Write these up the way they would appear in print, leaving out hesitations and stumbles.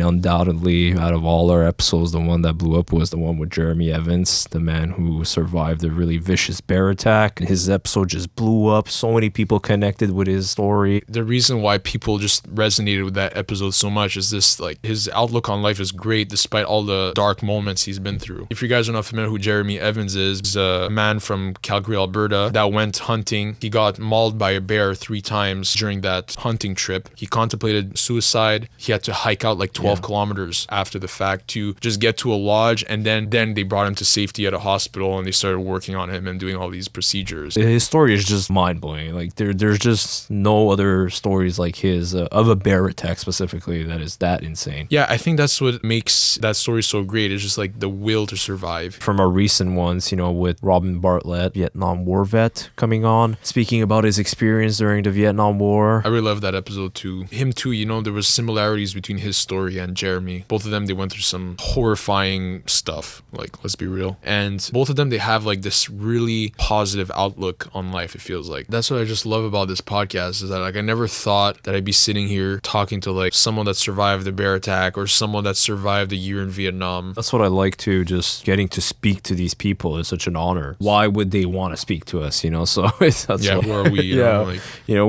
Undoubtedly, out of all our episodes, the one that blew up was the one with Jeremy Evans, the man who survived a really vicious bear attack. His episode just blew up. So many people connected with his story. The reason why people just resonated with that episode so much is this, like, his outlook on life is great despite all the dark moments he's been through. If you guys are not familiar who Jeremy Evans is, he's a man from Calgary, Alberta that went hunting. He got mauled by a bear 3 times during that hunting trip. He contemplated suicide. He had to hike out like 12 kilometers after the fact to just get to a lodge, and then they brought him to safety at a hospital and they started working on him and doing all these procedures. His story is just mind-blowing. Like there's just no other stories like his of a bear attack specifically that is that insane. Yeah, I think that's what makes that story so great. It's just like the will to survive. From our recent ones, with Robin Bartlett, Vietnam War vet, coming on, speaking about his experience during the Vietnam War. I really love that episode too. Him too, there was similarities between his story and Jeremy. Both of them, they went through some horrifying stuff, like, let's be real. And both of them, they have like this really positive outlook on life, it feels like. That's what I just love about this podcast, is that like I never thought that I'd be sitting here talking to like someone that survived the bear attack or someone that survived a year in Vietnam. That's what I like too, just getting to speak to these people is such an honor. Why would they want to speak to us, So who are we?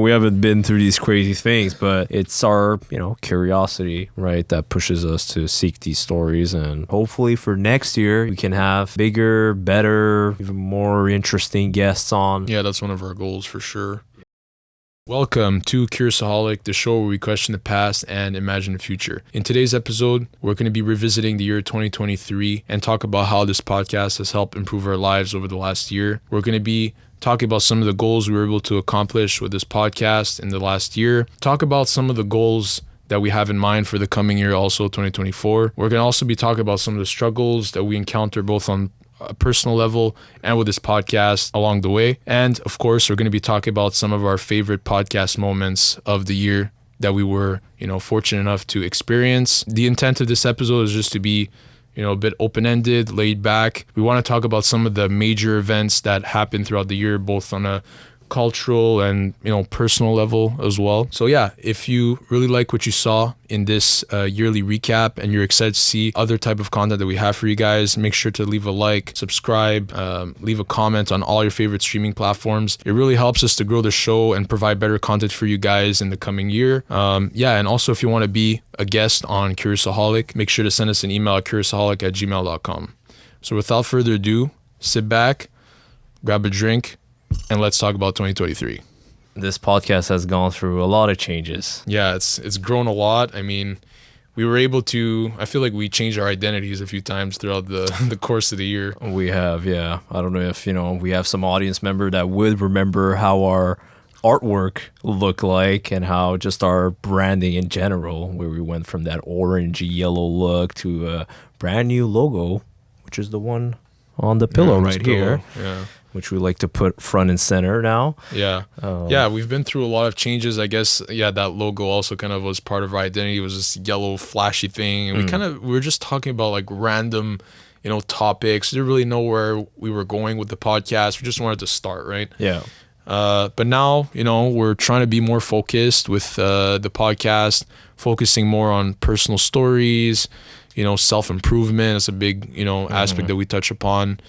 We haven't been through these crazy things, but it's our, curiosity, right, that pushes us to seek these stories. And hopefully for next year, we can have bigger, better, even more interesting guests on. Yeah, that's one of our goals for sure. Welcome to Curiousaholic, the show where we question the past and imagine the future. In today's episode, we're going to be revisiting the year 2023 and talk about how this podcast has helped improve our lives over the last year. We're going to be talking about some of the goals we were able to accomplish with this podcast in the last year. Talk about some of the goals that we have in mind for the coming year, also 2024. We're going to also be talking about some of the struggles that we encounter both on a personal level and with this podcast along the way. And of course, we're going to be talking about some of our favorite podcast moments of the year that we were, fortunate enough to experience. The intent of this episode is just to be, a bit open-ended, laid back. We want to talk about some of the major events that happened throughout the year, both on a cultural and personal level as well. So yeah, if you really like what you saw in this yearly recap and you're excited to see other type of content that we have for you guys, make sure to leave a like, subscribe, leave a comment on all your favorite streaming platforms. It really helps us to grow the show and provide better content for you guys in the coming year. And also if you want to be a guest on Curiousaholic, make sure to send us an email at curiousaholic@gmail.com. So without further ado, sit back, grab a drink, and let's talk about 2023. This podcast has gone through a lot of changes. Yeah, it's grown a lot. I mean, we were able to, I feel like we changed our identities a few times throughout the course of the year. We have, yeah. I don't know if, we have some audience member that would remember how our artwork looked like and how just our branding in general, where we went from that orange yellow look to a brand new logo, which is the one on the pillow right here. Yeah. Which we like to put front and center now. Yeah. We've been through a lot of changes. I guess, that logo also kind of was part of our identity. It was this yellow flashy thing. And we were just talking about like random, topics. We didn't really know where we were going with the podcast. We just wanted to start, right? Yeah. But now, we're trying to be more focused with the podcast, focusing more on personal stories, self-improvement. It's a big, aspect that we touch upon.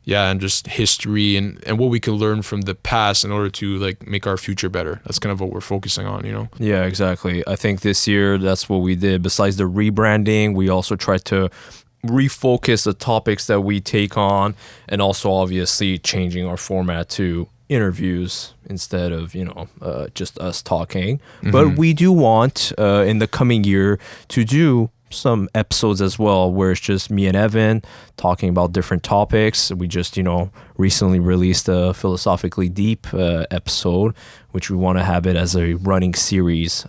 Yeah, and just history and what we can learn from the past in order to like make our future better. That's kind of what we're focusing on, Yeah, exactly. I think this year that's what we did. Besides the rebranding, we also tried to refocus the topics that we take on, and also obviously changing our format to interviews instead of just us talking. But we do want in the coming year to do some episodes as well where it's just me and Evan talking about different topics. We just recently released a philosophically deep episode, which we want to have it as a running series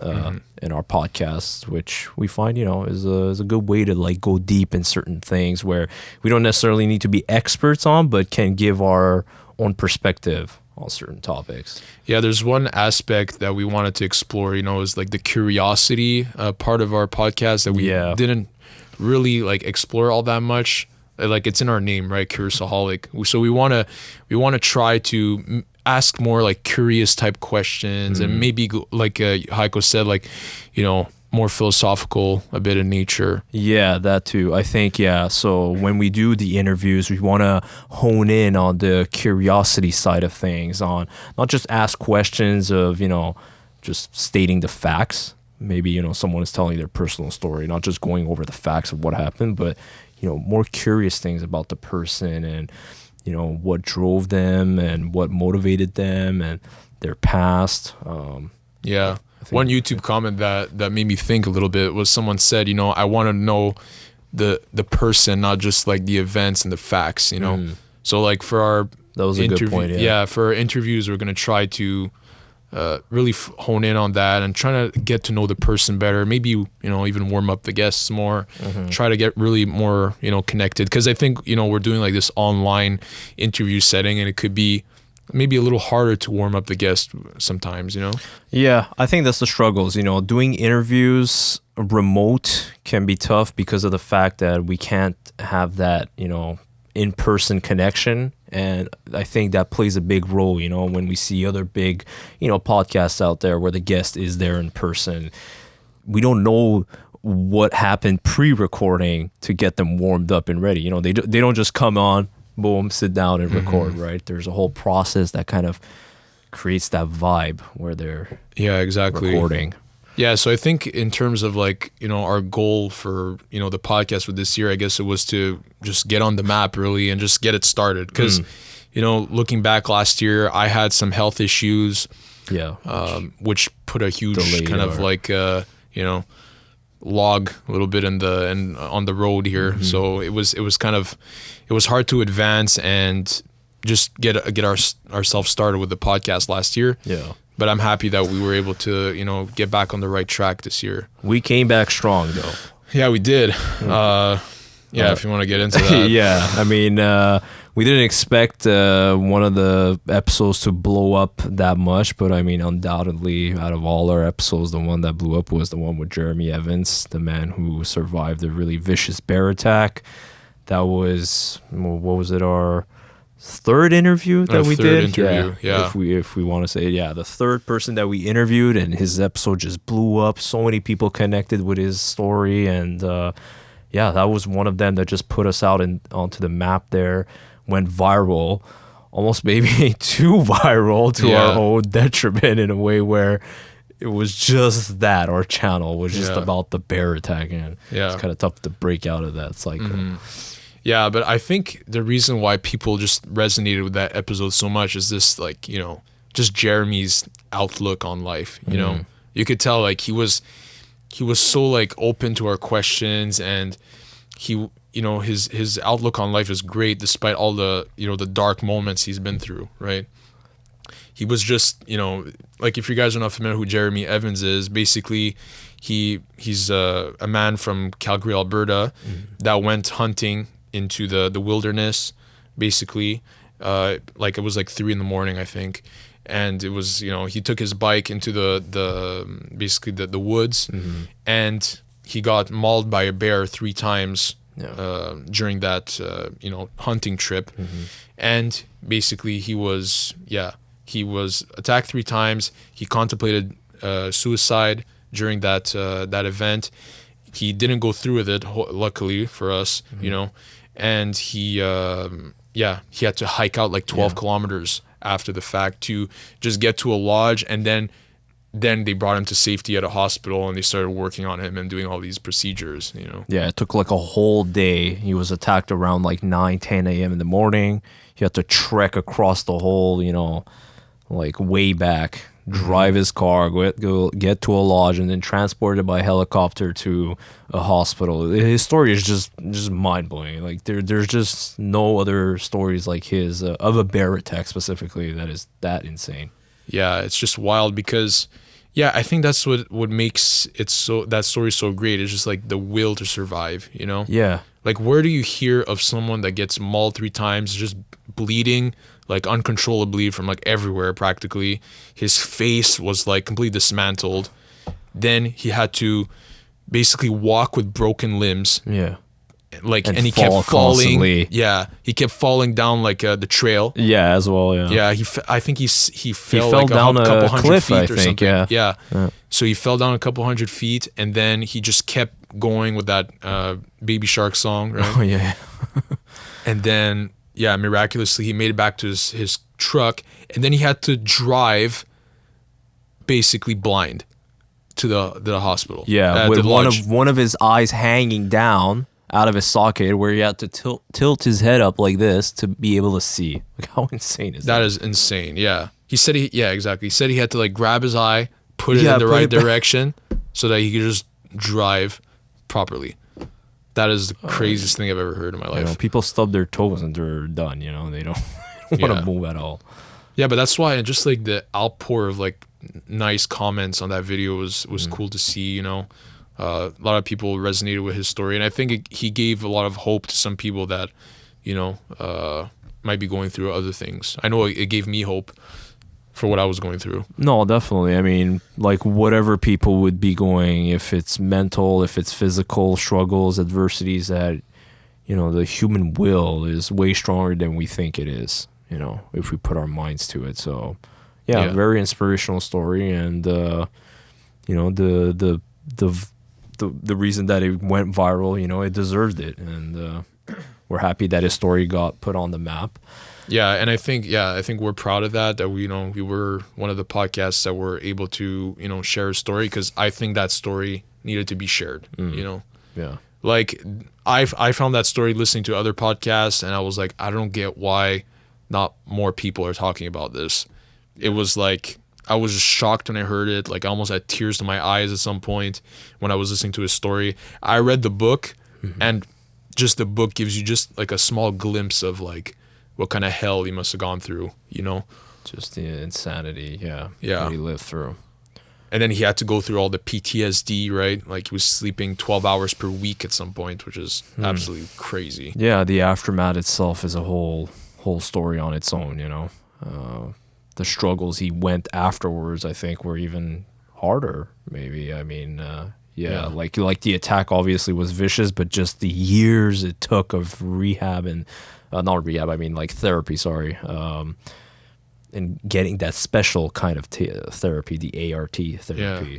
in our podcast, which we find is a good way to like go deep in certain things where we don't necessarily need to be experts on, but can give our own perspective on certain topics. Yeah, there's one aspect that we wanted to explore, is like the curiosity part of our podcast that we didn't really like explore all that much. Like it's in our name, right? Curiousaholic. So we want to try to ask more like curious type questions and maybe like Heiko said, like, more philosophical, a bit in nature. Yeah, that too. I think, yeah. So when we do the interviews, we want to hone in on the curiosity side of things, on not just ask questions of, just stating the facts. Maybe, someone is telling their personal story, not just going over the facts of what happened, but, more curious things about the person and, what drove them and what motivated them and their past. Yeah. One YouTube comment that made me think a little bit was someone said, I want to know the person, not just like the events and the facts, So like for our that was a good point. Yeah, for our interviews, we're going to try to really hone in on that and trying to get to know the person better. Maybe, even warm up the guests more, try to get really more, connected. Because I think, we're doing like this online interview setting, and it could be maybe a little harder to warm up the guest sometimes, Yeah, I think that's the struggles. Doing interviews remote can be tough because of the fact that we can't have that, in-person connection. And I think that plays a big role, when we see other big, podcasts out there where the guest is there in person. We don't know what happened pre-recording to get them warmed up and ready. They don't just come on, boom, sit down and record, right? There's a whole process that kind of creates that vibe where they're recording. Yeah, so I think in terms of like, our goal for, the podcast for this year, I guess it was to just get on the map really and just get it started. Because, looking back last year, I had some health issues, which put a huge kind of like, log a little bit on the road here. So it was hard to advance and just get ourselves started with the podcast last year. Yeah. But I'm happy that we were able to, get back on the right track this year. We came back strong though. Yeah, we did. If you want to get into that. Yeah. I mean, we didn't expect one of the episodes to blow up that much, but I mean, undoubtedly, out of all our episodes, the one that blew up was the one with Jeremy Evans, the man who survived a really vicious bear attack. That was, what was it, our third interview that we did? Yeah. If we want to say, the third person that we interviewed, and his episode just blew up. So many people connected with his story, and that was one of them that just put us out onto the map there. Went viral, almost maybe too viral to our own detriment in a way where it was just that our channel was just about the bear attack, and it's kind of tough to break out of that cycle. Yeah, but I think the reason why people just resonated with that episode so much is this, like, just Jeremy's outlook on life. You could tell like he was so like open to our questions, and he his outlook on life is great despite all the the dark moments he's been through, right? He was just, like, if you guys are not familiar who Jeremy Evans is, basically he's a man from Calgary, Alberta, that went hunting into the wilderness, basically. Like it was like 3 a.m, I think. And it was, he took his bike into basically the woods, and he got mauled by a bear 3 times during that, hunting trip. And basically he was attacked 3 times. He contemplated suicide during that event. He didn't go through with it, luckily for us, and he had to hike out like 12 kilometers after the fact to just get to a lodge, and then they brought him to safety at a hospital, and they started working on him and doing all these procedures, Yeah, it took like a whole day. He was attacked around like 9-10 a.m. in the morning. He had to trek across the whole, like way back, drive his car, go get to a lodge, and then transported by helicopter to a hospital. His story is just mind-blowing. Like there's just no other stories like his of a bear attack specifically that is that insane. Yeah, it's just wild because, I think that's what makes it that story so great. It's just like the will to survive, Yeah. Like, where do you hear of someone that gets mauled 3 times, just bleeding like uncontrollably from like everywhere practically? His face was like completely dismantled. Then he had to basically walk with broken limbs. Yeah. like, And and he fall kept falling. constantly. Yeah, he kept falling down like the trail. Yeah, as well. Yeah. Yeah, I think he fell fell like down a couple hundred cliff, feet I or think, something. yeah. Yeah. Yeah. So he fell down a couple hundred feet, and then he just kept going with that Baby Shark song, right? Oh yeah. And then, yeah, miraculously, he made it back to his truck, and then he had to drive basically blind to the hospital. Yeah, to with the one lodge. of his eyes hanging down out of his socket, where he had to tilt his head up like this to be able to see. Like, how insane is that? That is insane. Yeah, yeah, exactly. He said he had to like grab his eye, put it in the put right it back. direction, so that he could just drive properly. That is the craziest thing I've ever heard in my life. People stub their toes and they're done. You know, they don't want Yeah. to move at all. Yeah, but that's why just like the outpour of like nice comments on that video was cool to see. You know, a lot of people resonated with his story, and I think he gave a lot of hope to some people that, you know, might be going through other things. I know it gave me hope for what I was going through. No, definitely. I mean, like whatever people would be going, if it's mental, if it's physical struggles, adversities, that, you know, the human will is way stronger than we think it is, you know, if we put our minds to it. So, yeah. Very inspirational story. And, you know, the reason that it went viral, you know, it deserved it. And we're happy that his story got put on the map. Yeah, and I think we're proud of that we, you know, we were one of the podcasts that were able to, you know, share a story, because I think that story needed to be shared, you know. Yeah. Like I found that story listening to other podcasts, and I was like, I don't get why not more people are talking about this. It was like, I was just shocked when I heard it. Like, I almost had tears to my eyes at some point when I was listening to his story. I read the book, and just the book gives you just like a small glimpse of like what kind of hell he must have gone through, you know? Just the insanity, Yeah. that he lived through. And then he had to go through all the PTSD, right? Like, he was sleeping 12 hours per week at some point, which is absolutely crazy. Yeah, the aftermath itself is a whole story on its own, you know. The struggles he went afterwards, I think, were even harder, maybe. I mean, yeah, like the attack obviously was vicious, but just the years it took of rehab and not rehab, I mean like therapy, sorry, and getting that special kind of therapy, the ART therapy. Yeah.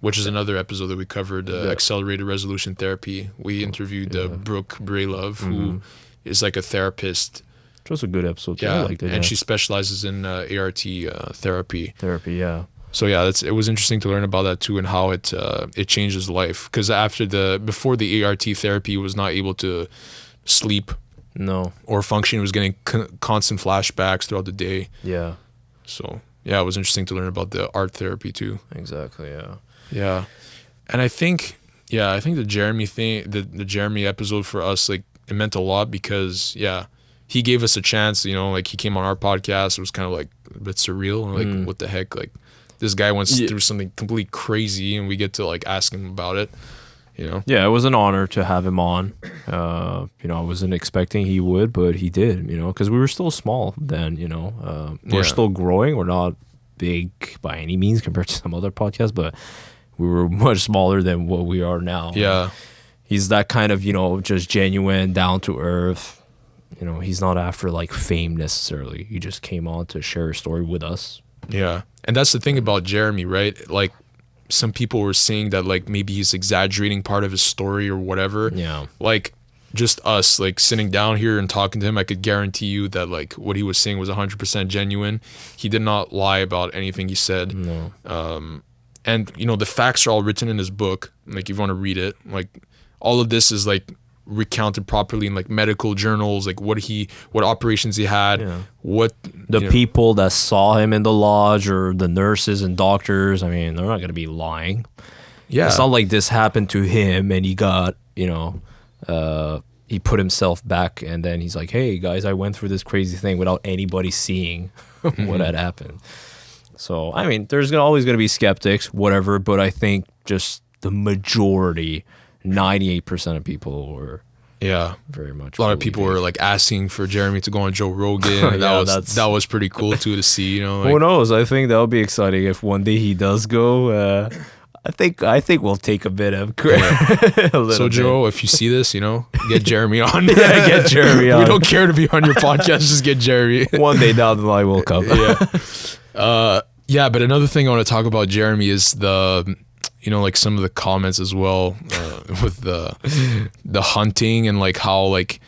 Which is another episode that we covered, accelerated resolution therapy. We interviewed Brooke Braylove, who is like a therapist. Which was a good episode. Yeah, I liked it, and she specializes in ART therapy. Therapy, yeah. So yeah, it was interesting to learn about that too, and how it changed his life. Because before the ART therapy, he was not able to sleep. No. Or function. He was getting constant flashbacks throughout the day. Yeah. So yeah, it was interesting to learn about the art therapy too. Exactly. Yeah. Yeah, and I think the Jeremy thing, the Jeremy episode for us, like, it meant a lot, because he gave us a chance. You know, like, he came on our podcast. It was kind of like a bit surreal, and like, what the heck, like, this guy went through something completely crazy, and we get to like ask him about it. You know? Yeah, it was an honor to have him on. You know, I wasn't expecting he would, but he did, you know, because we were still small then, you know. We're still growing. We're not big by any means compared to some other podcasts, but we were much smaller than what we are now. Yeah. He's that kind of, you know, just genuine, down to earth. You know, he's not after like fame necessarily. He just came on to share a story with us. Yeah. And that's the thing about Jeremy, right? Like, some people were saying that like maybe he's exaggerating part of his story or whatever. Yeah. Like, just us like sitting down here and talking to him, I could guarantee you that like what he was saying was 100% genuine. He did not lie about anything he said. No. And you know, the facts are all written in his book. Like, if you want to read it, like, all of this is like recounted properly in like medical journals, like what operations he had, what the people that saw him in the lodge, or the nurses and doctors. I mean, they're not going to be lying. Yeah. It's not like this happened to him and he got, you know, he put himself back and then he's like, hey guys, I went through this crazy thing without anybody seeing what had happened. So, I mean, there's always going to be skeptics, whatever, but I think just the majority, 98% of people were very much. A lot of people were like asking for Jeremy to go on Joe Rogan. And that was pretty cool too to see, you know. Like, who knows? I think that'll be exciting if one day he does go. I think we'll take a bit of a little So bit. Joe, if you see this, get Jeremy on. Yeah, get Jeremy on. We don't care to be on your podcast. Just get Jeremy. One day down the line will come. Yeah. But another thing I want to talk about Jeremy is the, like some of the comments as well with the hunting and like how like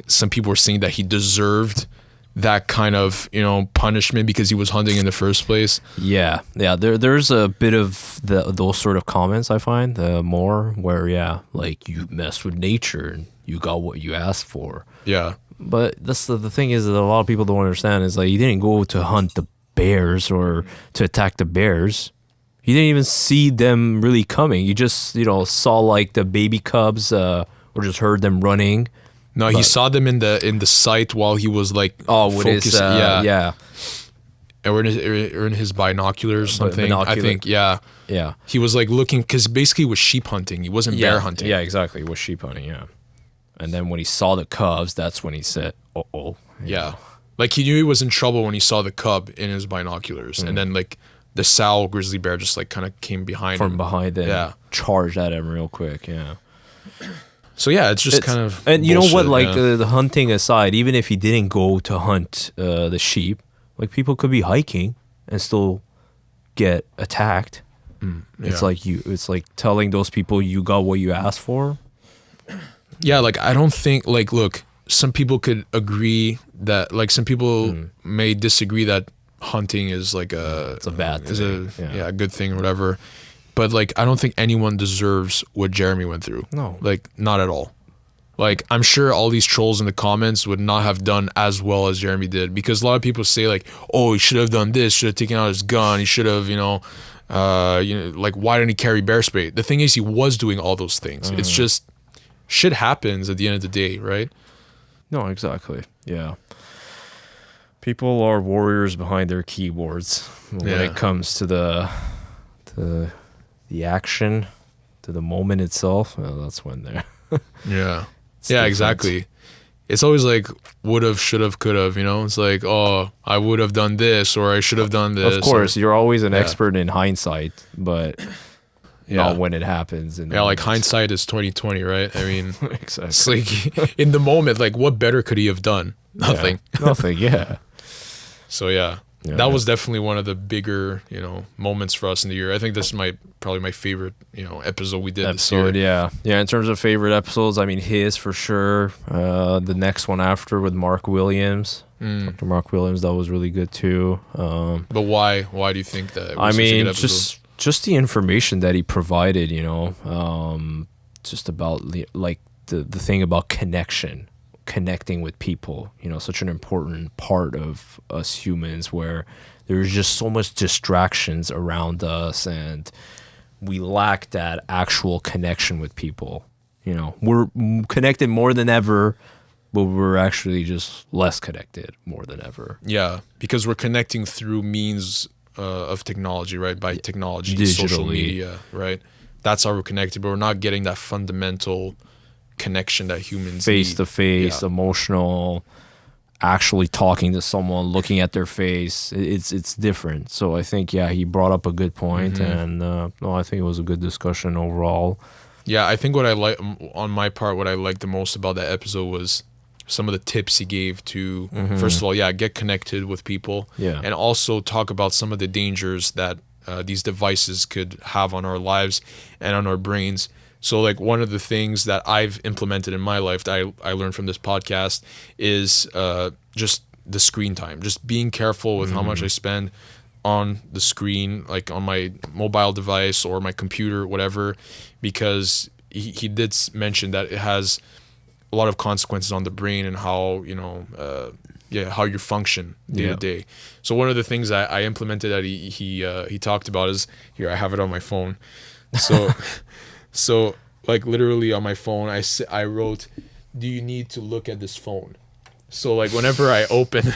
some people were saying that he deserved that kind of punishment because he was hunting in the first place. Yeah. There's a bit of those sort of comments I find more where like you mess with nature and you got what you asked for. Yeah. But that's the thing is that a lot of people don't understand is like you didn't go to hunt the bears or to attack the bears. You didn't even see them really coming. You just saw like the baby cubs or just heard them running. No, he saw them in the sight while he was like with his and or in his binoculars or something. I think yeah. He was like looking because basically it was sheep hunting. He wasn't bear hunting. Yeah, exactly. It was sheep hunting. Yeah, and then when he saw the cubs, that's when he said, "Uh-oh." Yeah, like he knew he was in trouble when he saw the cub in his binoculars, and then like the sow grizzly bear just like kind of came behind from behind and charged at him real quick. Yeah. So yeah, it's just kind of and you bullshit, know what? Like the hunting aside, even if he didn't go to hunt the sheep, like people could be hiking and still get attacked. It's like telling those people you got what you asked for. Yeah, like I don't think like look, some people could agree that like some people may disagree that hunting is like it's a bad thing. A good thing or whatever. But like I don't think anyone deserves what Jeremy went through. No. Like not at all. Like I'm sure all these trolls in the comments would not have done as well as Jeremy did because a lot of people say like, oh, he should have done this, should have taken out his gun, he should have, like why didn't he carry bear spray? The thing is he was doing all those things. It's just shit happens at the end of the day, right? No, exactly. Yeah. People are warriors behind their keyboards when it comes to the action, to the moment itself. Well, that's when they're yeah. It's yeah, different. exactly. It's always like would have, should have, could have, It's like, oh, I would have done this or I should have done this. Of course, you're always an expert in hindsight, but not when it happens. Like hindsight is 2020, right? I mean, exactly. It's like in the moment, like what better could he have done? Nothing. Yeah, nothing, yeah. So that was definitely one of the bigger, moments for us in the year. I think this is probably my favorite, episode we did this year. Yeah. In terms of favorite episodes, I mean, his for sure. The next one after with Mark Williams, Dr. Mark Williams, that was really good too. But why? Why do you think that? I mean, just the information that he provided, just about the thing about connecting with people, such an important part of us humans where there's just so much distractions around us and we lack that actual connection with people. We're connected more than ever, but we're actually just less connected more than ever. Yeah, because we're connecting through means of technology, right? By technology, digitally. Social media, right? That's how we're connected, but we're not getting that fundamental connection that humans face need. to face, emotional, actually talking to someone, looking at their face. It's different. So I think he brought up a good point, and I think it was a good discussion overall. Yeah, I think what I like on my part, what I liked the most about that episode was some of the tips he gave to first of all, get connected with people, and also talk about some of the dangers that these devices could have on our lives and on our brains. So like one of the things that I've implemented in my life that I learned from this podcast is just the screen time, just being careful with how much I spend on the screen, like on my mobile device or my computer, whatever, because he did mention that it has a lot of consequences on the brain and how, how you function day to day. So one of the things I implemented that he talked about is, here, I have it on my phone. So like literally on my phone, I wrote, do you need to look at this phone? So like whenever I open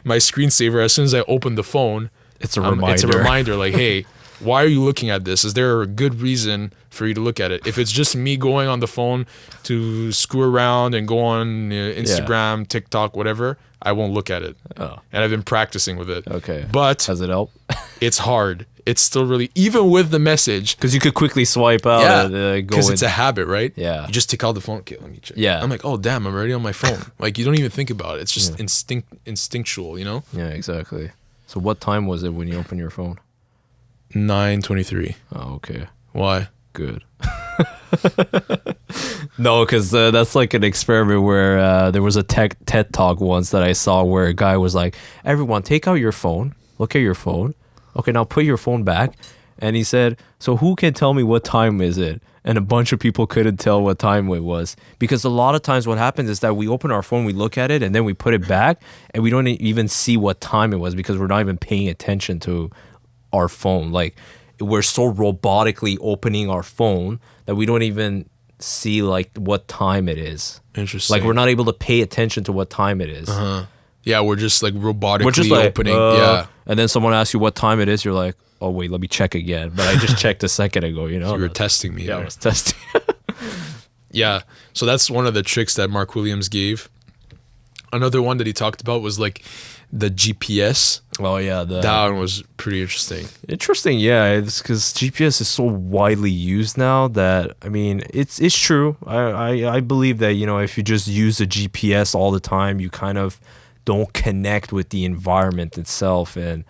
my screensaver, as soon as I open the phone, it's a reminder. It's a reminder like, hey, Why are you looking at this? Is there a good reason for you to look at it? If it's just me going on the phone to screw around and go on Instagram, TikTok, whatever, I won't look at it. Oh. And I've been practicing with it. Okay. But Has it helped? it's hard. It's still really, even with the message. Because you could quickly swipe out and go because it's a habit, right? Yeah. You just take out the phone. Okay, let me check. Yeah. I'm like, oh, damn, I'm already on my phone. Like, you don't even think about it. It's just instinctual, you know? Yeah, exactly. So what time was it when you opened your phone? 9:23. Oh, okay. Why? Good. No, because that's like an experiment where there was a TED talk once that I saw where a guy was like, everyone take out your phone, look at your phone. Okay, now put your phone back. And he said, so who can tell me what time is it? And a bunch of people couldn't tell what time it was. Because a lot of times what happens is that we open our phone, we look at it, and then we put it back, and we don't even see what time it was because we're not even paying attention to our phone. Like, we're so robotically opening our phone that we don't even see like what time it is. Interesting. Like, we're not able to pay attention to what time it is. Yeah, we're just like robotically opening. Yeah. And then someone asks you what time it is, you're like, oh wait, let me check again. But I just checked a second ago, you know? So you were testing me. Yeah, there. I was testing. Yeah. So that's one of the tricks that Mark Williams gave. Another one that he talked about was like the GPS. Oh yeah, That one was pretty interesting. Interesting, yeah. It's because GPS is so widely used now that, I mean, it's true. I believe that, you know, if you just use a GPS all the time, you kind of don't connect with the environment itself and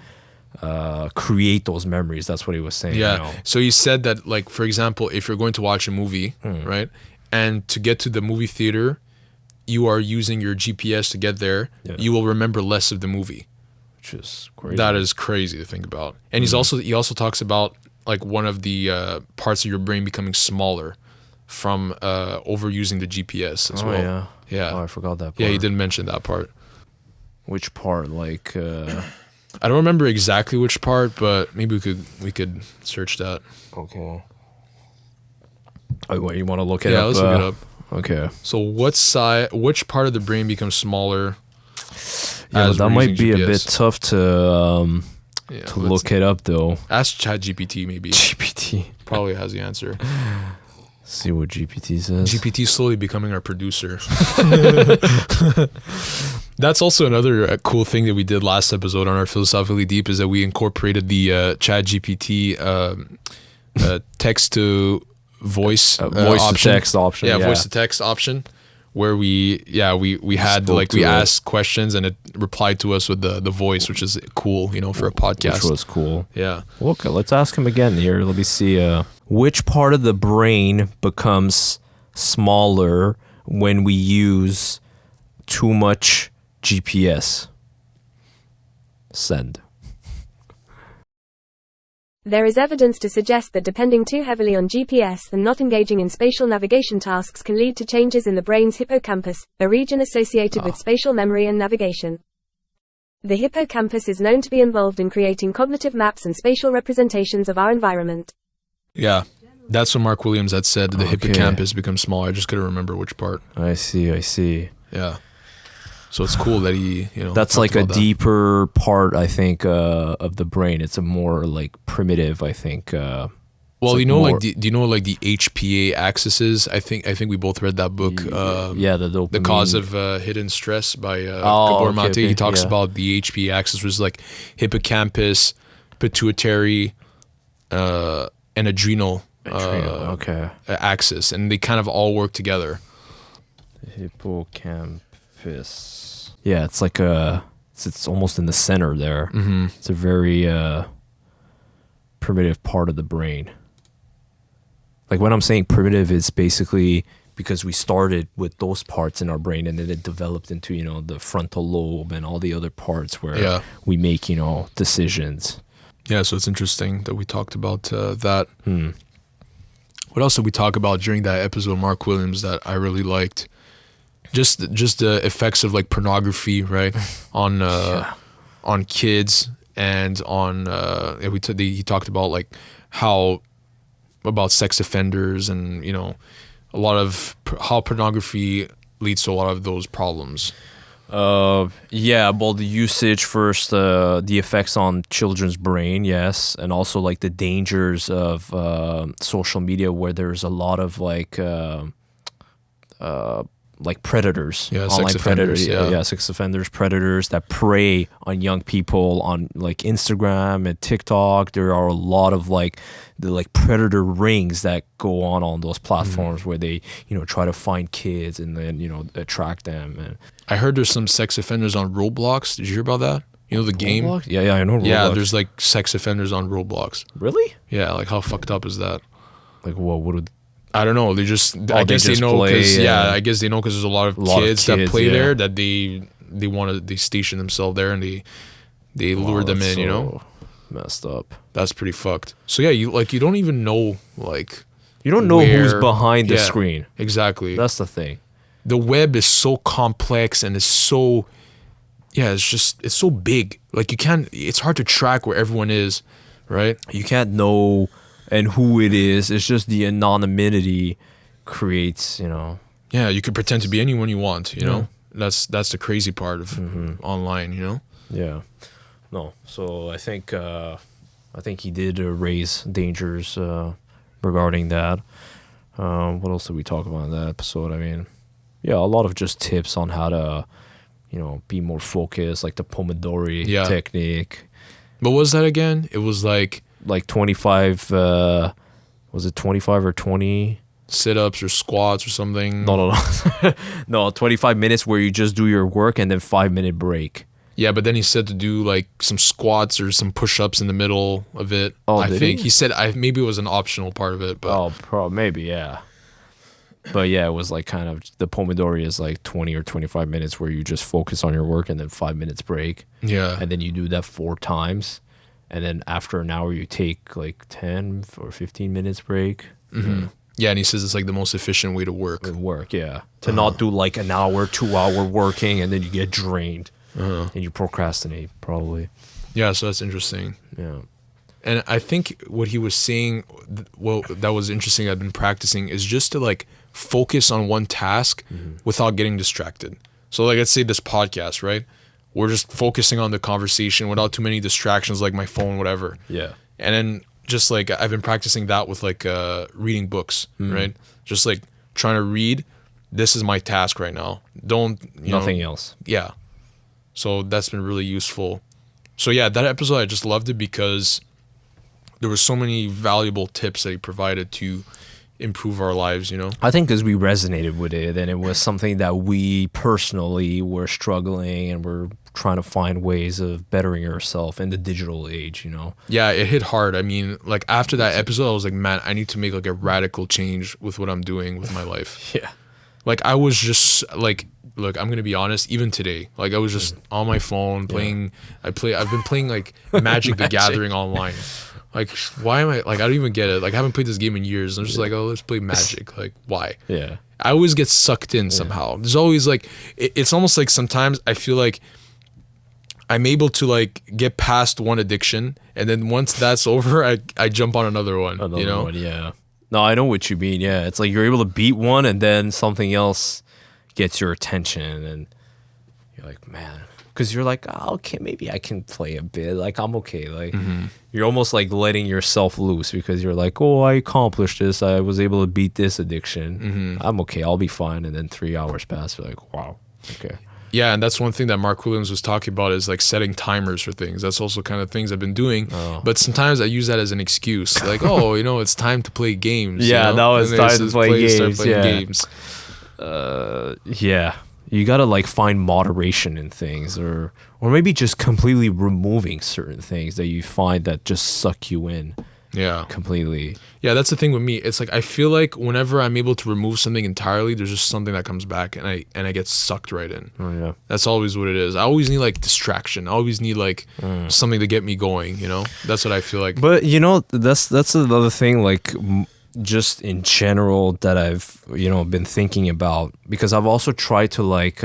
create those memories. That's what he was saying. Yeah. You know? So he said that, like, for example, if you're going to watch a movie, right, and to get to the movie theater, you are using your GPS to get there, you will remember less of the movie. Which is crazy. That is crazy to think about. And he also talks about like one of the parts of your brain becoming smaller from overusing the GPS as well. Yeah. Yeah. Oh, I forgot that part. Yeah, he did mention that part. Which part? Like, I don't remember exactly which part, but maybe we could search that. okay. Oh, what, you want to look it up? Yeah, let's look it up. Okay. So which part of the brain becomes smaller? Yeah, but that might be GPS? a bit tough to look it up though. Ask ChatGPT maybe. GPT. Probably has the answer. See what GPT says. GPT slowly becoming our producer. That's also another cool thing that we did last episode on our Philosophically Deep is that we incorporated the ChatGPT text to voice voice to text option. Yeah, voice to text option, where we had we asked questions and it replied to us with the voice, which is cool, you know, for a podcast. Which was cool. Yeah. Okay, let's ask him again here. Let me see. Which part of the brain becomes smaller when we use too much GPS? Send. There is evidence to suggest that depending too heavily on GPS and not engaging in spatial navigation tasks can lead to changes in the brain's hippocampus, a region associated with spatial memory and navigation. The hippocampus is known to be involved in creating cognitive maps and spatial representations of our environment. Yeah, that's what Mark Williams had said. The hippocampus becomes smaller. I just couldn't remember which part. I see. Yeah. So it's cool that he, you know. That's like a deeper part, I think, of the brain. It's a more like primitive, I think. Well, you know, like, do you know like the HPA axis? I think we both read that book. Yeah, the dopamine. The Cause of Hidden Stress by Gabor Mate. He talks about the HPA axis, which is like hippocampus, pituitary, and adrenal axis, and they kind of all work together. Hippocampus. Yeah, it's like it's almost in the center there. Mm-hmm. It's a very primitive part of the brain. Like when I'm saying primitive, it's basically because we started with those parts in our brain and then it developed into, you know, the frontal lobe and all the other parts where we make, you know, decisions. Yeah, so it's interesting that we talked about that. What else did we talk about during that episode of Mark Williams that I really liked? Just the effects of like pornography, right, on kids and on he talked about like about sex offenders and, you know, a lot of how pornography leads to a lot of those problems. Yeah, well, the usage first, the effects on children's brain, yes, and also like the dangers of social media, where there's a lot of like predators, Yeah, sex online offenders, predators, yeah. sex offenders, predators that prey on young people on like Instagram and TikTok. There are a lot of like the like predator rings that go on those platforms where they try to find kids and then attract them. And I heard there's some sex offenders on Roblox. Did you hear about that? You know the game? Roblox? Yeah, I know Roblox. Yeah, there's like sex offenders on Roblox. Really? Yeah, like how fucked up is that? Like what would I don't know. They just, I guess they just know play, because yeah. I guess they know because there's a lot of kids that play there that they want to, they station themselves there and they lure them in. So messed up. That's pretty fucked. So yeah, you don't even know like You don't know who's where- behind the yeah, screen. Exactly. That's the thing. The web is so complex and it's so, it's so big. Like it's hard to track where everyone is, right? You can't know and who it is. It's just the anonymity creates, Yeah, you could pretend to be anyone you want, you know? That's the crazy part of online, you know? Yeah. No. So I think he did raise dangers regarding that. What else did we talk about in that episode? I mean, yeah, a lot of just tips on how to, be more focused, like the Pomodori technique. But what was that again? It was like 25, was it 25 or 20? Sit-ups or squats or something. No. No, 25 minutes where you just do your work and then 5-minute break. Yeah, but then he said to do like some squats or some push-ups in the middle of it. Oh, I did think he? he said maybe it was an optional part of it, but Maybe, yeah. But yeah, it was like kind of, the Pomodori is like 20 or 25 minutes where you just focus on your work and then 5 minutes break. yeah. And then you do that 4 times. And then after an hour, you take like 10 or 15 minutes break. Yeah, and he says it's like the most efficient way to work. Yeah. To not do like an hour, 2 hour working and then you get drained. And you procrastinate, probably. Yeah, so that's interesting. Yeah. And I think what he was saying, that was interesting, I've been practicing, is just to like focus on one task without getting distracted. So like, let's say this podcast, right? We're just focusing on the conversation without too many distractions, like my phone, whatever. Yeah. And then just like, I've been practicing that with like reading books, right? Just like trying to read, this is my task right now. Nothing else. Yeah. So that's been really useful. So yeah, that episode, I just loved it because there were so many valuable tips that he provided to improve our lives, you know? I think because we resonated with it and it was something that we personally were struggling and we're trying to find ways of bettering ourselves in the digital age, Yeah, it hit hard. I mean, like after that episode, I was like, man, I need to make like a radical change with what I'm doing with my life. Yeah. Like I was just like, look, I'm gonna be honest, even today, like I was just on my phone playing, I've been playing like Magic the Gathering online. Like, why am I, like, I don't even get it. Like, I haven't played this game in years. I'm just like, oh, let's play Magic. Like, why? Yeah. I always get sucked in somehow. There's always like, it's almost like sometimes I feel like I'm able to like get past one addiction. And then once that's over, I jump on another one, you know? One, yeah. No, I know what you mean. Yeah. It's like you're able to beat one and then something else gets your attention and you're like, man. Because you're like, oh, okay, maybe I can play a bit. Like, I'm okay. Like, you're almost like letting yourself loose because you're like, oh, I accomplished this. I was able to beat this addiction. I'm okay. I'll be fine. And then 3 hours pass. You're like, wow. Okay. Yeah, and that's one thing that Mark Williams was talking about is like setting timers for things. That's also kind of things I've been doing. But sometimes I use that as an excuse. Like, oh, it's time to play games. Yeah, now it's time to play games. Start playing games. Yeah. You gotta like find moderation in things or maybe just completely removing certain things that you find that just suck you in Yeah. completely. Yeah, that's the thing with me. It's like I feel like whenever I'm able to remove something entirely, there's just something that comes back and I get sucked right in. Oh yeah. That's always what it is. I always need like distraction. I always need like something to get me going, That's what I feel like. But that's another thing like just in general that I've been thinking about because I've also tried to like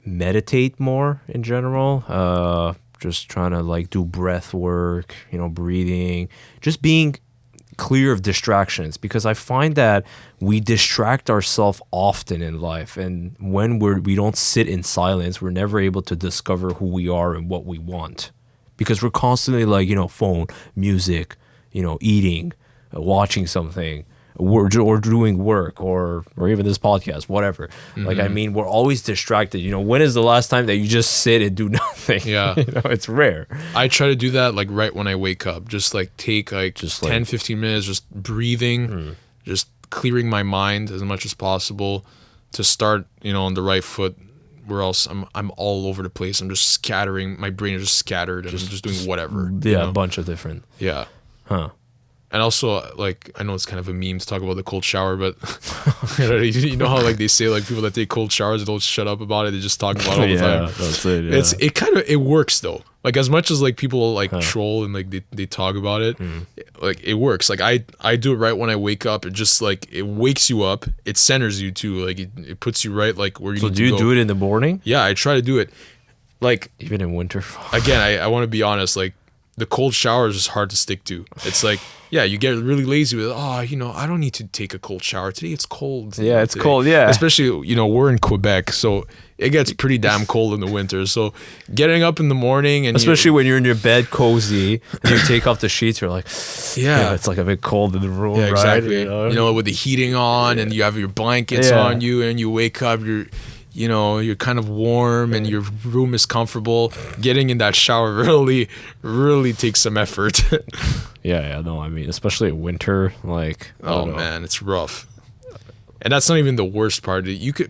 meditate more in general, just trying to like do breath work, breathing, just being clear of distractions, because I find that we distract ourselves often in life, and when we don't sit in silence, we're never able to discover who we are and what we want, because we're constantly like, phone, music, eating, watching something, or doing work, or even this podcast, whatever. Like, I mean, we're always distracted. When is the last time that you just sit and do nothing? Yeah. It's rare. I try to do that like right when I wake up. Just like take like Just 10, like- 15 minutes, just breathing, just clearing my mind as much as possible to start, on the right foot. Where else I'm all over the place. I'm just scattering. My brain is just scattered, and I'm just doing whatever. Yeah, a bunch of different. Yeah. Huh. And also, like, I know it's kind of a meme to talk about the cold shower, but you know how like they say like people that take cold showers, they don't shut up about it. They just talk about it all the time. That's it. Yeah. It works though. Like, as much as like people like troll and like they talk about it, like it works. Like I do it right when I wake up. It just like it wakes you up. It centers you too. Like it puts you right like where you So need do to you go. do it in the morning? Yeah, I try to do it. Like, Even in winter? again, I want to be honest. Like, the cold shower is just hard to stick to. It's like, yeah, you get really lazy with, I don't need to take a cold shower today. It's cold. Yeah, it's today. cold, yeah. Especially, we're in Quebec, so it gets pretty damn cold in the winter. So getting up in the morning and Especially when you're in your bed cozy, and you take off the sheets, you're like, Yeah. it's like a bit cold in the room, yeah, right? exactly. With the heating on and you have your blankets Yeah. on you and you wake up, you're kind of warm and your room is comfortable. Getting in that shower really, really takes some effort. Yeah, no, I mean, especially in winter, like, I Oh don't know. man, it's rough. And that's not even the worst part.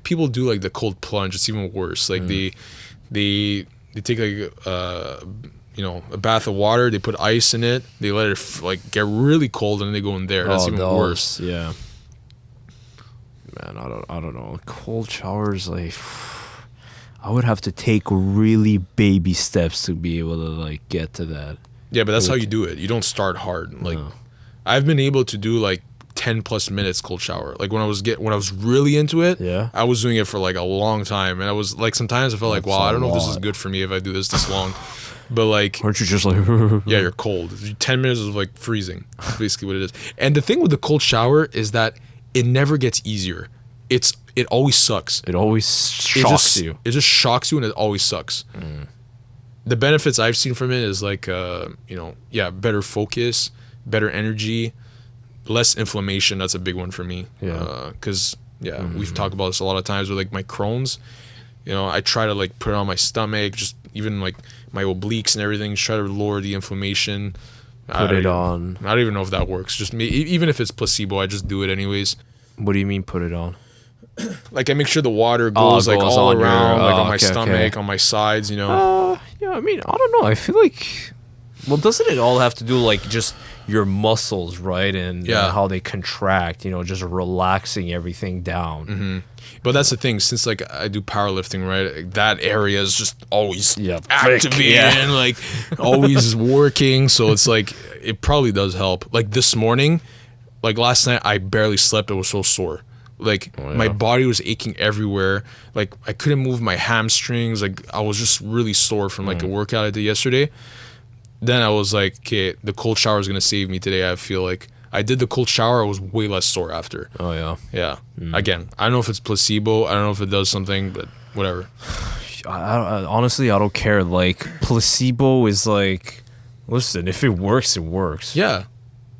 People do like the cold plunge. It's even worse. Like they take like a bath of water. They put ice in it. They let it like get really cold and then they go in there. That's even worse. Yeah. Man, I don't know. Cold showers, like, I would have to take really baby steps to be able to like get to that. Yeah, but that's how you do it. You don't start hard. Like, I've been able to do like 10 plus minutes cold shower. Like when I was really into it, Yeah. I was doing it for like a long time, and I was like, sometimes I felt like, That's wow, I a don't know if this is lot. good for me if I do this long. But like, Aren't you just like, yeah, you're cold. 10 minutes is like freezing. That's basically what it is. And the thing with the cold shower is that it never gets easier. It always sucks. it always shocks you. It just shocks you, and it always sucks. The benefits I've seen from it is like, better focus, better energy, less inflammation. That's a big one for me. Yeah. Because we've talked about this a lot of times with like my Crohn's. I try to like put it on my stomach, just even like my obliques and everything. Try to lower the inflammation. Put it on. I don't even know if that works. Just me, even if it's placebo, I just do it anyways. What do you mean put it on? Like, I make sure the water goes like goes all on your- around, like on my okay, stomach, okay. on my sides, Yeah, I mean, I don't know. I feel like, well, doesn't it all have to do like just your muscles, right? And how they contract, just relaxing everything down. But that's the thing, since like I do powerlifting, right? Like, that area is just always activating, yeah. like always working. So it's like it probably does help. Like this morning, like last night, I barely slept. I was so sore. Like my body was aching everywhere. Like I couldn't move my hamstrings. Like I was just really sore from like a workout I did yesterday. Then I was like, okay, the cold shower is gonna save me today. I feel like I did the cold shower. I was way less sore after. Oh yeah. Yeah. Again, I don't know if it's placebo. I don't know if it does something, but whatever. Honestly, I don't care. Like, placebo is like, listen, if it works, it works. Yeah.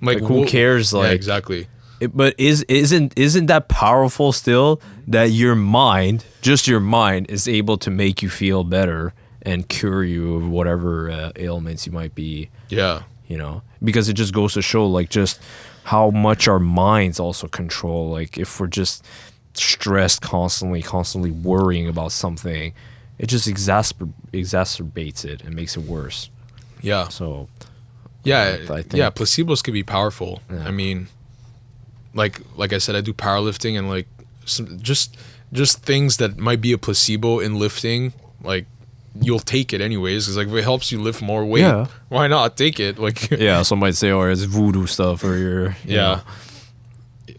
Like, who cares? Yeah, Like, exactly. but isn't that powerful still? That your mind, just your mind, is able to make you feel better and cure you of whatever ailments you might be. Yeah. Because it just goes to show, like, just how much our minds also control. Like, if we're just stressed constantly worrying about something, it just exacerbates it and makes it worse. Yeah. So Yeah. I think- Yeah. Placebos could be powerful. Yeah. I mean, like I said, I do powerlifting, and like just things that might be a placebo in lifting, like you'll take it anyways. Because like if it helps you lift more weight, Yeah. why not take it? Like yeah, some might say, "Oh, it's voodoo stuff," or you're yeah.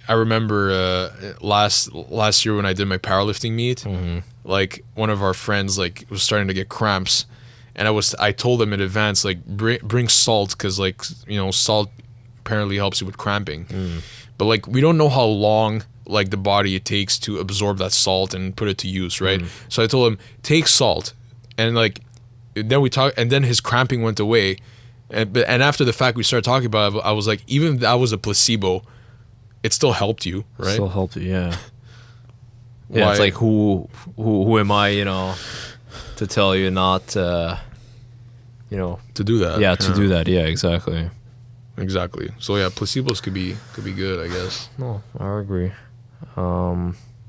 I remember last year when I did my powerlifting meet, like one of our friends like was starting to get cramps, and I told him in advance like bring salt, because like salt apparently helps you with cramping. But like we don't know how long like the body it takes to absorb that salt and put it to use, right? So I told him take salt, and like then we talked, and then his cramping went away. And after the fact we started talking about it, I was like, even if that was a placebo, it still helped you, right? Still helped you, yeah. Yeah, it's like who am I, to tell you not to do that. Yeah, to do that. Yeah, exactly. Exactly. So yeah, placebos could be good, I guess. No, I agree.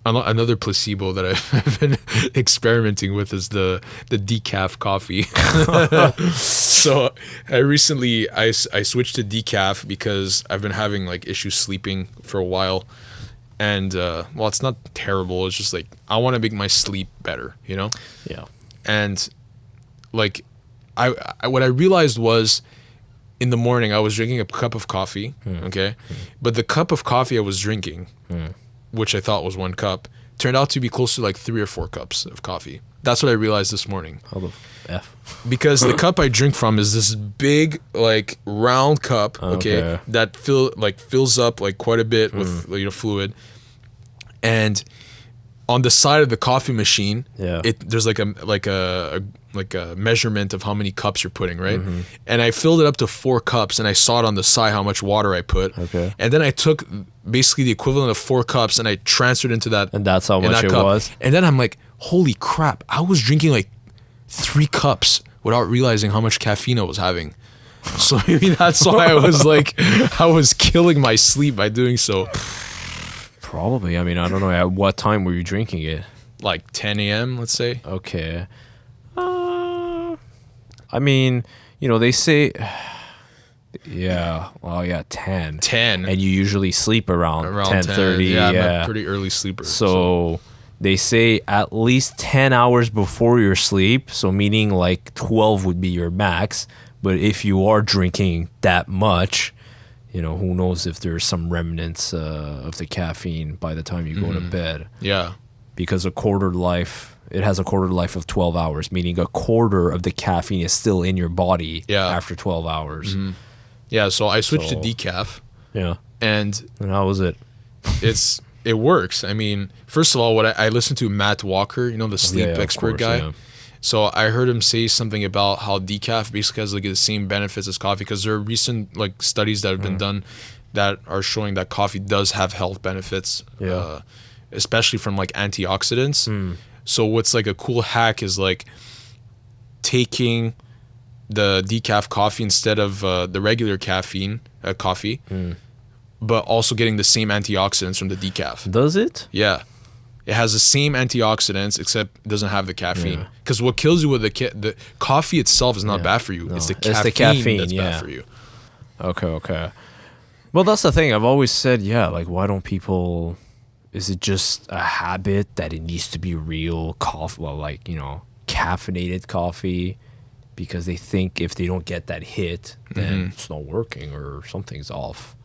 Another placebo that I've been experimenting with is the decaf coffee. So I recently I switched to decaf because I've been having like issues sleeping for a while, and well, it's not terrible. It's just like I want to make my sleep better, Yeah. And like I what I realized was, in the morning I was drinking a cup of coffee, okay, but the cup of coffee I was drinking, which I thought was 1 cup, turned out to be close to like 3 or 4 cups of coffee. That's what I realized this morning. How the F? Because the cup I drink from is this big, like round cup, okay, that fills up like quite a bit with fluid, and on the side of the coffee machine, there's like a measurement of how many cups you're putting, right? And I filled it up to 4 cups, and I saw it on the side how much water I put. Okay. And then I took basically the equivalent of 4 cups and I transferred into that. And that's how much it was? And then I'm like, holy crap, I was drinking like 3 cups without realizing how much caffeine I was having. So maybe that's why I was like, I was killing my sleep by doing so. Probably. I mean, I don't know. At what time were you drinking it? Like 10 a.m., let's say. Okay. I mean, they say, 10. 10. And you usually sleep around 10:30. Yeah, I'm a pretty early sleeper. So they say at least 10 hours before your sleep. So meaning like 12 would be your max. But if you are drinking that much, who knows if there's some remnants of the caffeine by the time you go to bed. Yeah. Because it has a quarter life of 12 hours, meaning a quarter of the caffeine is still in your body after 12 hours. Yeah, so I switched to decaf. Yeah. And how was it? It works. I mean, first of all, what I listened to Matt Walker, the sleep expert guy. Yeah. So I heard him say something about how decaf basically has like the same benefits as coffee, because there are recent like studies that have been done that are showing that coffee does have health benefits, especially from like antioxidants. So what's like a cool hack is like taking the decaf coffee instead of the regular caffeine coffee, but also getting the same antioxidants from the decaf. Does it? Yeah. It has the same antioxidants, except it doesn't have the caffeine. Because what kills you with the coffee itself is not bad for you. No. It's the caffeine that's bad for you. Okay. Well, that's the thing. I've always said, like, why don't people... Is it just a habit that it needs to be real coffee? Well, like, caffeinated coffee, because they think if they don't get that hit, then it's not working or something's off.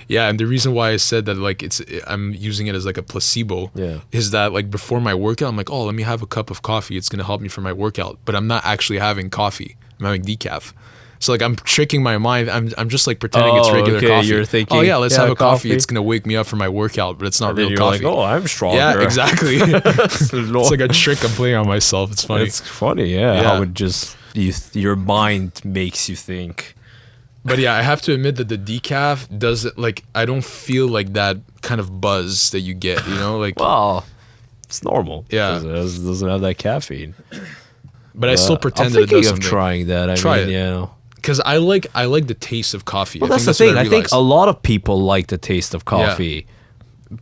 Yeah, and the reason why I said that, like, I'm using it as like a placebo, is that like before my workout, I'm like, oh, let me have a cup of coffee. It's gonna help me for my workout, but I'm not actually having coffee. I'm having decaf. So like I'm tricking my mind. I'm just like pretending it's regular coffee. You're thinking, oh yeah, let's have a coffee. It's gonna wake me up for my workout, but it's not real coffee. Like, oh, I'm stronger. Yeah, exactly. It's like a trick I'm playing on myself. It's funny. It's funny, how it just your mind makes you think. But yeah, I have to admit that the decaf does it. Like I don't feel like that kind of buzz that you get. Like well, it's normal. Yeah, it doesn't have that caffeine. But I still pretend that it does something. I'm trying that. Try it. Because I like the taste of coffee. Well, that's the thing. I think a lot of people like the taste of coffee,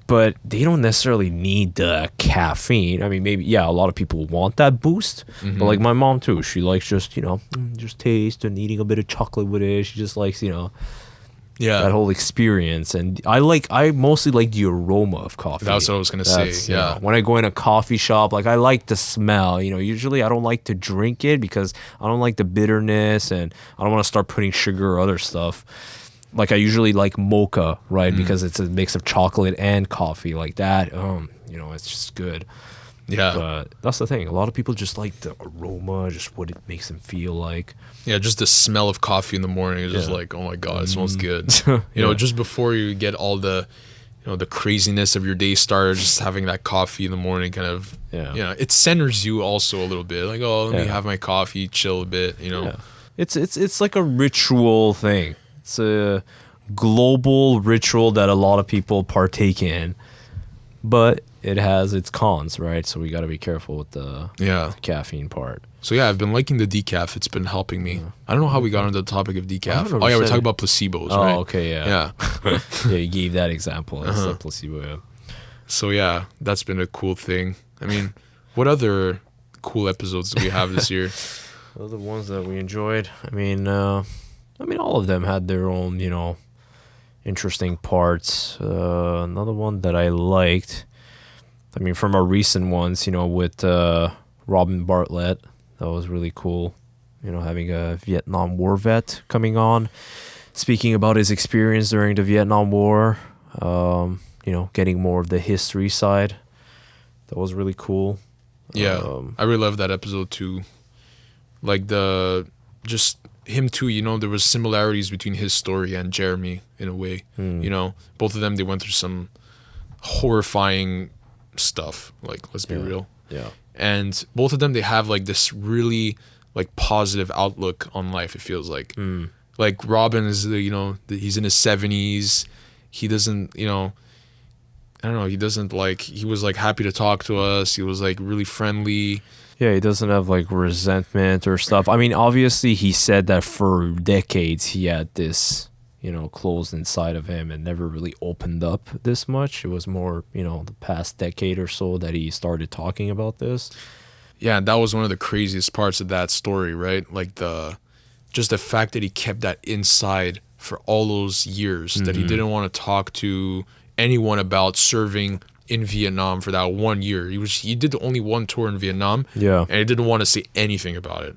but they don't necessarily need the caffeine. I mean, maybe, a lot of people want that boost. But like my mom too, she likes just, just taste and eating a bit of chocolate with it. She just likes, that whole experience. And I mostly like the aroma of coffee. That's what I was going to say. Yeah. When I go in a coffee shop, like I like the smell, usually I don't like to drink it because I don't like the bitterness and I don't want to start putting sugar or other stuff. Like I usually like mocha, right? Because it's a mix of chocolate and coffee like that. It's just good. Yeah. But that's the thing. A lot of people just like the aroma, just what it makes them feel like. Yeah, just the smell of coffee in the morning is just Yeah. like, oh my God, it smells good. Yeah. You know, just before you get all the, you know, the craziness of your day started, just having that coffee in the morning kind of, Yeah. you know, it centers you also a little bit. Like, oh, let me Yeah. have my coffee, chill a bit, you know. Yeah. It's like a ritual thing. It's a global ritual that a lot of people partake in, but it has its cons, right? So we got to be careful with the Yeah. caffeine part. So yeah, I've been liking the decaf. It's been helping me. I don't know how we got into the topic of decaf. Oh yeah, we're 100%. talking about placebos, Oh, right? okay, yeah. Yeah. Yeah, you gave that example as a placebo. Yeah. So yeah, that's been a cool thing. I mean, what other cool episodes do we have this year? Well, the ones that we enjoyed. I mean, all of them had their own, interesting parts. Another one that I liked. I mean, from our recent ones, with Robin Bartlett, that was really cool. Having a Vietnam War vet coming on, speaking about his experience during the Vietnam War. Getting more of the history side. That was really cool. Yeah, I really loved that episode too. Like just him too, there was similarities between his story and Jeremy in a way. Both of them, they went through some horrifying stuff, like, let's be real. Yeah. And both of them, they have like this really like positive outlook on life, it feels like. Like Robin is he's in his 70s. He doesn't, I don't know, he was like happy to talk to us. He was like really friendly. Yeah, he doesn't have like resentment or stuff. I mean, obviously he said that for decades he had this, closed inside of him and never really opened up this much. It was more, the past decade or so that he started talking about this. Yeah, that was one of the craziest parts of that story, right? Like just the fact that he kept that inside for all those years, that he didn't want to talk to anyone about serving in Vietnam for that 1 year. He did only one tour in Vietnam. Yeah. And he didn't want to say anything about it.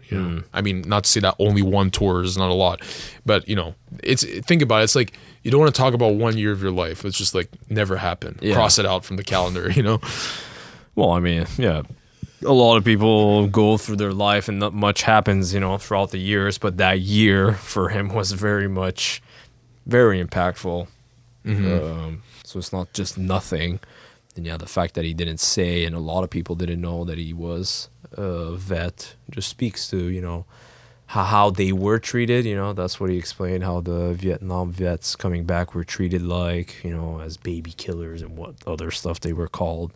I mean, not to say that only one tour is not a lot, but think about it. It's like you don't want to talk about 1 year of your life. It's just like never happened. Yeah. Cross it out from the calendar. Well, I mean, yeah. A lot of people go through their life and not much happens, throughout the years, but that year for him was very impactful. So it's not just nothing. And yeah, the fact that he didn't say, and a lot of people didn't know that he was a vet, just speaks to, how they were treated. That's what he explained, how the Vietnam vets coming back were treated like, as baby killers and what other stuff they were called.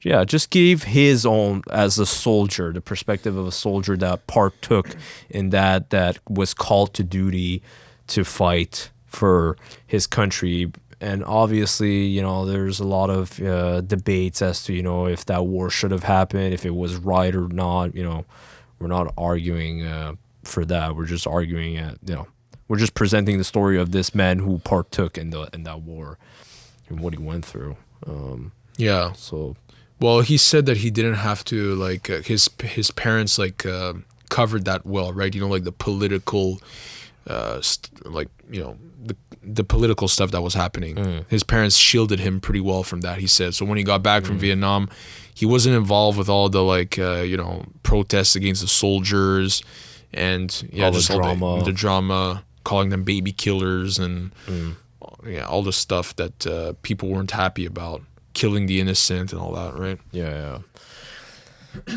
Yeah, just gave his own, as a soldier, the perspective of a soldier that partook in that was called to duty to fight for his country. And obviously, there's a lot of debates as to, if that war should have happened, if it was right or not. We're not arguing for that. We're just arguing we're just presenting the story of this man who partook in that war and what he went through. Yeah. So, well, he said that he didn't have to, like, his parents like covered that well, right? Like the political, the political stuff that was happening. His parents shielded him pretty well from that, he said. So when he got back from Vietnam, he wasn't involved with all the protests against the soldiers and all the just drama. all the drama, calling them baby killers and all the stuff that people weren't happy about, killing the innocent and all that, right? Yeah.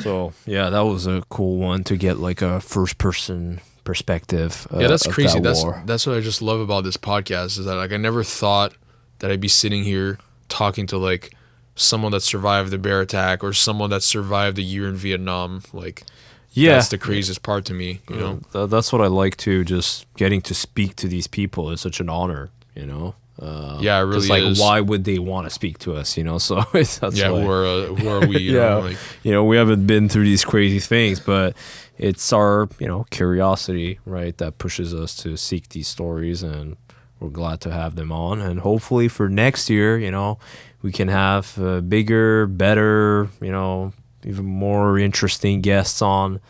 So yeah, that was a cool one to get like a first person perspective. Yeah, that's crazy. That That's what I just love about this podcast, is that like I never thought that I'd be sitting here talking to like someone that survived the bear attack or someone that survived a year in Vietnam. Like, that's the craziest part to me. That's what I like too. Just getting to speak to these people is such an honor. Yeah, it really like, is. why would they want to speak to us? So that's who are we? We haven't been through these crazy things, but it's our curiosity, right, that pushes us to seek these stories, and we're glad to have them on. And hopefully for next year, we can have bigger, better, even more interesting guests on.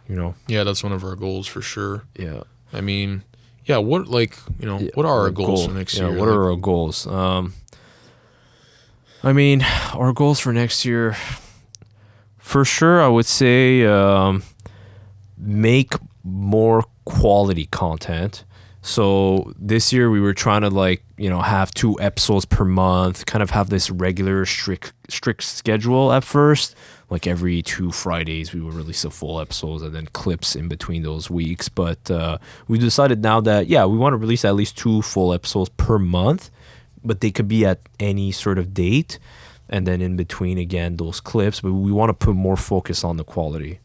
Yeah, that's one of our goals for sure. Yeah, I mean. Yeah, what are our goals for next year? What are our goals? I mean, our goals for next year, for sure, I would say make more quality content. So this year we were trying to have 2 episodes per month, kind of have this regular strict schedule at first. Like every 2 Fridays we would release a full episode and then clips in between those weeks. But we decided now that, we want to release at least 2 full episodes per month, but they could be at any sort of date. And then in between, again, those clips. But we want to put more focus on the quality.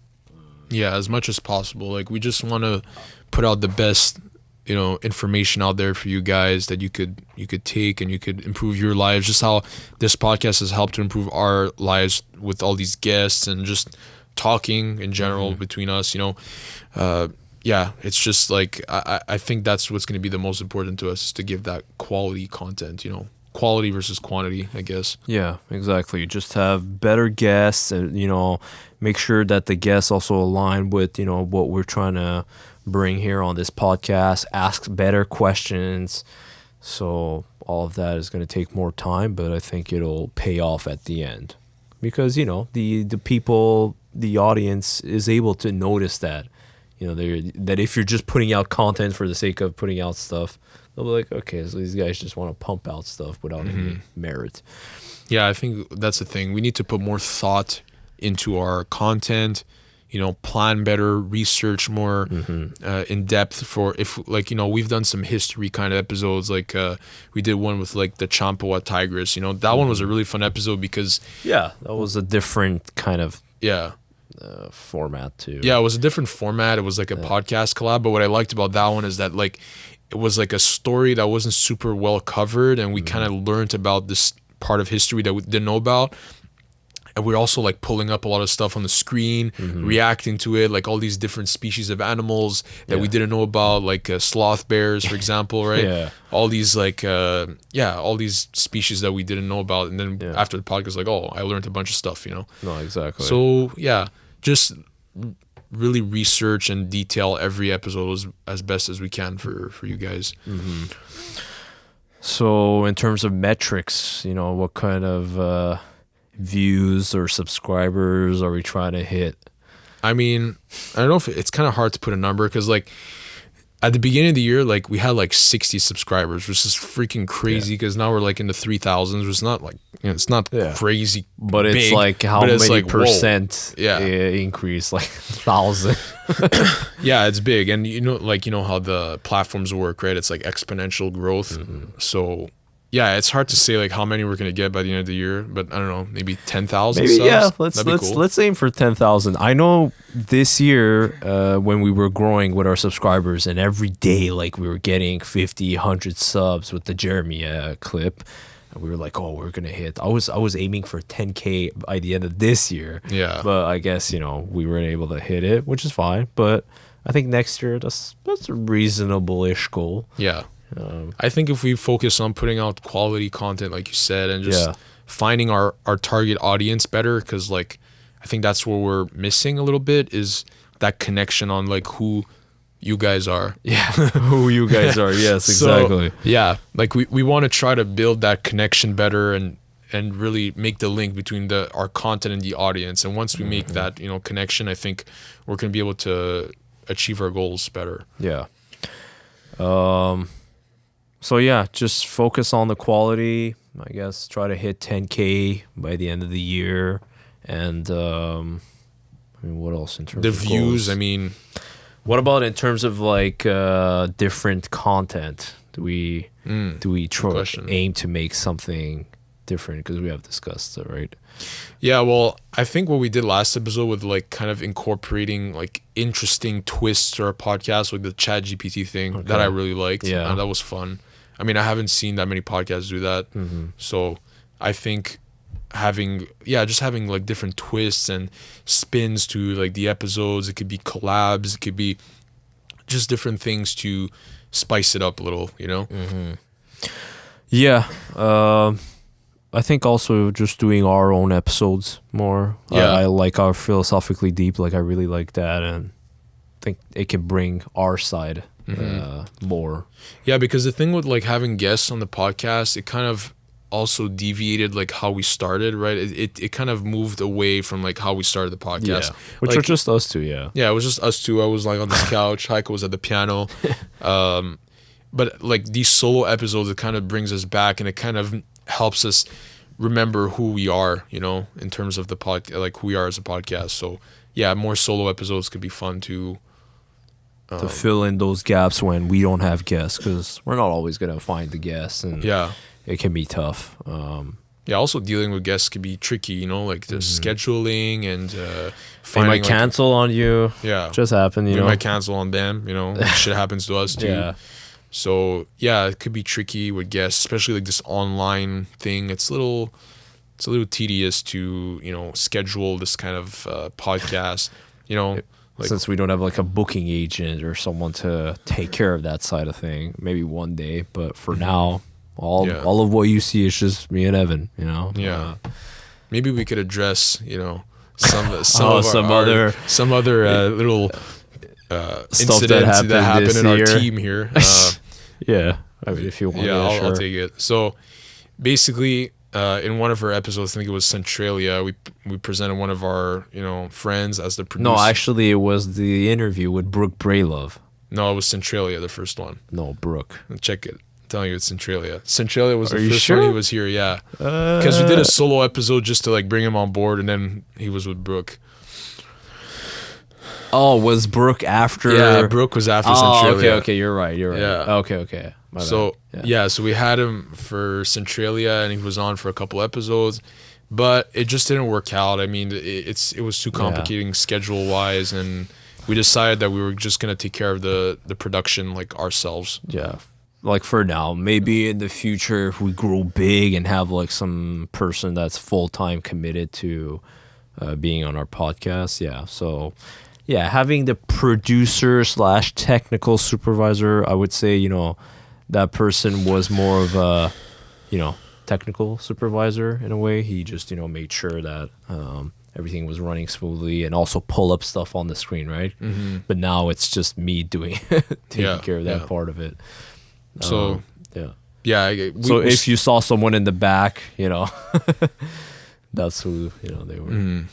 Yeah, as much as possible. Like, we just want to put out the best, information out there for you guys that you could take and you could improve your lives. Just how this podcast has helped to improve our lives with all these guests and just talking in general between us. It's just like I think that's what's going to be the most important to us, is to give that quality content. Quality versus quantity, I guess. Yeah, exactly. Just have better guests and, make sure that the guests also align with, what we're trying to bring here on this podcast, ask better questions. So all of that is going to take more time, but I think it'll pay off at the end because, the people, the audience is able to notice that, that if you're just putting out content for the sake of putting out stuff, they'll be like, okay, so these guys just want to pump out stuff without any merit. Yeah, I think that's the thing. We need to put more thought into our content, plan better, research more in depth for we've done some history kind of episodes. Like we did one with the Champawat Tigress. That one was a really fun episode because that was a different kind of format too. Yeah, it was a different format. It was like a podcast collab. But what I liked about that one is that it was like a story that wasn't super well covered, and we kind of learned about this part of history that we didn't know about. And we're also pulling up a lot of stuff on the screen, reacting to it, all these different species of animals that we didn't know about, sloth bears, for example, right? All these all these species that we didn't know about. And then after the podcast, I learned a bunch of stuff, No, exactly. So just really research and detail every episode as best as we can for you guys. So in terms of metrics, what kind of views or subscribers are we trying to hit? I mean, I don't know if it's kind of hard to put a number because at the beginning of the year, we had 60 subscribers, which is freaking crazy because now we're in the 3,000s, which is not it's not crazy, but big, it's how but it's many percent increase, 1,000. Yeah, it's big. And how the platforms work, right? It's exponential growth. So it's hard to say how many we're gonna get by the end of the year, but I don't know, maybe 10,000 subs. Let's aim for 10,000. I know this year when we were growing with our subscribers and every day we were getting 50, 100 subs with the Jeremy clip, and we were we're gonna hit. I was aiming for 10K by the end of this year. Yeah, but I guess we weren't able to hit it, which is fine. But I think next year that's a reasonable-ish goal. Yeah. I think if we focus on putting out quality content, like you said, and just finding our target audience better, because I think that's where we're missing a little bit, is that connection on who you guys are. Yeah, who you guys are. Yes, exactly. So, we want to try to build that connection better and really make the link between our content and the audience. And once we make that connection, I think we're going to be able to achieve our goals better. Yeah. So just focus on the quality. I guess try to hit 10K by the end of the year, and what else in terms of the views? Goals? I mean, what about in terms of different content? Do we aim to make something different? Because we have discussed it, right? Yeah, well, I think what we did last episode with kind of incorporating interesting twists to our podcast, the ChatGPT thing, that I really liked. Yeah, that was fun. I mean, I haven't seen that many podcasts do that. So I think having different twists and spins to the episodes. It could be collabs. It could be just different things to spice it up a little, Yeah. I think also just doing our own episodes more. Yeah. I like our philosophically deep. I really like that, and I think it can bring our side more. Yeah, because the thing with having guests on the podcast, it kind of also deviated like how we started, right? It kind of moved away from like how we started the podcast. Which like, are just us two, yeah. Yeah, it was just us two. I was like on the couch. Heiko was at the piano. But like these solo episodes, it kind of brings us back, and it kind of helps us remember who we are, you know, in terms of the like who we are as a podcast. So yeah, more solo episodes could be fun too. To fill in those gaps when we don't have guests, because we're not always going to find the guests, and it can be tough. Yeah, also dealing with guests can be tricky, you know, like the scheduling and They finding might cancel on you. Yeah. Just happened, you we know. might cancel on them, you know. Shit happens to us too. Yeah. So yeah, it could be tricky with guests, especially like this online thing. It's a little tedious to, you know, schedule this kind of podcast, you know. Like, since we don't have like a booking agent or someone to take care of that side of thing, maybe one day. But for now, all of what you see is just me and Evan, you know. Yeah. Maybe we could address, you know, some other little incidents that happened in our team here. Yeah, I mean, if you want, I'll take it. So basically, in one of our episodes, I think it was Centralia, we presented one of our, you know, friends as the producer. No, actually, it was the interview with Brooke Braylove. No, it was Centralia, the first one. No, Brooke. Check it. I'm telling you, it's Centralia. Centralia was Are the you first sure? one he was here, yeah. Because we did a solo episode just to like bring him on board, and then he was with Brooke. Oh, was Brooke after? Yeah, Brooke was after Centralia. Okay, you're right. Yeah. Okay. My So bad. So we had him for Centralia, and he was on for a couple episodes, but it just didn't work out. I mean, it was too complicating schedule wise, and we decided that we were just gonna take care of the production like ourselves. Yeah. Like for now, maybe in the future, if we grow big and have like some person that's full time committed to being on our podcast, yeah. So, yeah, having the producer / technical supervisor, I would say, you know, that person was more of a, you know, technical supervisor in a way. He just, you know, made sure that everything was running smoothly and also pull up stuff on the screen, right? Mm-hmm. But now it's just me doing taking care of that part of it. So if you saw someone in the back, you know, that's who, you know, they were. Mm-hmm.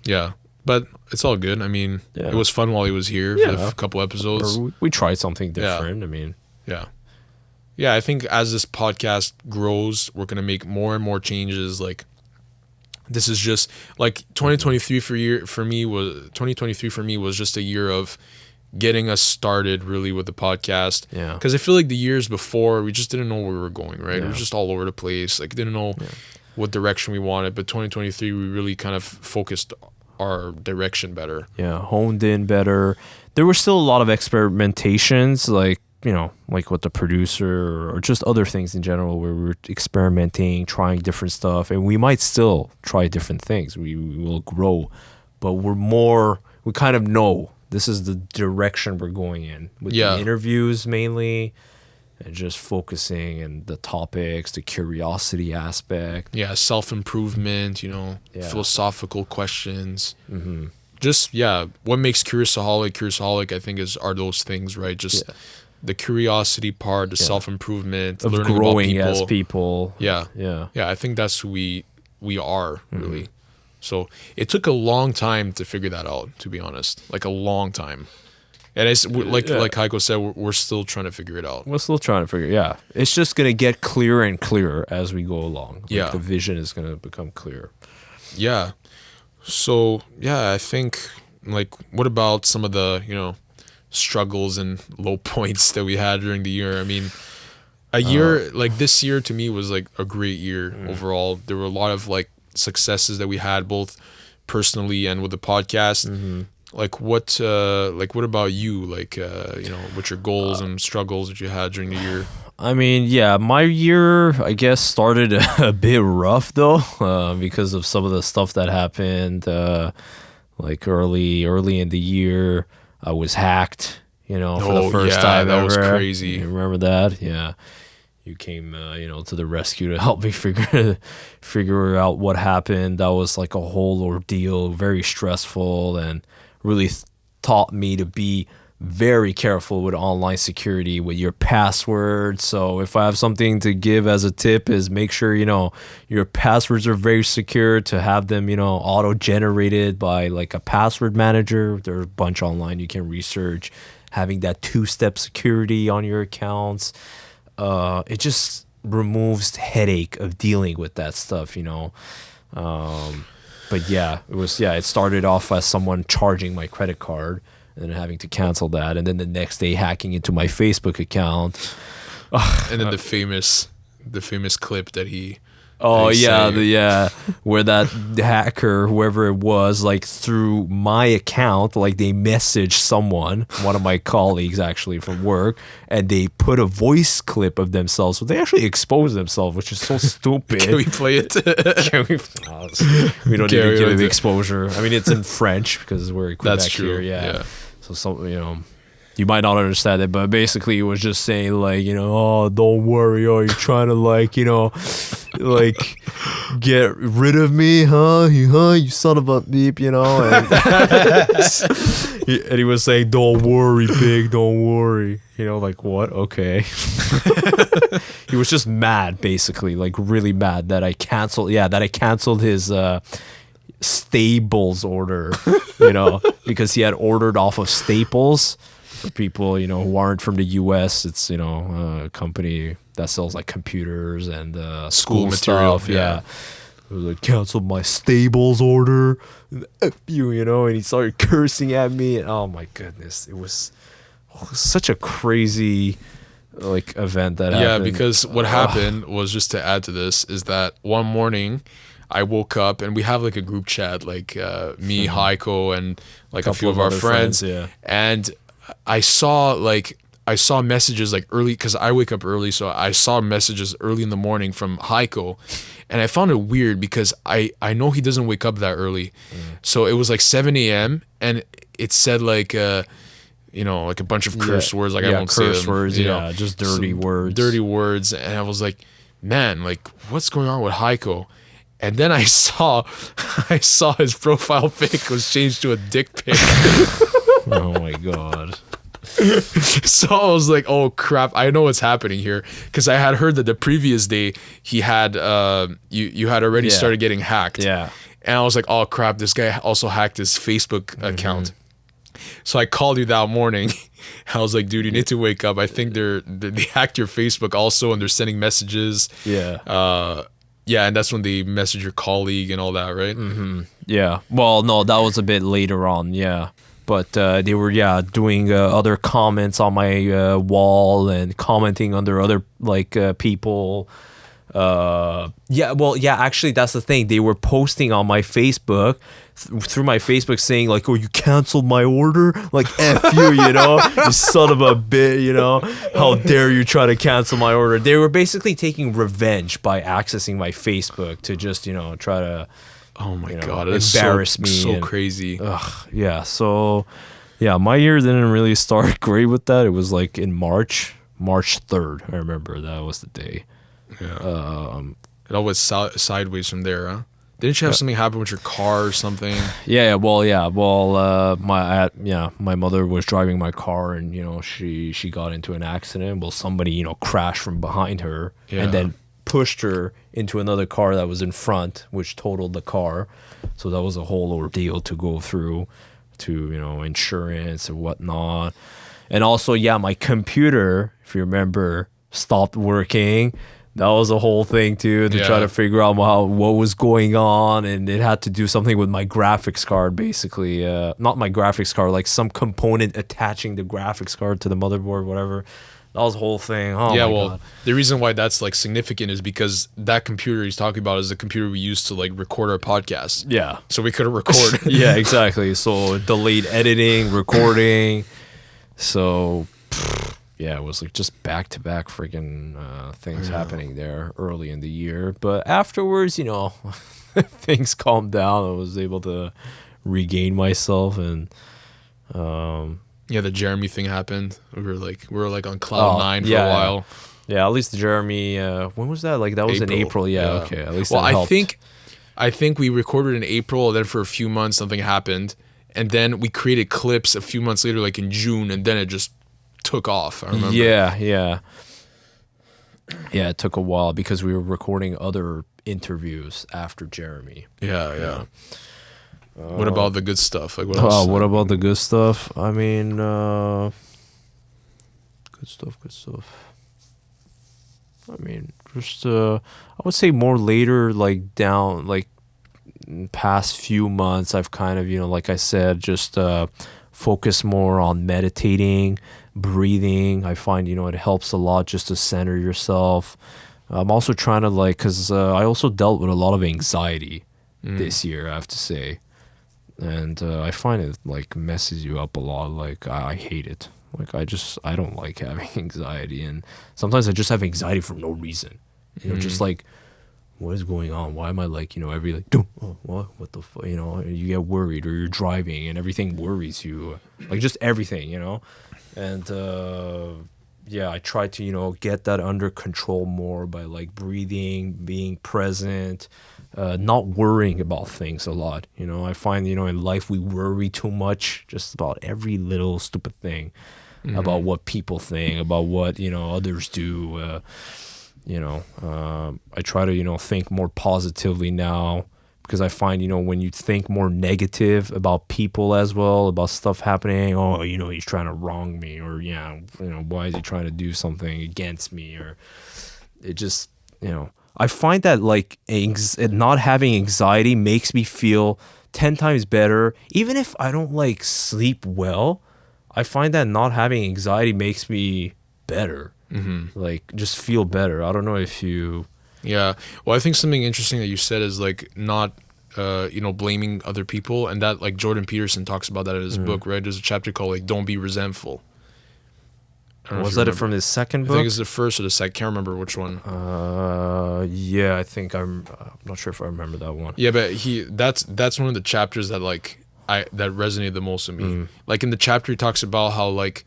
Yeah, but it's all good. I mean, it was fun while he was here for a couple episodes. We tried something different. I mean, yeah. I think as this podcast grows, we're gonna make more and more changes. Like, this is just like 2023 for me was just a year of getting us started really with the podcast. Yeah. Because I feel like the years before, we just didn't know where we were going, right? Yeah. It was just all over the place. Like, didn't know what direction we wanted. But 2023, we really kind of focused our direction better. Yeah, honed in better. There were still a lot of experimentations, like, you know, like with the producer or just other things in general where we were experimenting, trying different stuff. And we might still try different things. We will grow. But we kind of know this is the direction we're going in with the interviews mainly, and just focusing and the topics, the curiosity aspect. Yeah, self-improvement, you know, philosophical questions. Mm-hmm. Just, what makes Curiousaholic, I think, are those things, right? Just the curiosity part, the self-improvement, of learning growing about as people. Yeah, I think that's who we are, really. Mm-hmm. So it took a long time to figure that out, to be honest, like a long time. And it's like Heiko said, we're still trying to figure it out. We're still trying to figure it out. It's just going to get clearer and clearer as we go along. Like the vision is going to become clearer. Yeah. So, I think, like, what about some of the, you know, struggles and low points that we had during the year? I mean, a year, like this year to me was like a great year overall. There were a lot of like successes that we had both personally and with the podcast. Mm-hmm. Like what about you? Like, you know, what's your goals and struggles that you had during the year? I mean, my year, I guess, started a bit rough though, because of some of the stuff that happened. Like early in the year, I was hacked, you know, for the first time ever. That was crazy. You remember that? Yeah. You came, you know, to the rescue to help me figure out what happened. That was like a whole ordeal, very stressful, and really taught me to be very careful with online security with your passwords. So if I have something to give as a tip is make sure, your passwords are very secure, to have them, auto generated by like a password manager. There's a bunch online you can research. Having that 2-step security on your accounts. It just removes the headache of dealing with that stuff, But yeah, it started off as someone charging my credit card and then having to cancel that, and then the next day hacking into my Facebook account. And then the famous clip that he. Oh they yeah, say. where that hacker, whoever it was, like through my account, like they messaged someone, one of my colleagues actually from work, and they put a voice clip of themselves. So they actually exposed themselves, which is so stupid. Can we play it? Can we? We don't even give it the exposure. I mean, it's in French because we're Quebec That's true. here. Yeah. So some, you might not understand it, but basically it was just saying like, oh, don't worry, oh, you're trying to like, like get rid of me, huh? You son of a beep, and, and he was saying, don't worry, big, don't worry. Like what? Okay. He was just mad, basically, like really mad that I canceled his Staples order, because he had ordered off of Staples. For people, who aren't from the US, it's, a company that sells like computers and school material. Stuff. Yeah. It was like, canceled my Staples order. F you, and he started cursing at me. And, oh my goodness. It was such a crazy like event that happened. Yeah, because what happened was, just to add to this, is that one morning I woke up and we have like a group chat, like me, Heiko, and like a few of our friends. Yeah. And I saw messages like early, because I wake up early, so I saw messages early in the morning from Heiko, and I found it weird because I know he doesn't wake up that early. So it was like 7 a.m. and it said like like a bunch of curse words, like I won't say them, curse words, just dirty words, and I was like, man, like what's going on with Heiko? And then I saw his profile pic was changed to a dick pic. Oh my god. So I was like, oh crap, I know what's happening here, because I had heard that the previous day he had you had already started getting hacked. Yeah. And I was like, oh crap, this guy also hacked his Facebook account. So I called you that morning. I was like, dude, you need to wake up. I think they hacked your Facebook also, and they're sending messages. Yeah. Yeah, and that's when they message your colleague and all that, right? Yeah. Well, no, that was a bit later on. Yeah. But they were doing other comments on my wall and commenting under other like people. Actually, that's the thing. They were posting on my Facebook through my Facebook saying like, "Oh, you canceled my order? Like F you, you son of a bitch, how dare you try to cancel my order?" They were basically taking revenge by accessing my Facebook to just try to. Oh my god, embarrass me. So crazy. Yeah. So, my year didn't really start great with that. It was like in March 3rd. I remember that was the day. Yeah. It all went sideways from there, huh? Didn't you have something happen with your car or something? Yeah. Well, my mother was driving my car, and she got into an accident. Well, somebody crashed from behind her, and then pushed her into another car that was in front, which totaled the car. So that was a whole ordeal to go through, to insurance and whatnot. And also, my computer, if you remember, stopped working. That was a whole thing too, to try to figure out what was going on, and it had to do something with my graphics card, basically. Not my graphics card, like some component attaching the graphics card to the motherboard, whatever. That was the whole thing. Oh my God. The reason why that's like significant is because that computer he's talking about is the computer we used to like record our podcast. Yeah. So we couldn't record. Yeah, exactly. So delayed editing, recording. So it was like just back-to-back freaking things happening there early in the year. But afterwards, things calmed down. I was able to regain myself, and the Jeremy thing happened. We were like on cloud nine for a while. Yeah, at least the Jeremy. When was that? Like that was in April. Yeah. Okay. At least. Well, I think we recorded in April, and then for a few months something happened, and then we created clips a few months later, like in June, and then it just took off. I remember. Yeah. It took a while because we were recording other interviews after Jeremy. Yeah. What about the good stuff? Like what else? What about the good stuff? I mean, good stuff. I mean, just I would say more later, like down, like past few months, I've kind of, like I said, just focus more on meditating, breathing. I find, it helps a lot just to center yourself. I'm also trying to because I also dealt with a lot of anxiety this year, I have to say. And I find it like messes you up a lot. Like I hate it. Like I don't like having anxiety, and sometimes I just have anxiety for no reason. Just like, what is going on? Why am I every what the fuck? You get worried, or you're driving and everything worries you, like just everything, And I try to get that under control more by like breathing, being present. Not worrying about things a lot. I find, in life we worry too much just about every little stupid thing, about what people think, about what, others do. I try to, think more positively now, because I find, when you think more negative about people as well, about stuff happening, he's trying to wrong me, or, why is he trying to do something against me? Or it just, I find that like not having anxiety makes me feel 10 times better. Even if I don't like sleep well, I find that not having anxiety makes me better. Like just feel better. I don't know if you... Yeah. Well, I think something interesting that you said is like not, blaming other people. And that like Jordan Peterson talks about that in his book, right? There's a chapter called like, Don't Be Resentful. Was that from his second book? I think it's the first or the second. Can't remember which one. Yeah, I think I'm not sure if I remember that one. Yeah, but that's one of the chapters that like that resonated the most with me. Like in the chapter, he talks about how like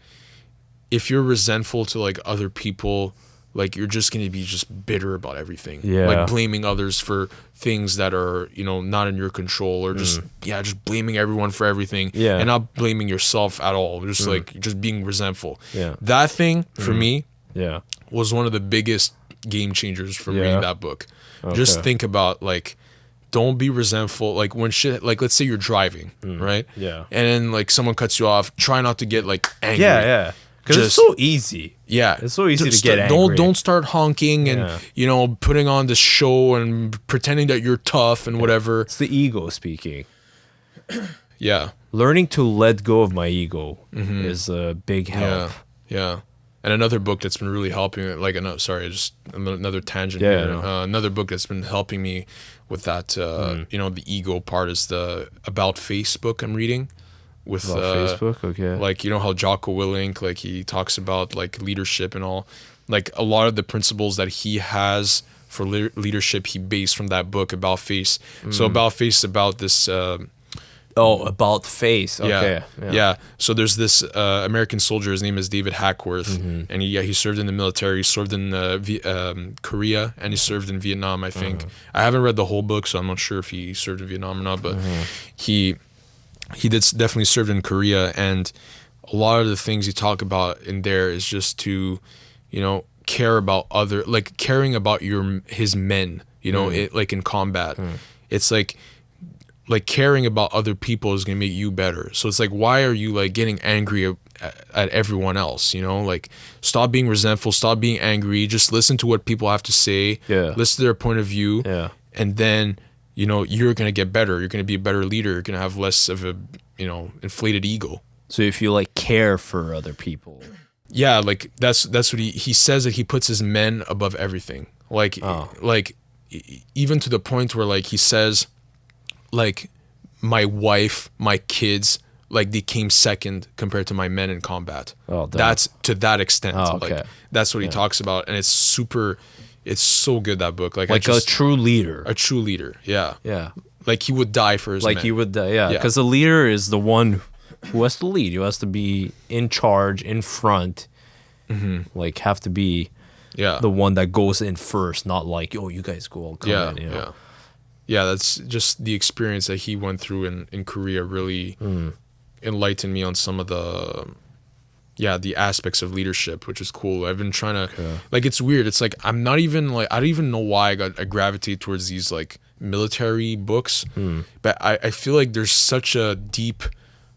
if you're resentful to like other people, like you're just gonna be just bitter about everything. Yeah. Like blaming others for things that are not in your control, or just just blaming everyone for everything. Yeah. And not blaming yourself at all. Just like just being resentful. Yeah. That thing for me Yeah. was one of the biggest game changers from reading that book. Okay. Just think about like, don't be resentful. Like when shit, like let's say you're driving, right? Yeah. And then like someone cuts you off. Try not to get like angry. Yeah. Because it's so easy. Yeah, it's so easy Just to get angry. Don't start honking and putting on this show and pretending that you're tough and whatever. It's the ego speaking. Yeah, learning to let go of my ego is a big help. Yeah. And another book that's been really helping, like just another tangent. Another book that's been helping me with that, the ego part is the About Face book I'm reading. With Facebook, okay. Like how Jocko Willink, like he talks about like leadership and all, like a lot of the principles that he has for leadership he based from that book About Face. So About Face is about this. About Face. Okay. Yeah. So there's this American soldier. His name is David Hackworth, and he served in the military. He served in Korea, and he served in Vietnam. I think I haven't read the whole book, so I'm not sure if he served in Vietnam or not. But he did definitely served in Korea, and a lot of the things he talk about in there is just to, care about caring about his men, it, like in combat. It's like caring about other people is gonna make you better. So it's like, why are you like getting angry at everyone else? Like stop being resentful, stop being angry. Just listen to what people have to say. Yeah. Listen to their point of view. Yeah. And then you're going to get better. You're going to be a better leader. You're going to have less of a, inflated ego. So if you care for other people. Yeah, like that's what he says, that he puts his men above everything. Like even to the point where like he says like my wife, my kids, like they came second compared to my men in combat. That's to that extent. Okay. Like that's what he talks about, and it's so good, that book. Like a true leader. A true leader, yeah. Yeah. Like he would die for his men. He would die, yeah. Because the leader is the one who has to lead. Who has to be in charge, in front. Like have to be the one that goes in first, not like, you guys go all come in. yeah, that's just the experience that he went through in Korea really enlightened me on some of the aspects of leadership, which is cool. I've been trying to like, it's weird. It's like I'm not even like, I don't even know why I gravitate towards these like military books, but I feel like there's such deep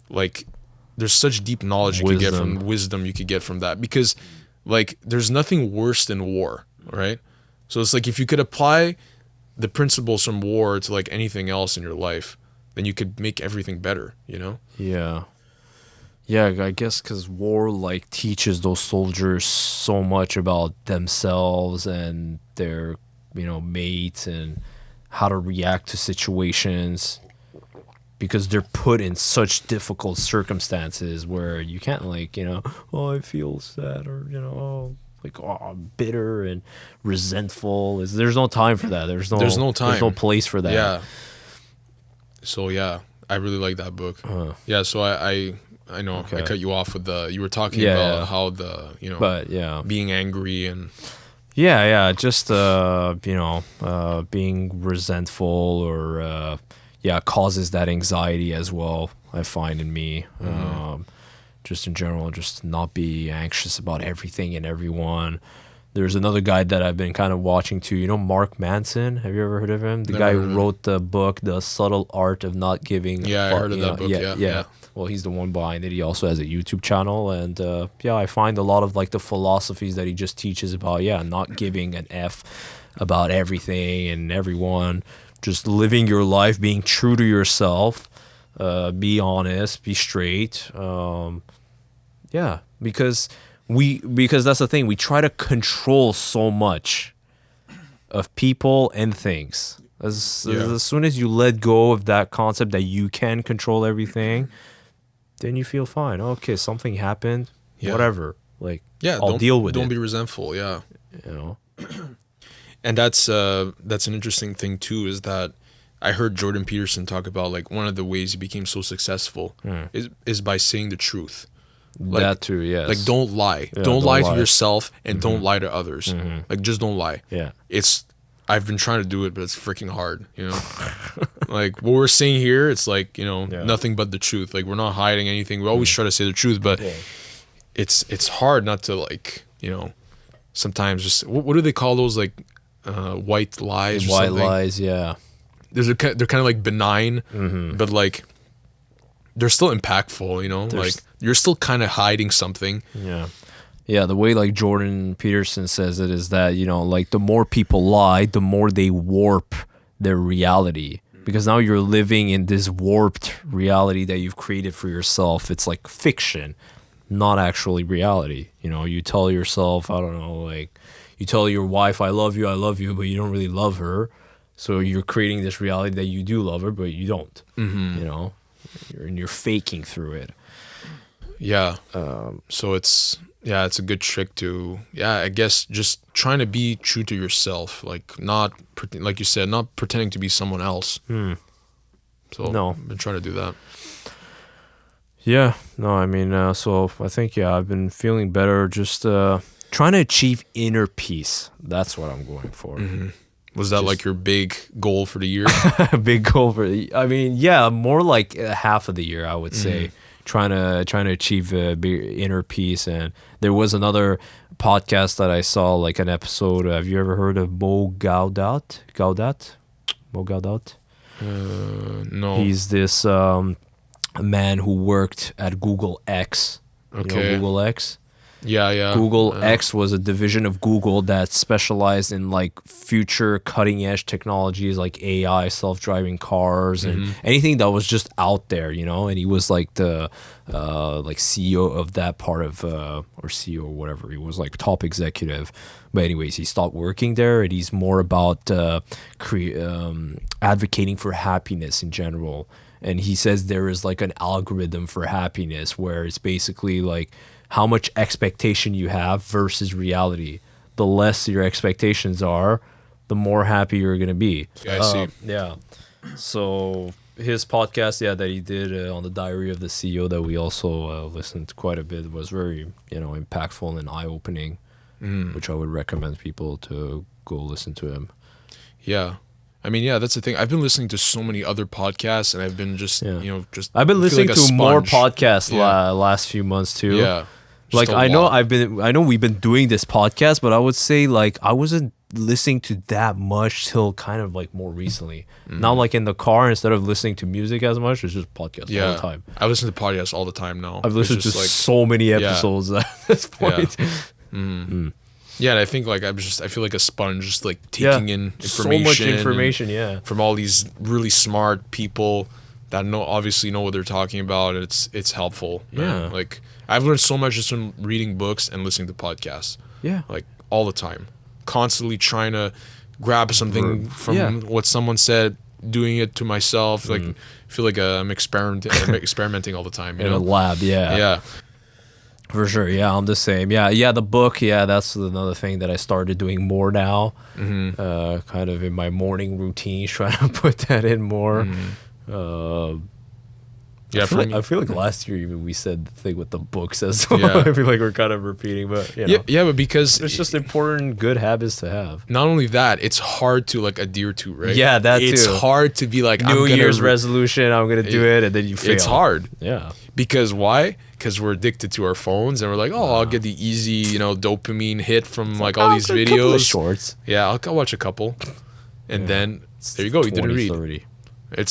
knowledge you could get from wisdom you could get from that, because like there's nothing worse than war, right? So it's like if you could apply the principles from war to like anything else in your life, then you could make everything better, you know? Yeah. Yeah, I guess because war like teaches those soldiers so much about themselves and their, mates, and how to react to situations, because they're put in such difficult circumstances where you can't like, oh, I feel sad, or, I'm bitter and resentful. There's no time for that. There's no time. There's no place for that. Yeah. So yeah, I really like that book. Yeah. So I know I cut you off with you were talking about how being angry and just being resentful, or causes that anxiety as well, I find in me. Just in general, just not be anxious about everything and everyone. There's another guy that I've been kind of watching too. Mark Manson. Have you ever heard of him? The guy who wrote the book, The Subtle Art of Not Giving. Yeah, I heard of that book. Yeah. Well, he's the one behind it. He also has a YouTube channel, and I find a lot of like the philosophies that he just teaches about not giving an F about everything and everyone, just living your life, being true to yourself, be honest, be straight. Because that's the thing. We try to control so much of people and things. As soon as you let go of that concept that you can control everything, then you feel fine. Okay, something happened, whatever. Like, I'll deal with it. Don't be resentful. Yeah. And that's an interesting thing too, is that I heard Jordan Peterson talk about like one of the ways he became so successful is by saying the truth. Like, that too, yes. Like, don't lie. Don't lie to yourself, and don't lie to others. Like, just don't lie. Yeah. I've been trying to do it, but it's freaking hard, Like, what we're saying here, it's like, nothing but the truth. Like, we're not hiding anything. We always try to say the truth, but it's hard not to, like, sometimes just, what do they call those, like, white lies or something? White lies, yeah. They're kind of, like, benign, but, like, they're still impactful, like you're still kind of hiding something. Yeah, the way like Jordan Peterson says it is that, like the more people lie, the more they warp their reality, because now you're living in this warped reality that you've created for yourself. It's like fiction, not actually reality. You tell yourself, I don't know, like you tell your wife, I love you, but you don't really love her. So you're creating this reality that you do love her, but you don't, You're faking through it. Yeah. So it's a good trick to, I guess just trying to be true to yourself, like not like you said, not pretending to be someone else. So I've been trying to do that. Yeah. No, I mean, so I think, I've been feeling better, just trying to achieve inner peace. That's what I'm going for. Was that like your big goal for the year? Big goal for more like half of the year, I would say. Trying to achieve inner peace. And there was another podcast that I saw, like an episode. Have you ever heard of Mo Gaudat? Mo Gaudat? No. He's this man who worked at Google X. Okay. Google X? Yeah. Google X was a division of Google that specialized in like future cutting edge technologies like AI, self-driving cars, and anything that was just out there, and he was like the like CEO of that part of or CEO or whatever. He was like top executive. But anyways, he stopped working there, and he's more about advocating for happiness in general. And he says there is like an algorithm for happiness where it's basically like how much expectation you have versus reality. The less your expectations are, the more happy you're going to be. Yeah, I see. Yeah. So his podcast, that he did on the Diary of the CEO that we also listened to quite a bit, was very, impactful and eye-opening, which I would recommend people to go listen to him. Yeah. I mean, yeah, that's the thing. I've been listening to so many other podcasts, and I've been just, just. I've been I feel listening like a to more sponge. podcasts Yeah. last few months too. Yeah. Like Just a I know lot. I know we've been doing this podcast, but I would say like I wasn't listening to that much till kind of like more recently. Now like in the car, instead of listening to music as much, it's just podcasts all Yeah. the time. I listen to podcasts all the time now. I've listened to It's just, like, so many episodes at this point. yeah, and I think like I feel like a sponge, just like Yeah. taking in So information. much and information, yeah. from all these really smart people that obviously know what they're talking about. It's helpful. Man. Yeah. Like I've learned so much just from reading books and listening to podcasts. Yeah. Like all the time, constantly trying to grab something from Yeah. what someone said, doing it to myself. Like feel like I'm experimenting all the time. You In a know? lab, yeah. Yeah. For sure. Yeah, I'm the same. Yeah, the book, yeah, that's another thing that I started doing more now. Kind of in my morning routine, trying to put that in more. Yeah. For me, I feel like last year even we said the thing with the books as well. Yeah. I feel like we're kind of repeating, but you know, yeah, but because it's just important good habits to have. not only that, it's hard to like adhere to, right? Yeah, that it's too. hard to be like, I'm New gonna Year's resolution, I'm gonna do it, and then you fail. It's hard Yeah. because why? Because we're addicted to our phones, and we're like, oh, I'll get the easy, dopamine hit from like all these A couple of videos. shorts. Yeah, I'll watch a couple, and then there you go. You didn't 20, read. 30.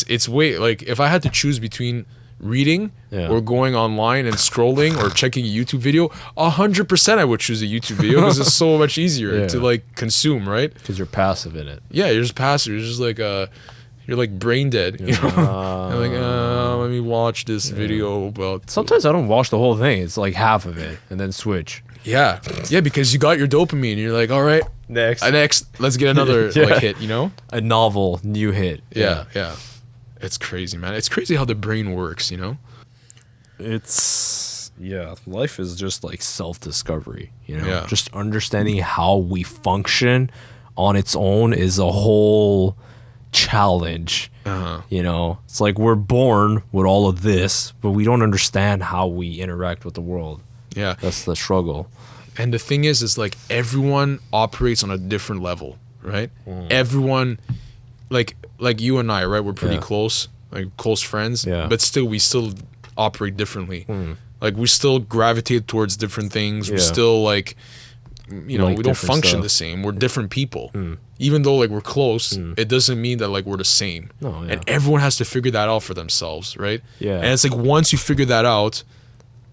It's way like if I had to choose between reading Yeah. or going online and scrolling or checking a YouTube video, 100% I would choose a YouTube video because it's so much easier Yeah. to like consume, right? Because you're passive in it. Yeah, you're just passive. You're just like you're like brain dead. You know, you're like let me watch this video about. Sometimes I don't watch the whole thing. It's like half of it, and then switch. Yeah, because you got your dopamine. You're like, all right, Next. next, let's get another Yeah. like hit. You know? A novel, new hit. Yeah. It's crazy, man. It's crazy how the brain works. Life is just like self-discovery, Yeah. just understanding how we function on its own is a whole challenge. It's like we're born with all of this, but we don't understand how we interact with the world. Yeah. That's the struggle. And the thing is like everyone operates on a different level, right? Everyone, like you and I, right? We're pretty Yeah. close, like close friends. Yeah. But still, we still operate differently. Like we still gravitate towards different things. We Yeah. still like, Like we don't different function stuff. the same. We're different people. Even though like we're close, it doesn't mean that like we're the same. No, yeah. And everyone has to figure that out for themselves, right? Yeah. And it's like once you figure that out,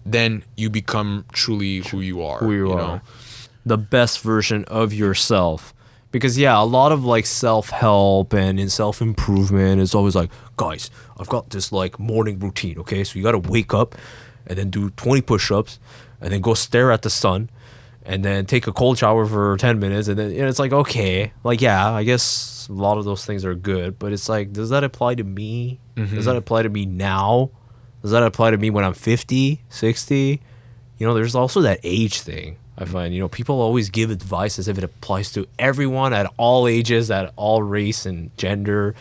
then you become truly who you are. Who you are. know? The best version of yourself. Because a lot of like self-help and in self-improvement is always like, guys, I've got this like morning routine, okay? So you got to wake up and then do 20 push-ups and then go stare at the sun and then take a cold shower for 10 minutes and then it's like, okay, like I guess a lot of those things are good, but it's like, does that apply to me? Does that apply to me now? Does that apply to me when I'm 50, 60? There's also that age thing. I find, people always give advice as if it applies to everyone at all ages, at all race and gender.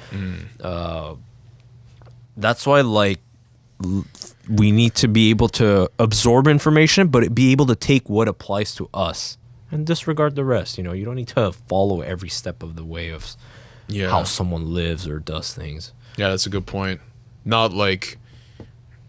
That's why, like, we need to be able to absorb information, but be able to take what applies to us and disregard the rest. You don't need to follow every step of the way of how someone lives or does things. Yeah, that's a good point. Not like,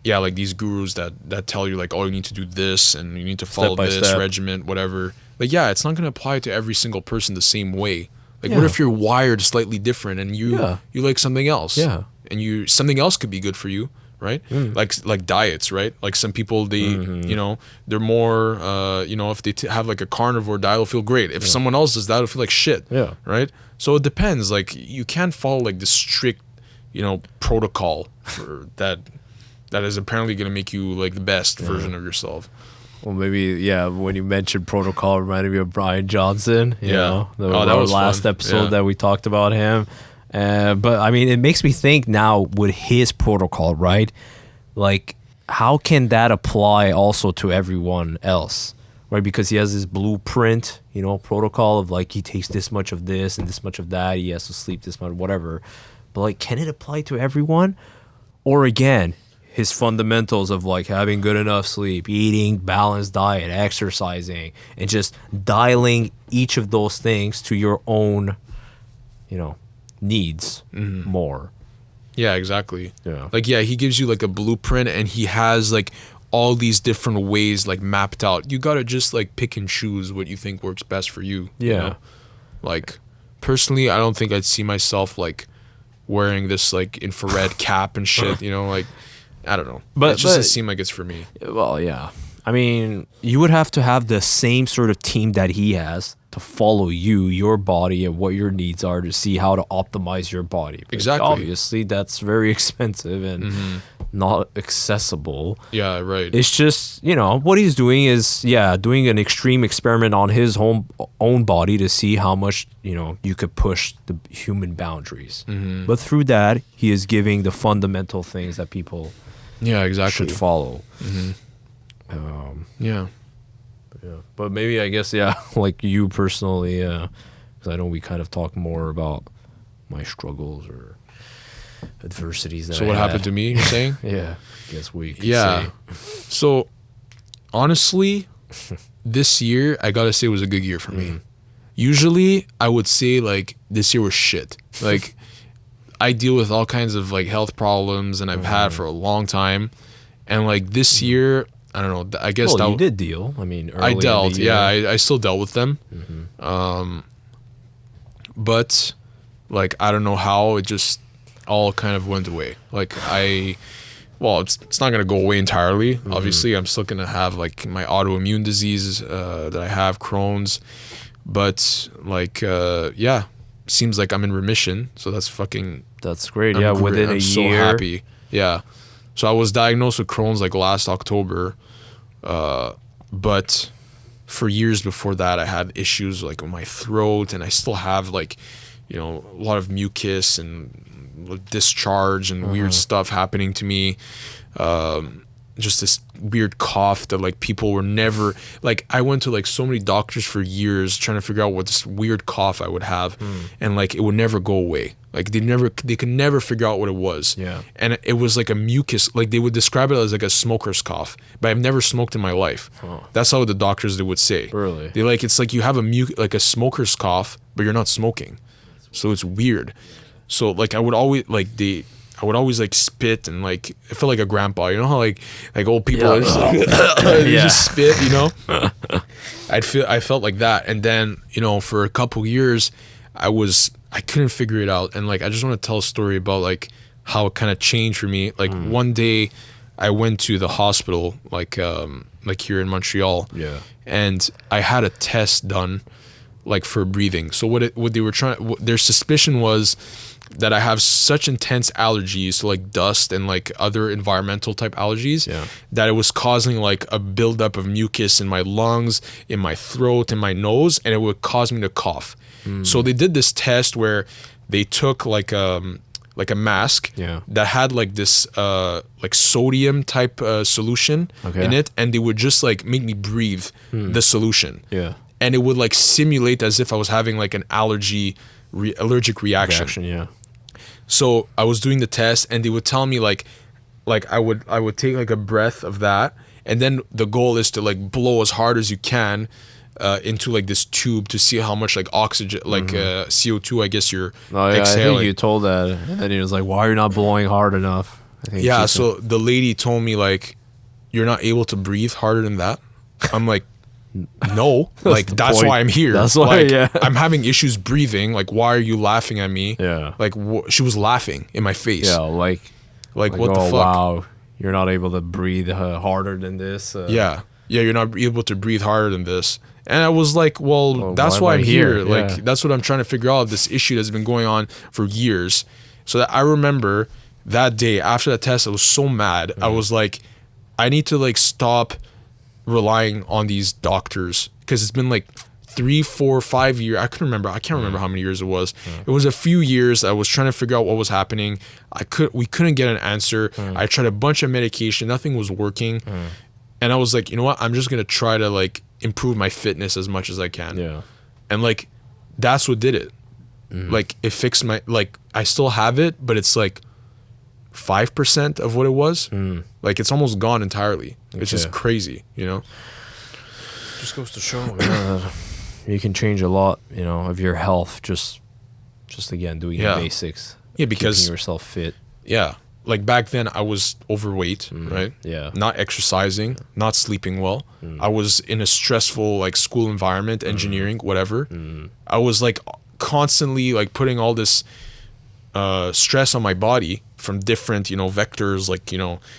like these gurus that tell you like, oh, you need to do this and you need to follow by this step. regiment, whatever. Like, it's not going to apply to every single person the same way. Like, Yeah. what if you're wired slightly different and you like something else? Yeah. And something else could be good for you, right? Like diets, right? Like some people, they, they're more, if they have like a carnivore diet, it'll feel great. If someone else does that, it'll feel like shit. Yeah. Right? So it depends. Like, you can't follow like this strict, protocol that is apparently going to make you like the best version of yourself. Well, maybe, when you mentioned protocol, it reminded me of Brian Johnson. You know, that our was last fun. episode Yeah. that we talked about him. But I mean, it makes me think now with his protocol, right? Like, how can that apply also to everyone else, right? Because he has this blueprint, protocol of like he takes this much of this and this much of that. He has to sleep this much, whatever. But like, can it apply to everyone? Or again, his fundamentals of like having good enough sleep, eating balanced diet, exercising, and just dialing each of those things to your own, needs more. Yeah, exactly. Yeah. Like, yeah, he gives you like a blueprint, and he has like all these different ways like mapped out. You gotta just like pick and choose what you think works best for you. Yeah. You know? Like, personally, I don't think I'd see myself like wearing this like infrared cap and shit. You know, like, I don't know. But- it just doesn't but- seem like it's for me. Well, yeah. I mean, you would have to have the same sort of team that he has to follow you, your body, and what your needs are to see how to optimize your body. But Exactly. obviously, that's very expensive and not accessible. Yeah, right. It's just, what he's doing is, doing an extreme experiment on his own body to see how much, you could push the human boundaries. But through that, he is giving the fundamental things that people Yeah, exactly. should follow. Yeah. Yeah, but maybe I guess like you personally, because I know we kind of talk more about my struggles or adversities. That So what happened to me? You're saying? Yeah, I guess we could Yeah. say. So, honestly, this year I gotta say was a good year for me. Usually, I would say like this year was shit. Like, I deal with all kinds of like health problems, and I've had for a long time. And like this year, I don't know. I guess Well, you did deal. I mean, early I in the dealt. year. Yeah, I still dealt with them. But like I don't know how it just all kind of went away. Like it's not gonna go away entirely. Obviously, I'm still gonna have like my autoimmune disease that I have, Crohn's. But like seems like I'm in remission. So that's fucking. That's great. I'm Yeah, great. within a I'm so year. happy. Yeah. So I was diagnosed with Crohn's like last October, but for years before that, I had issues like with my throat, and I still have like, a lot of mucus and discharge and weird stuff happening to me. Just this weird cough that like people were never like. I went to like so many doctors for years trying to figure out what this weird cough I would have, and like it would never go away. Like they could never figure out what it was. Yeah. And it was like a mucus. Like they would describe it as like a smoker's cough, but I've never smoked in my life. That's how the doctors they would say. Really? They like it's like you have like a smoker's cough, but you're not smoking, so it's weird. So like I would always like spit, and like I felt like a grandpa. You know how like old people are just, like, they just spit. I felt like that, and then for a couple years, I couldn't figure it out, and like I just want to tell a story about like how it kind of changed for me. Like one day, I went to the hospital, like here in Montreal, and I had a test done, like for breathing. So what they were their suspicion was that I have such intense allergies to like dust and like other environmental type allergies that it was causing like a buildup of mucus in my lungs, in my throat, in my nose, and it would cause me to cough. So they did this test where they took like a mask that had like this like sodium type solution in it, and they would just like make me breathe the solution. And it would like simulate as if I was having like an allergic reaction. So I was doing the test, and they would tell me like I would take like a breath of that, and then the goal is to like blow as hard as you can into like this tube to see how much like oxygen, like CO2, I guess you're exhaling. I think you told that, and then he was like, "Why are you not blowing hard enough?" I think Yeah, she so the lady told me like, "You're not able to breathe harder than that." I'm like, no, like that's point. why I'm here. That's why, like, I'm having issues breathing. Like, why are you laughing at me? Yeah. Like, she was laughing in my face. Yeah, like Like what the oh, fuck? wow, you're not able to breathe harder than this. Yeah, you're not able to breathe harder than this. And I was like, well, that's why why am I'm I here. here? Like, Yeah. that's what I'm trying to figure out. This issue that's been going on for years. So that I remember that day after that test, I was so mad. I was like, I need to like stop relying on these doctors, because it's been like 3, 4, 5 years. I can't remember how many years it was. It was a few years. I was trying to figure out what was happening. We couldn't get an answer. I tried a bunch of medication. Nothing was working. And I was like, you know what? I'm just going to try to like improve my fitness as much as I can. Yeah. And like, that's what did it. Like it fixed my, like I still have it, but it's like 5% of what it was. Like it's almost gone entirely. It's just crazy, Just goes to show you can change a lot, of your health just Just again doing Yeah. the basics. Yeah, because keeping yourself fit. yeah, like back then I was overweight, right? Yeah. Not exercising, not sleeping well. I was in a stressful like school environment, engineering, whatever. I was like constantly like putting all this stress on my body from different, vectors, like,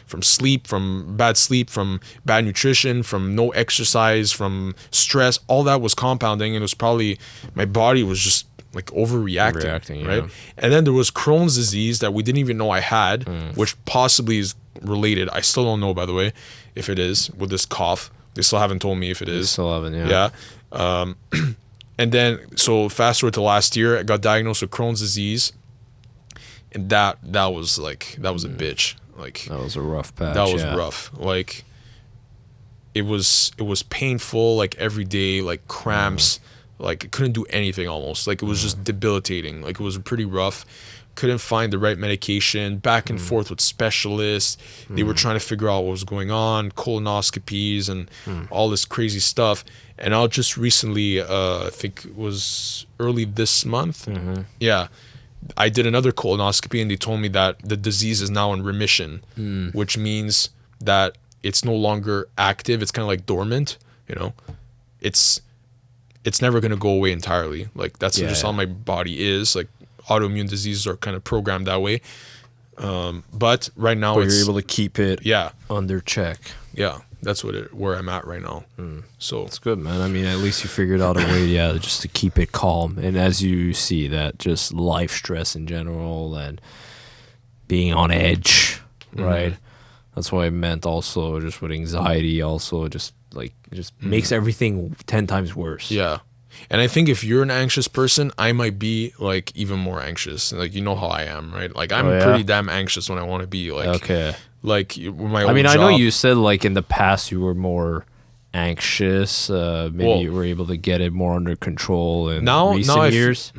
from sleep, from bad nutrition, from no exercise, from stress. All that was compounding, and it was probably my body was just like overreacting, right? yeah. And then there was Crohn's disease that we didn't even know I had, which possibly is related. I still don't know, by the way, if it is with this cough. They still haven't told me if it is. Still haven't, yeah. Yeah. And then, so fast forward to last year, I got diagnosed with Crohn's disease. And that was a bitch. Like, That was a rough patch. that was rough. Like, it was painful, like every day, like cramps, like I couldn't do anything almost. Like it was just debilitating. Like it was pretty rough. Couldn't find the right medication, back and forth with specialists. They were trying to figure out what was going on, colonoscopies and all this crazy stuff. And I just recently, I think it was early this month. Yeah. I did another colonoscopy and they told me that the disease is now in remission, which means that it's no longer active. It's kind of like dormant, it's never going to go away entirely. Like that's just how my body is. Like autoimmune diseases are kind of programmed that way. But right now But you're able to keep it under check. Yeah, that's where I'm at right now. So It's good, man. I mean, at least you figured out a way, just to keep it calm. And as you see, that just life stress in general and being on edge, right? That's what I meant also, just with anxiety also, just makes everything 10 times worse. yeah. And I think if you're an anxious person, I might be like even more anxious. Like, you know how I am, right? Like I'm pretty damn anxious when I want to be. Like, Okay. Like with my I mean, old I know job. you said like in the past you were more anxious. Maybe you were able to get it more under control in recent years.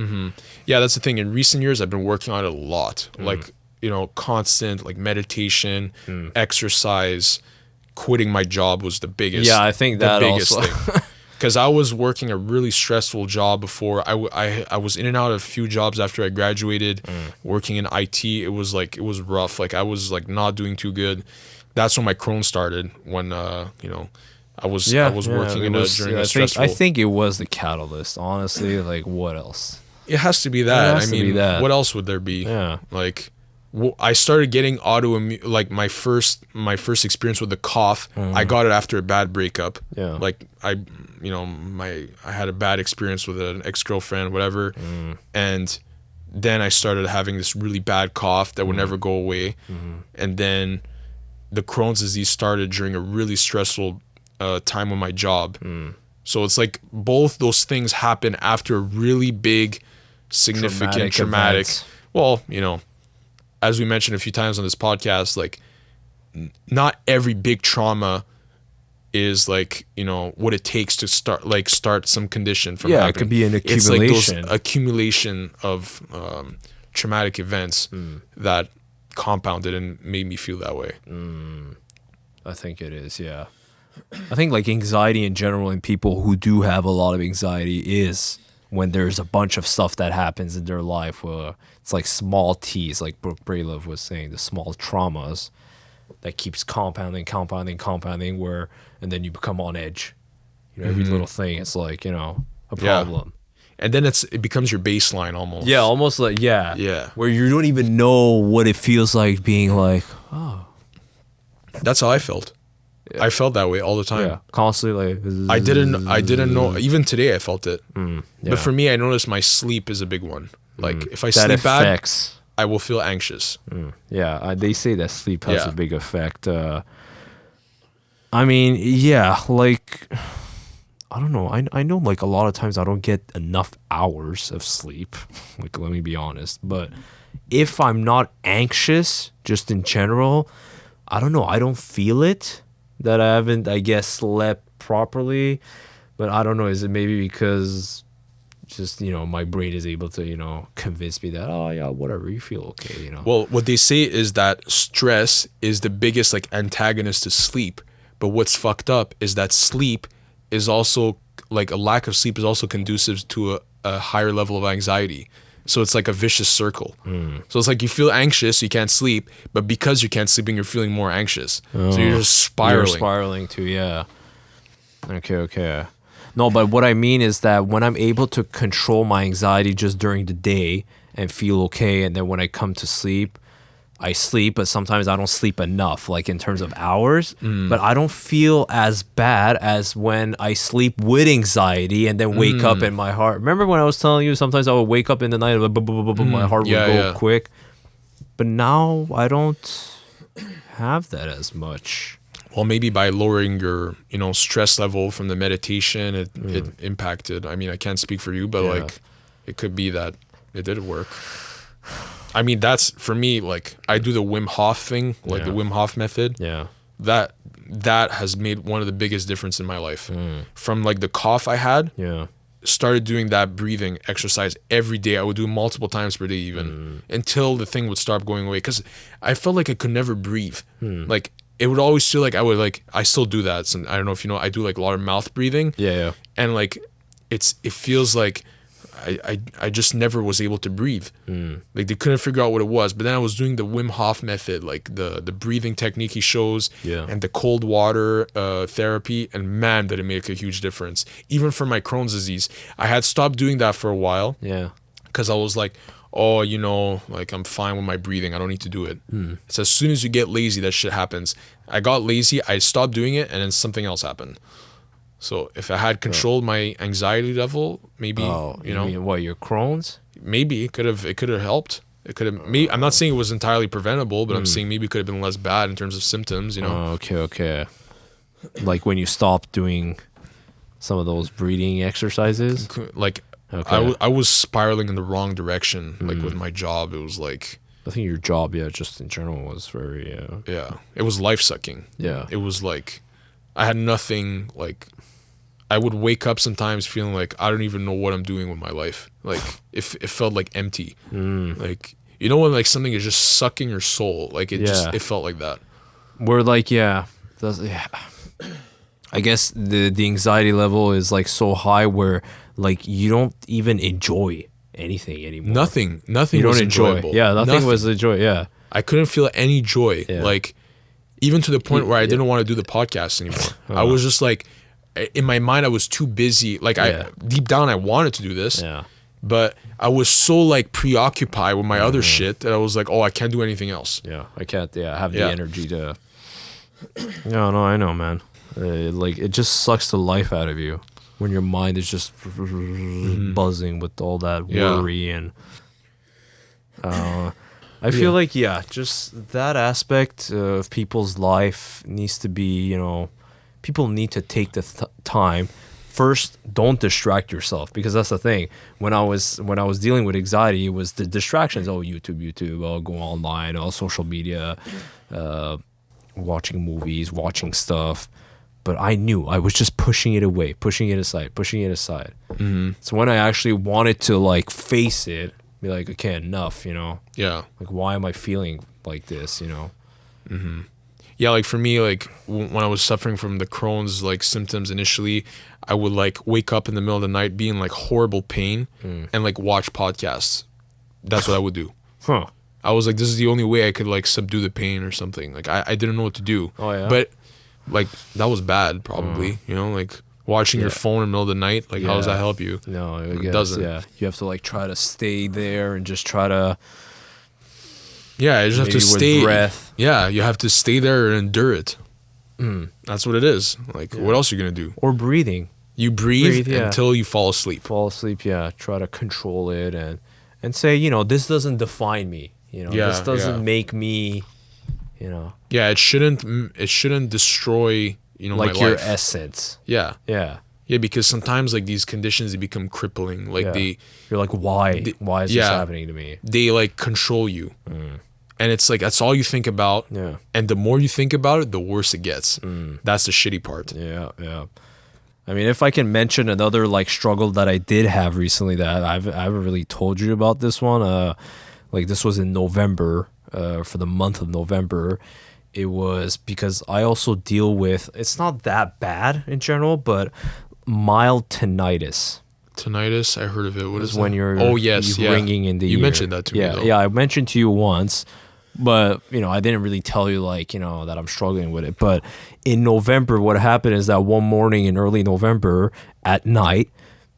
Yeah, that's the thing. In recent years, I've been working on it a lot. Like, constant like meditation, exercise, quitting my job was the biggest. Yeah, I think that also. thing. Because I was working a really stressful job before. I was in and out of a few jobs after I graduated, working in IT. It was rough. Like I was like not doing too good. That's when my Crohn started. When I was working during a stressful. I think it was the catalyst. Honestly, like what else? It has to be that. has to be that. What else would there be? Yeah. Like, I started getting autoimmune. Like my first experience with the cough, I got it after a bad breakup. Yeah. Like I had a bad experience with an ex-girlfriend, whatever, and then I started having this really bad cough that would never go away, and then the Crohn's disease started during a really stressful time with my job. So it's like both those things happen after a really big, significant, traumatic. events. Well, as we mentioned a few times on this podcast, like not every big trauma is like, what it takes to start some condition from happening. It could be an It's like accumulation. those accumulation of traumatic events that compounded and made me feel that way. I think it is, yeah. I think like anxiety in general in people who do have a lot of anxiety is when there's a bunch of stuff that happens in their life where it's like small T's, like Brooke Bralove was saying, the small traumas that keeps compounding, and then you become on edge. Every little thing, it's like, a problem. And then it becomes your baseline almost. Yeah, almost like, Yeah. where you don't even know what it feels like being like, That's how I felt. I felt that way all the time. constantly like. I didn't know. Even today, I felt it. Yeah. But for me, I noticed my sleep is a big one. Like if I that sleep affects. bad, I will feel anxious. Yeah, they say that sleep has Yeah. a big effect. I mean, like, I don't know. I know, like, a lot of times I don't get enough hours of sleep. Like, let me be honest. But if I'm not anxious, just in general, I don't know. I don't feel it that I haven't, I guess, slept properly. But I don't know. Is it maybe because just, my brain is able to, convince me that, oh, yeah, whatever, you feel okay, Well, what they say is that stress is the biggest like antagonist to sleep. But what's fucked up is that sleep is also like a lack of sleep is also conducive to a higher level of anxiety. So it's like a vicious circle. So it's like you feel anxious, you can't sleep, but because you can't sleep, you're feeling more anxious. So you're just spiraling. You're spiraling too, yeah. Okay. No, but what I mean is that when I'm able to control my anxiety just during the day and feel okay, and then when I come to sleep, I sleep, but sometimes I don't sleep enough, like in terms of hours. But I don't feel as bad as when I sleep with anxiety and then wake up and my heart. Remember when I was telling you sometimes I would wake up in the night and my heart would go quick. But now I don't have that as much. Well, maybe by lowering your, stress level from the meditation, it impacted. I mean, I can't speak for you, but like, it could be that it did work. I mean, that's for me. Like, I do the Wim Hof thing, like the Wim Hof method. Yeah, that has made one of the biggest difference in my life. From like the cough I had. Yeah. Started doing that breathing exercise every day. I would do it multiple times per day even until the thing would start going away, because I felt like I could never breathe. Like, it would always feel like I still do that. So I don't know if you know, I do like a lot of mouth breathing. Yeah. And like, it feels like I just never was able to breathe. Like, they couldn't figure out what it was. But then I was doing the Wim Hof method, like the breathing technique he shows, and the cold water therapy, and man, did it make a huge difference. Even for my Crohn's disease, I had stopped doing that for a while. Yeah. Because I was like, oh, like, I'm fine with my breathing, I don't need to do it. So as soon as you get lazy, that shit happens. I got lazy, I stopped doing it, and then something else happened. So if I had controlled my anxiety level, maybe, you mean what, your Crohn's? Maybe it could have helped. It could have. I'm not saying it was entirely preventable, but I'm saying maybe it could have been less bad in terms of symptoms. Okay. Like when you stopped doing some of those breathing exercises. Like, okay. I was spiraling in the wrong direction. Like with my job, it was like. I think your job, just in general, was very. Yeah, it was life sucking. Yeah. It was like, I had nothing. Like, I would wake up sometimes feeling like I don't even know what I'm doing with my life. Like, it felt like empty. Like, when like something is just sucking your soul. Like, it felt like that. We're like, I guess the anxiety level is like so high where like you don't even enjoy anything anymore. Nothing you was don't enjoy. enjoyable. Yeah, nothing was a joy. Yeah. I couldn't feel any joy. Yeah. Like, even to the point where I didn't want to do the podcast anymore. I was just like, in my mind, I was too busy. Like, deep down, I wanted to do this. Yeah. But I was so like preoccupied with my other shit that I was like, oh, I can't do anything else. Yeah, I can't. Have the energy to. No, I know, man. Like, it just sucks the life out of you when your mind is just buzzing with all that worry and. I feel like just that aspect of people's life needs to be, people need to take the time. First, don't distract yourself, because that's the thing. When I was dealing with anxiety, it was the distractions. Oh, YouTube. Oh, go online. Oh, social media, watching movies, watching stuff. But I knew I was just pushing it away, pushing it aside. So when I actually wanted to like face it, be like, okay, enough. Yeah. Like, why am I feeling like this? Yeah, like for me, like when I was suffering from the Crohn's like symptoms initially, I would like wake up in the middle of the night, be in like horrible pain, and like watch podcasts. That's what I would do. Huh. I was like, this is the only way I could like subdue the pain or something. Like, I didn't know what to do. Oh, yeah? But like, that was bad probably, like watching your phone in the middle of the night. Like, how does that help you? No, it doesn't. Yeah, you have to like try to stay there and just try to. Yeah, you just have to stay. Breath. Yeah, you have to stay there and endure it. That's what it is. Like, what else are you gonna do? Or breathing. You breathe until you fall asleep. Try to control it and say, this doesn't define me. This doesn't make me. Yeah, it shouldn't destroy. Like my your life. essence. Yeah. Yeah. Yeah, because sometimes like these conditions, they become crippling. Like you're like, why? Why is this happening to me? They like control you. And it's like, that's all you think about. Yeah. And the more you think about it, the worse it gets. That's the shitty part. Yeah. I mean, if I can mention another like struggle that I did have recently that I haven't really told you about this one. Like, this was in November, for the month of November. It was because I also deal with, it's not that bad in general, but mild tinnitus. Tinnitus, I heard of it. What is when that? you're Oh yes, yeah. ringing in the ear. You mentioned that to me, Yeah, though. yeah, I mentioned to you once, but I didn't really tell you like that I'm struggling with it. But in November, what happened is that one morning in early November at night,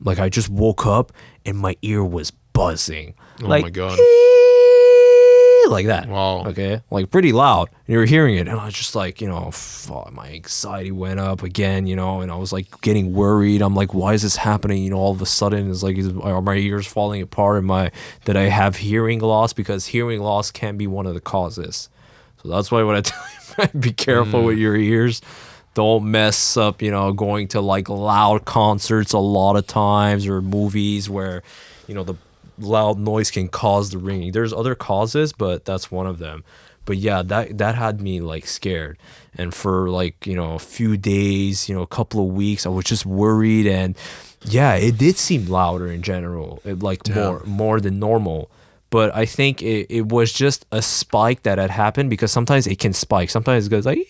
like I just woke up and my ear was buzzing, Oh like my God. like that. Wow. Okay, like pretty loud. And you were hearing it, and I was just like, my anxiety went up again, and I was like getting worried. I'm like, why is this happening? All of a sudden, it's like, are my ears falling apart? Did I have hearing loss? Because hearing loss can be one of the causes. So that's why when I tell you, be careful with your ears. Don't mess up, going to like loud concerts a lot of times, or movies where, the loud noise can cause the ringing. There's other causes, but that's one of them. But yeah, that had me like scared. And for like, a few days, a couple of weeks, I was just worried. And yeah, it did seem louder in general, more than normal. But I think it was just a spike that had happened, because sometimes it can spike. Sometimes it goes like,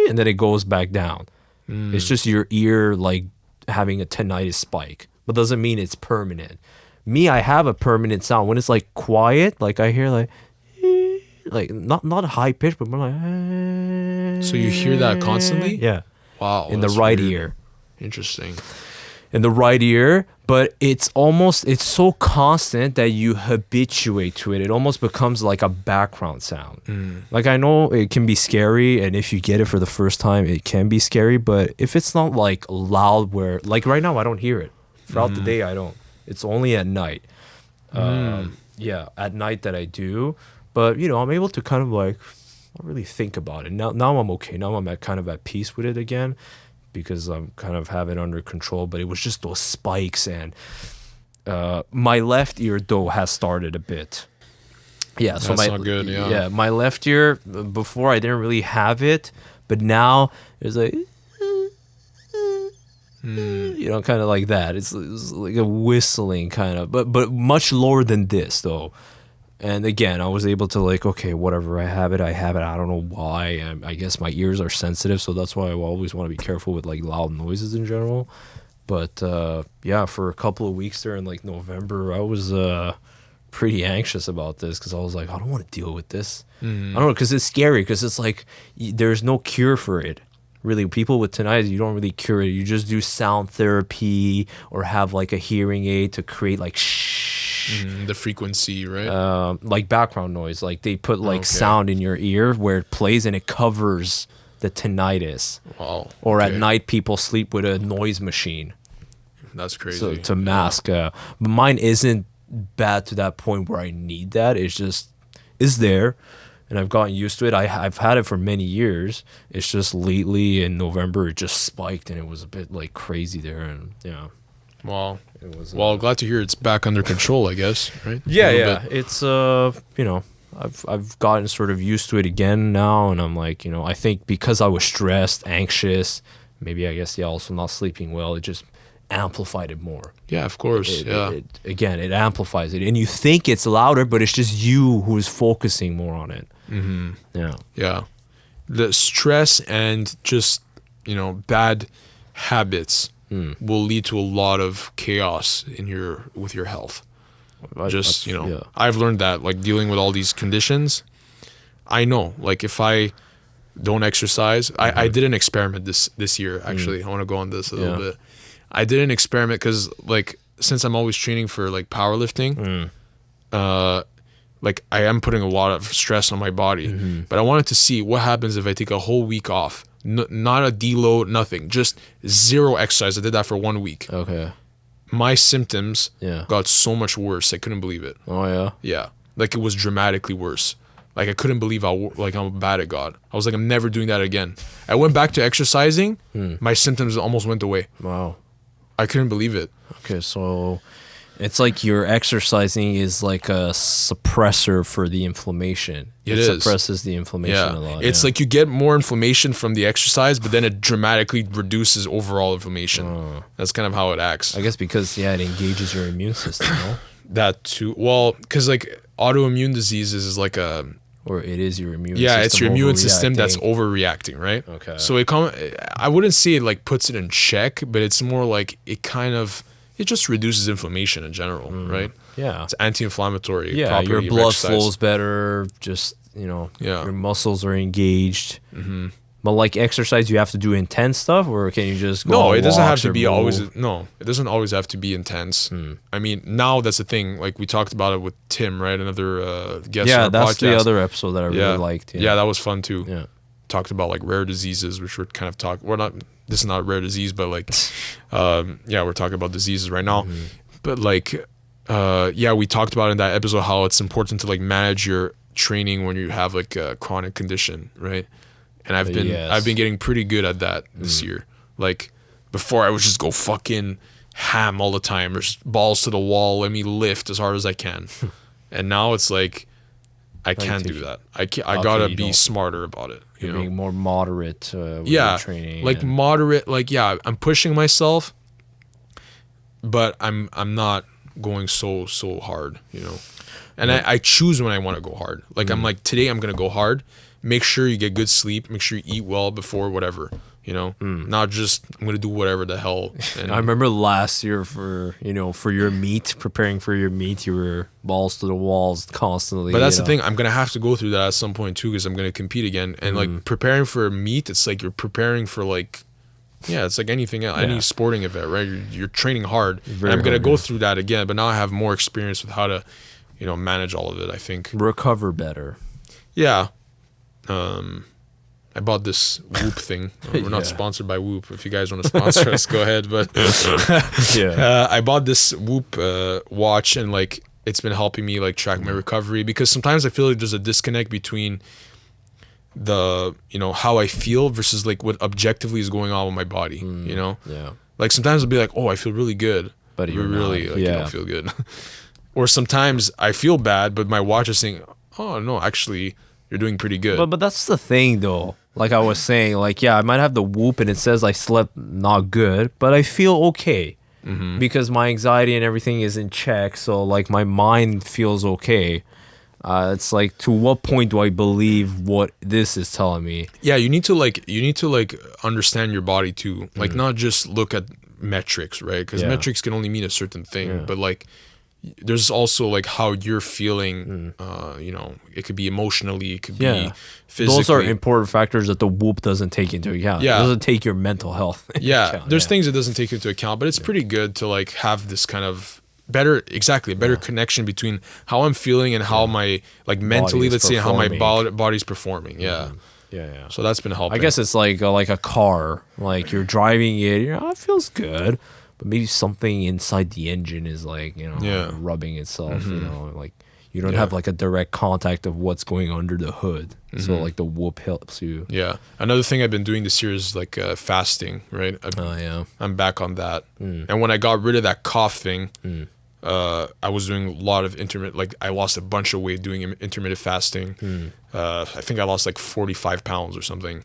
and then it goes back down. It's just your ear like having a tinnitus spike, but doesn't mean it's permanent. Me, I have a permanent sound when it's like quiet. Like I hear like not high pitch, but more like. So you hear that constantly? Yeah. Wow. In the that's right weird. ear. Interesting. In the right ear, but it's so constant that you habituate to it. It almost becomes like a background sound. Like I know it can be scary, and if you get it for the first time, it can be scary. But if it's not like loud, where like right now I don't hear it throughout the day, I don't. It's only at night. Yeah, at night that I do. But I'm able to kind of like not really think about it. Now I'm okay. Now I'm kind of at peace with it again, because I'm kind of have it under control. But it was just those spikes, and my left ear though has started a bit. Yeah, so That's not good. Yeah. my left ear, before I didn't really have it, but now it's like kind of like that. It's like a whistling kind of, but much lower than this though. And again, I was able to like, okay, whatever, I have it. I don't know why. I guess my ears are sensitive, so that's why I always want to be careful with like loud noises in general. But yeah, for a couple of weeks there in like November, I was pretty anxious about this, because I was like, I don't want to deal with this. I don't know, because it's scary, because it's like there's no cure for it. Really, people with tinnitus, you don't really cure it. You just do sound therapy, or have like a hearing aid to create like The frequency, right? like background noise. Like they put like sound in your ear where it plays, and it covers the tinnitus. Wow. Or at night, people sleep with a noise machine. That's crazy. So to mask. But mine isn't bad to that point where I need that. It's there. And I've gotten used to it. I've had it for many years. It's just lately in November, it just spiked, and it was a bit like crazy there. And yeah. Wow. It was, well, glad to hear it's back under control, I guess, right? Yeah. It's I've gotten sort of used to it again now, and I'm like, I think because I was stressed, anxious, maybe I guess also not sleeping well, it just amplified it more. Yeah, of course. It amplifies it, and you think it's louder, but it's just you who is focusing more on it. Yeah. The stress and just bad habits will lead to a lot of chaos with your health. I've learned that, like, dealing with all these conditions. I know, like, if I don't exercise, I did an experiment this year, actually. I want to go on this a little bit. I did an experiment because, like, since I'm always training for like powerlifting, like I am putting a lot of stress on my body, but I wanted to see what happens if I take a whole week off, not a deload, nothing, just zero exercise. I did that for 1 week. Okay. My symptoms got so much worse. I couldn't believe it. Oh yeah. Yeah, like it was dramatically worse. Like I couldn't believe how bad it got. I was like, I'm never doing that again. I went back to exercising. My symptoms almost went away. Wow. I couldn't believe it. Okay, so it's like your exercising is like a suppressor for the inflammation. It suppresses the inflammation a lot. It's like you get more inflammation from the exercise, but then it dramatically reduces overall inflammation. That's kind of how it acts. I guess because, it engages your immune system, no? That too. Well, because like autoimmune diseases is like a... Or it is your immune system. Yeah, it's your immune system that's overreacting, right? Okay. So I wouldn't say it like puts it in check, but it's more like it kind of it just reduces inflammation in general, right? Yeah. It's anti-inflammatory. Yeah, property your of blood exercise. flows better. Just, Yeah. your muscles are engaged. But like exercise, you have to do intense stuff, or can you just go No, on it doesn't have walks to or be move? always. No, it doesn't always have to be intense. I mean, now that's the thing. Like we talked about it with Tim, right? Another guest Yeah, on our that's podcast. the other episode that I really liked. Yeah, that was fun too. Yeah. Talked about like rare diseases, which we're kind of talking. We're not. This is not a rare disease, but like, we're talking about diseases right now. But like, we talked about in that episode how it's important to like manage your training when you have like a chronic condition, right? And I've been getting pretty good at that this year. Like before, I would just go fucking ham all the time, or just balls to the wall. Let me lift as hard as I can. And now it's like I can't do that. I gotta be smarter about it. You're being more moderate with Yeah, your training. like moderate. Like I'm pushing myself, but I'm not going so hard, And I choose when I want to go hard. Like I'm like, today I'm gonna go hard. Make sure you get good sleep. Make sure you eat well before whatever. Not just I'm gonna do whatever the hell. And I remember last year for your meet, preparing for your meet, you were balls to the walls constantly. But that's the thing. I'm gonna have to go through that at some point too, because I'm gonna compete again. And like preparing for a meet, it's like you're preparing for like, it's like anything else, any sporting event, right? You're training hard. And I'm gonna go through that again, but now I have more experience with how to, manage all of it. I think recover better. Yeah. I bought this Whoop thing. We're not sponsored by Whoop. If you guys want to sponsor us, go ahead. But I bought this Whoop watch, and like it's been helping me like track my recovery, because sometimes I feel like there's a disconnect between the how I feel versus like what objectively is going on with my body. Like sometimes I'll be like, oh, I feel really good, but you're really like, you don't feel good. Or sometimes I feel bad, but my watch is saying, oh no, actually you're doing pretty good. But that's the thing though. Like I was saying, like, I might have the Whoop and it says I slept not good, but I feel okay because my anxiety and everything is in check. So like my mind feels okay. It's like, to what point do I believe what this is telling me? Yeah, you need to understand your body too. Like not just look at metrics, right? Because metrics can only mean a certain thing, but like there's also like how you're feeling. It could be emotionally, it could be physically. Those are important factors that the Whoop doesn't take into account. It doesn't take your mental health into account. There's things it doesn't take into account, but it's pretty good to like have this kind of better connection between how I'm feeling and how my like mentally, let's say, how my body's performing. So that's been helping. I guess it's like a car. Like you're driving it, it feels good, but maybe something inside the engine is like rubbing itself. Like you don't have like a direct contact of what's going under the hood. So like the Whoop helps you. Another thing I've been doing this year is like fasting, right? I'm back on that. And when I got rid of that cough thing, I was doing a lot of intermittent, like I lost a bunch of weight doing intermittent fasting. I think I lost like 45 pounds or something.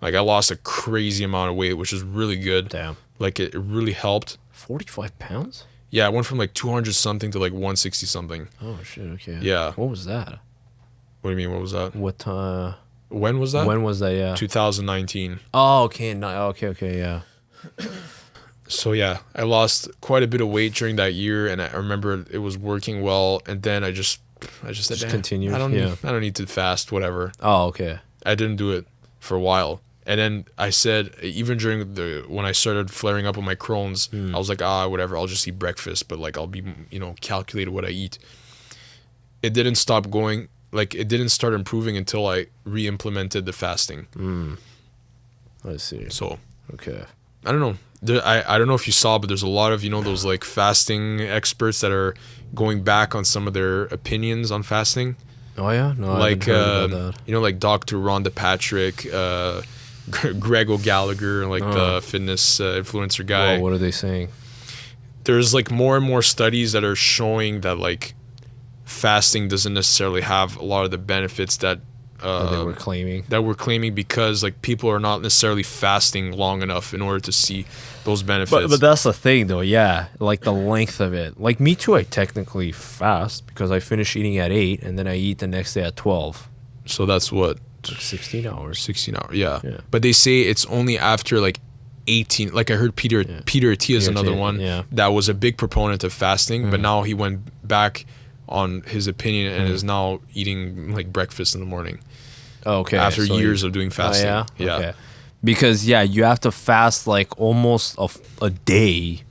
Like I lost a crazy amount of weight, which is really good. Damn. Like it really helped. 45 pounds? Yeah, I went from like 200 something to like 160 something. Oh shit, okay. Yeah. What was that? What do you mean, what was that? When was that? When was that, 2019. Oh, okay. Okay, yeah. So yeah, I lost quite a bit of weight during that year, and I remember it was working well, and then I just said, continued. I don't need to fast, whatever. Oh, okay. I didn't do it for a while. And then I said, even during when I started flaring up with my Crohn's, I was like, whatever, I'll just eat breakfast, but like I'll be, calculated what I eat. It didn't stop going, like it didn't start improving until I re-implemented the fasting. I see. So, okay. I don't know. I don't know if you saw, but there's a lot of, those like fasting experts that are going back on some of their opinions on fasting. Oh yeah? No, like, I haven't heard about that. Like Dr. Rhonda Patrick, Greg O'Gallagher, like the fitness influencer guy. Well, what are they saying? There's like more and more studies that are showing that like fasting doesn't necessarily have a lot of the benefits that they were claiming. Because like people are not necessarily fasting long enough in order to see those benefits. But that's the thing though, like the length of it. Like me too, I technically fast because I finish eating at 8 and then I eat the next day at 12. So that's what? 16 hours. 16 hours, yeah. But they say it's only after like 18. Like I heard Peter Attia is another one that was a big proponent of fasting, but now he went back on his opinion and is now eating like breakfast in the morning. Okay. After years of doing fasting. Yeah. Okay. Because you have to fast like almost a day.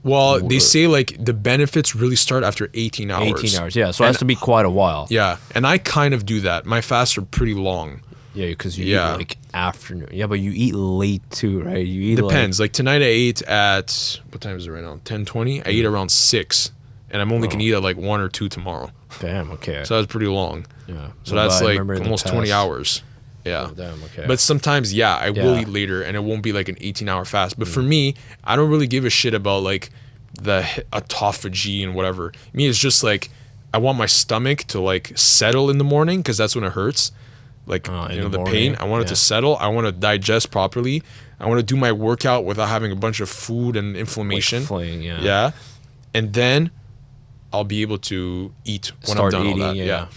Well, they say like the benefits really start after 18 hours. 18 hours, yeah. So it has to be quite a while. Yeah, and I kind of do that. My fasts are pretty long. Yeah, because you eat like afternoon. Yeah, but you eat late too, right? You eat Depends. Like tonight I ate at, what time is it right now? 10:20? I ate around 6. And I'm only going to eat at like 1 or 2 tomorrow. Damn, okay. So that's pretty long. Yeah. So that's like almost 20 hours. Yeah. Oh, damn, okay. But sometimes, I will eat later and it won't be like an 18-hour fast. But for me, I don't really give a shit about like the autophagy and whatever. Me, it's just like I want my stomach to like settle in the morning because that's when it hurts. Like, the pain. I want it to settle. I want to digest properly. I want to do my workout without having a bunch of food and inflammation. Like flaying, Yeah. And then I'll be able to eat when I'm done eating, all that. Yeah.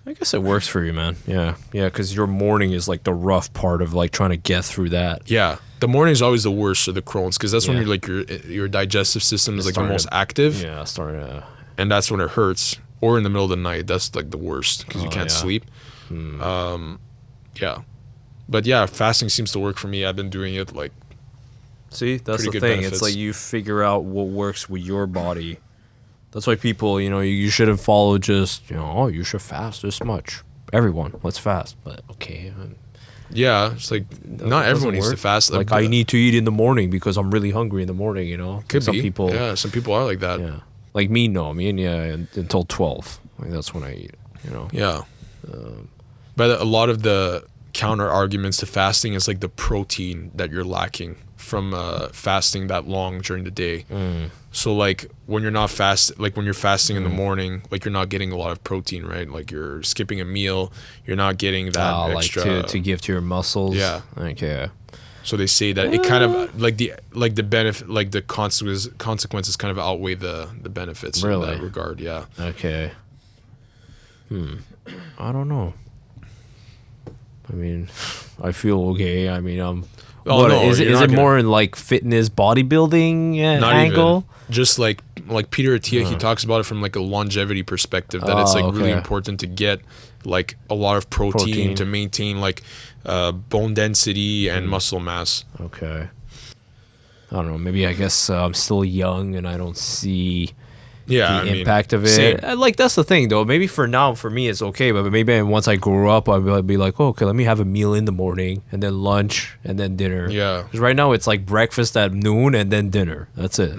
I guess it works for you, man. Yeah, because your morning is like the rough part of like trying to get through that. Yeah, the morning is always the worst for the Crohn's because that's when you're like your digestive system is like the most active. Yeah, and that's when it hurts. Or in the middle of the night, that's like the worst because you can't sleep. Yeah, but fasting seems to work for me. I've been doing it like. See, that's the thing. Benefits. It's like you figure out what works with your body. That's why people, you shouldn't follow just, you should fast this much. Everyone, let's fast. But okay. Yeah, it's like not everyone needs to fast. Like I need to eat in the morning because I'm really hungry in the morning, Could some be. People, some people are like that. Yeah. Like me, no. Until 12. Like that's when I eat, Yeah. But a lot of the counter arguments to fasting is like the protein that you're lacking from fasting that long during the day. So like when you're not when you're fasting in the morning, like you're not getting a lot of protein, right? Like you're skipping a meal, you're not getting that extra to give to your muscles. Yeah. Okay. So they say that it kind of like the benefit, like the consequences kind of outweigh the benefits in that regard. Yeah. Okay. I don't know. I mean, I feel okay. I mean, is it more in like fitness bodybuilding angle? Even. Just like Peter Attia, he talks about it from like a longevity perspective that it's like really important to get like a lot of protein to maintain like bone density and muscle mass. Okay. I don't know. Maybe I guess I'm still young and I don't see the impact of it. Same. Like that's the thing though. Maybe for me it's okay, but maybe once I grow up I'll be like, okay, let me have a meal in the morning and then lunch and then dinner. Yeah. Because right now it's like breakfast at noon and then dinner. That's it.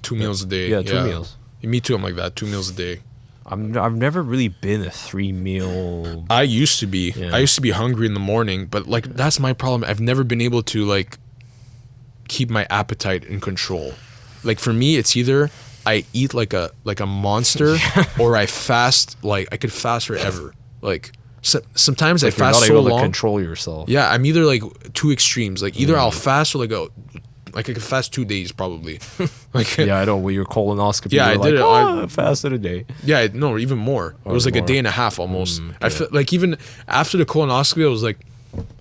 2 meals a day. Yeah, 2 meals. Me too. I'm like that. 2 meals a day. I've never really been a 3-meal. I used to be. Yeah. I used to be hungry in the morning, but like that's my problem. I've never been able to like keep my appetite in control. Like for me, it's either I eat like a monster or I fast. Like I could fast forever. Like sometimes I fast so long. You're not able to control yourself. Yeah, I'm either like two extremes. Like either I'll fast or like I could fast 2 days probably. Like I know with your colonoscopy. Yeah, I did it. I fasted a day. Yeah, no, even more. It was like a day and a half almost. I felt like even after the colonoscopy, I was like,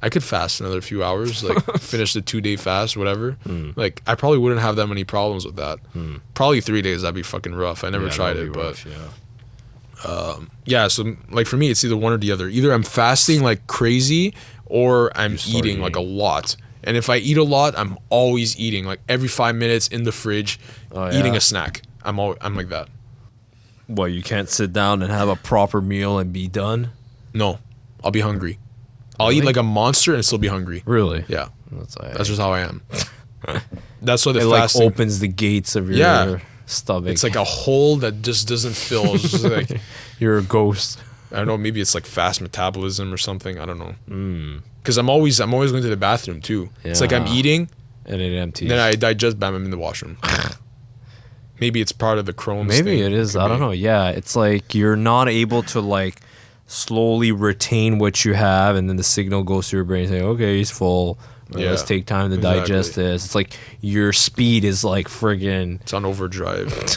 I could fast another few hours, like finish the 2-day fast, whatever. Like I probably wouldn't have that many problems with that. Probably 3 days, that'd be fucking rough. I never tried it, but so like for me, it's either one or the other. Either I'm fasting like crazy, or I'm eating like a lot. And if I eat a lot, I'm always eating like every 5 minutes in the fridge, eating a snack. I'm like that. Well, you can't sit down and have a proper meal and be done? No, I'll be hungry. I'll eat like a monster and still be hungry. Really? Yeah. That's just how I am. That's why the fasting like opens the gates of your stomach. It's like a hole that just doesn't fill. It's just like you're a ghost. I don't know. Maybe it's like fast metabolism or something. I don't know. Because I'm always going to the bathroom too. Yeah. It's like I'm eating and it empties. Then I digest. Bam! I'm in the washroom. Maybe it's part of the Crohn's. Maybe it is. I don't know. Yeah, it's like you're not able to like slowly retain what you have, and then the signal goes to your brain saying, "Okay, he's full. Let's take time to digest this." It's like your speed is like friggin'. It's on overdrive.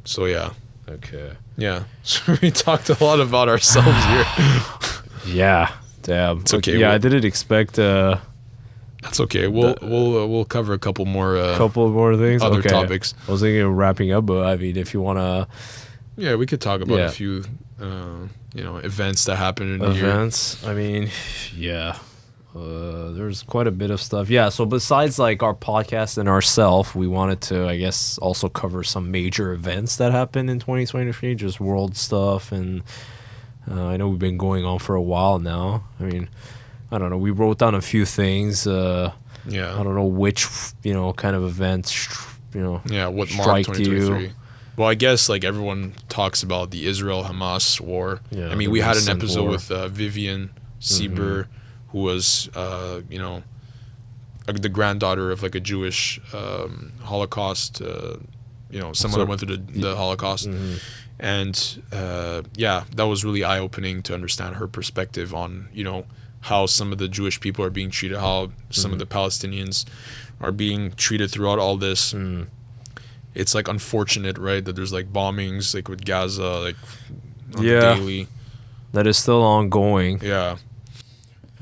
So yeah. Okay. Yeah. So we talked a lot about ourselves here. Yeah. Damn. It's okay. Yeah, I didn't expect That's okay. We'll cover a couple more couple more things. other Okay. topics. I was thinking of wrapping up, but I mean, if you want to Yeah, we could talk about a few events that happened in the year. events, I mean, yeah. There's quite a bit of stuff. Yeah, so besides like our podcast and ourselves, we wanted to, I guess, also cover some major events that happened in 2023, just world stuff. And I know we've been going on for a while now. I mean, I don't know. We wrote down a few things. I don't know which, kind of events, What strike marked 2023? Well, I guess like everyone talks about the Israel-Hamas war. Yeah, I mean, the we had an recent episode war. with Vivian Sieber, who was, the granddaughter of like a Jewish Holocaust, someone that went through the Holocaust. And that was really eye-opening to understand her perspective on, how some of the Jewish people are being treated, how some of the Palestinians are being treated throughout all this. It's like unfortunate, right, that there's like bombings like with Gaza, like on the daily. That is still ongoing. Yeah.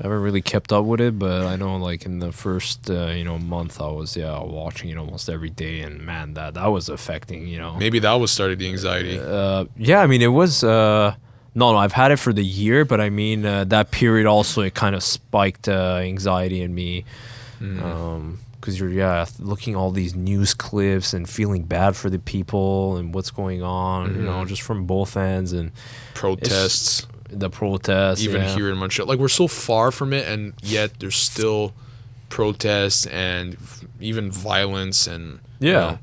I haven't really kept up with it, but I know like in the first month I was watching it almost every day, and man, that was affecting. Maybe that was starting the anxiety. I mean, it was. No, I've had it for the year, but I mean that period also it kind of spiked anxiety in me. Because you're looking all these news clips and feeling bad for the people and what's going on, just from both ends, and protests. The protests, even here in Montreal, like we're so far from it, and yet there's still protests and even violence and I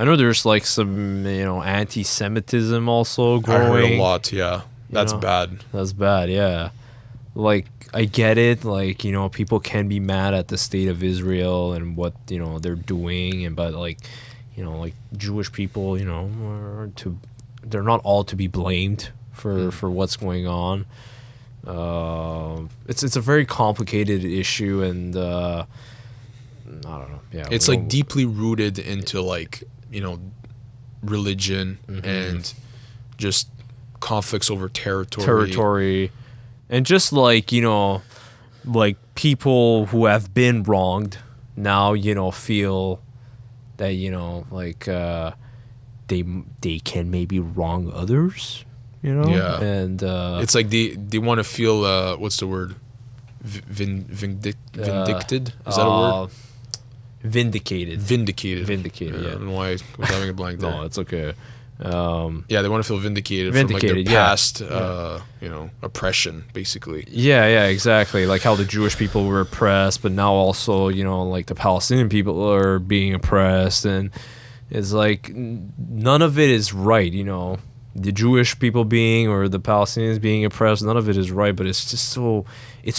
know there's like some anti-Semitism also growing. I heard a lot. That's bad. That's bad. Yeah, like I get it, like people can be mad at the state of Israel and what they're doing, but like Jewish people they're not all to be blamed for what's going on. It's a very complicated issue, and I don't know. Yeah, it's like deeply rooted into like religion and just conflicts over territory, and just like like people who have been wronged now feel that like they can maybe wrong others. And it's like they want to feel what's the word, vindicted, is that a word? Vindicated. I don't know why I was having a blank there. No, it's okay. They want to feel vindicated from like their past oppression, basically. Yeah, exactly. Like how the Jewish people were oppressed, but now also like the Palestinian people are being oppressed, and it's like none of it is right. The Jewish people being or the Palestinians being oppressed, none of it is right, but it's just so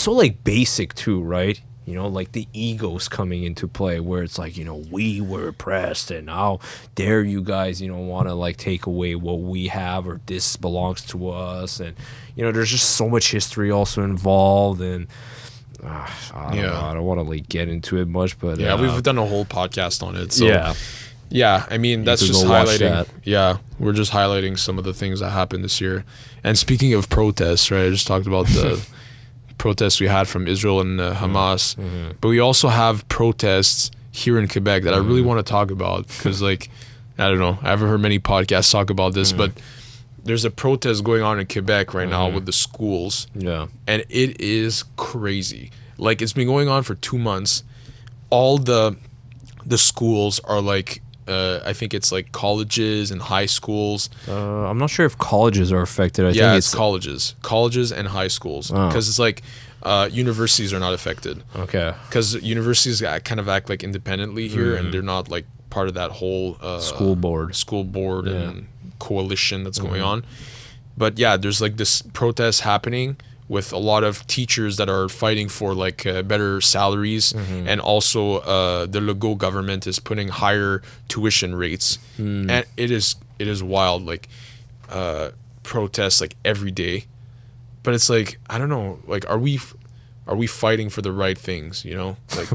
like basic too, right? Like the egos coming into play, where it's like, we were oppressed and how dare you guys, want to like take away what we have, or this belongs to us. And, there's just so much history also involved, and I don't know, I don't want to like get into it much, but we've done a whole podcast on it. So I mean, that's just highlighting. Yeah, we're just highlighting some of the things that happened this year. And speaking of protests, right? I just talked about the protests we had from Israel and Hamas, but we also have protests here in Quebec that I really want to talk about, because, like, I don't know, I haven't heard many podcasts talk about this, but there's a protest going on in Quebec right now with the schools, and it is crazy. Like, it's been going on for 2 months. All the schools are like, I think it's like colleges and high schools. I'm not sure if colleges are affected. I think it's colleges and high schools, because it's like universities are not affected. Okay. Because universities kind of act like independently here, and they're not like part of that whole school board and coalition that's going on. But there's like this protest happening with a lot of teachers that are fighting for like better salaries, and also the Legault government is putting higher tuition rates, and it is wild, like protests like every day. But it's like, I don't know, like are we fighting for the right things, like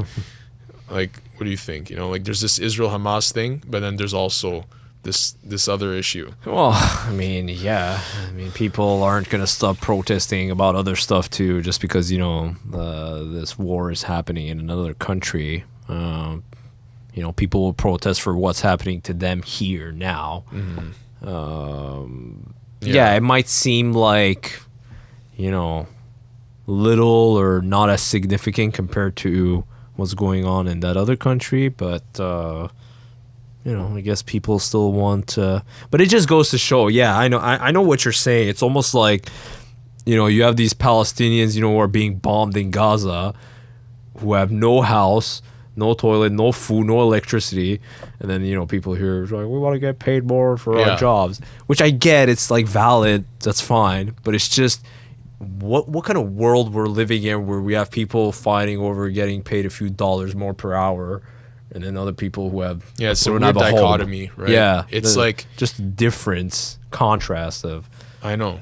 like what do you think? Like there's this Israel Hamas thing, but then there's also this other issue. Well, I mean, yeah. I mean, people aren't going to stop protesting about other stuff, too, just because, this war is happening in another country. People will protest for what's happening to them here now. Yeah, it might seem like, little or not as significant compared to what's going on in that other country, but I guess people still want but it just goes to show, I know what you're saying. It's almost like, you have these Palestinians, who are being bombed in Gaza, who have no house, no toilet, no food, no electricity, and then people here are like, we want to get paid more for our jobs, which I get. It's like valid, that's fine, but it's just what kind of world we're living in where we have people fighting over getting paid a few dollars more per hour, and then other people who have it's a weird dichotomy, right? It's like just difference, contrast of. I know.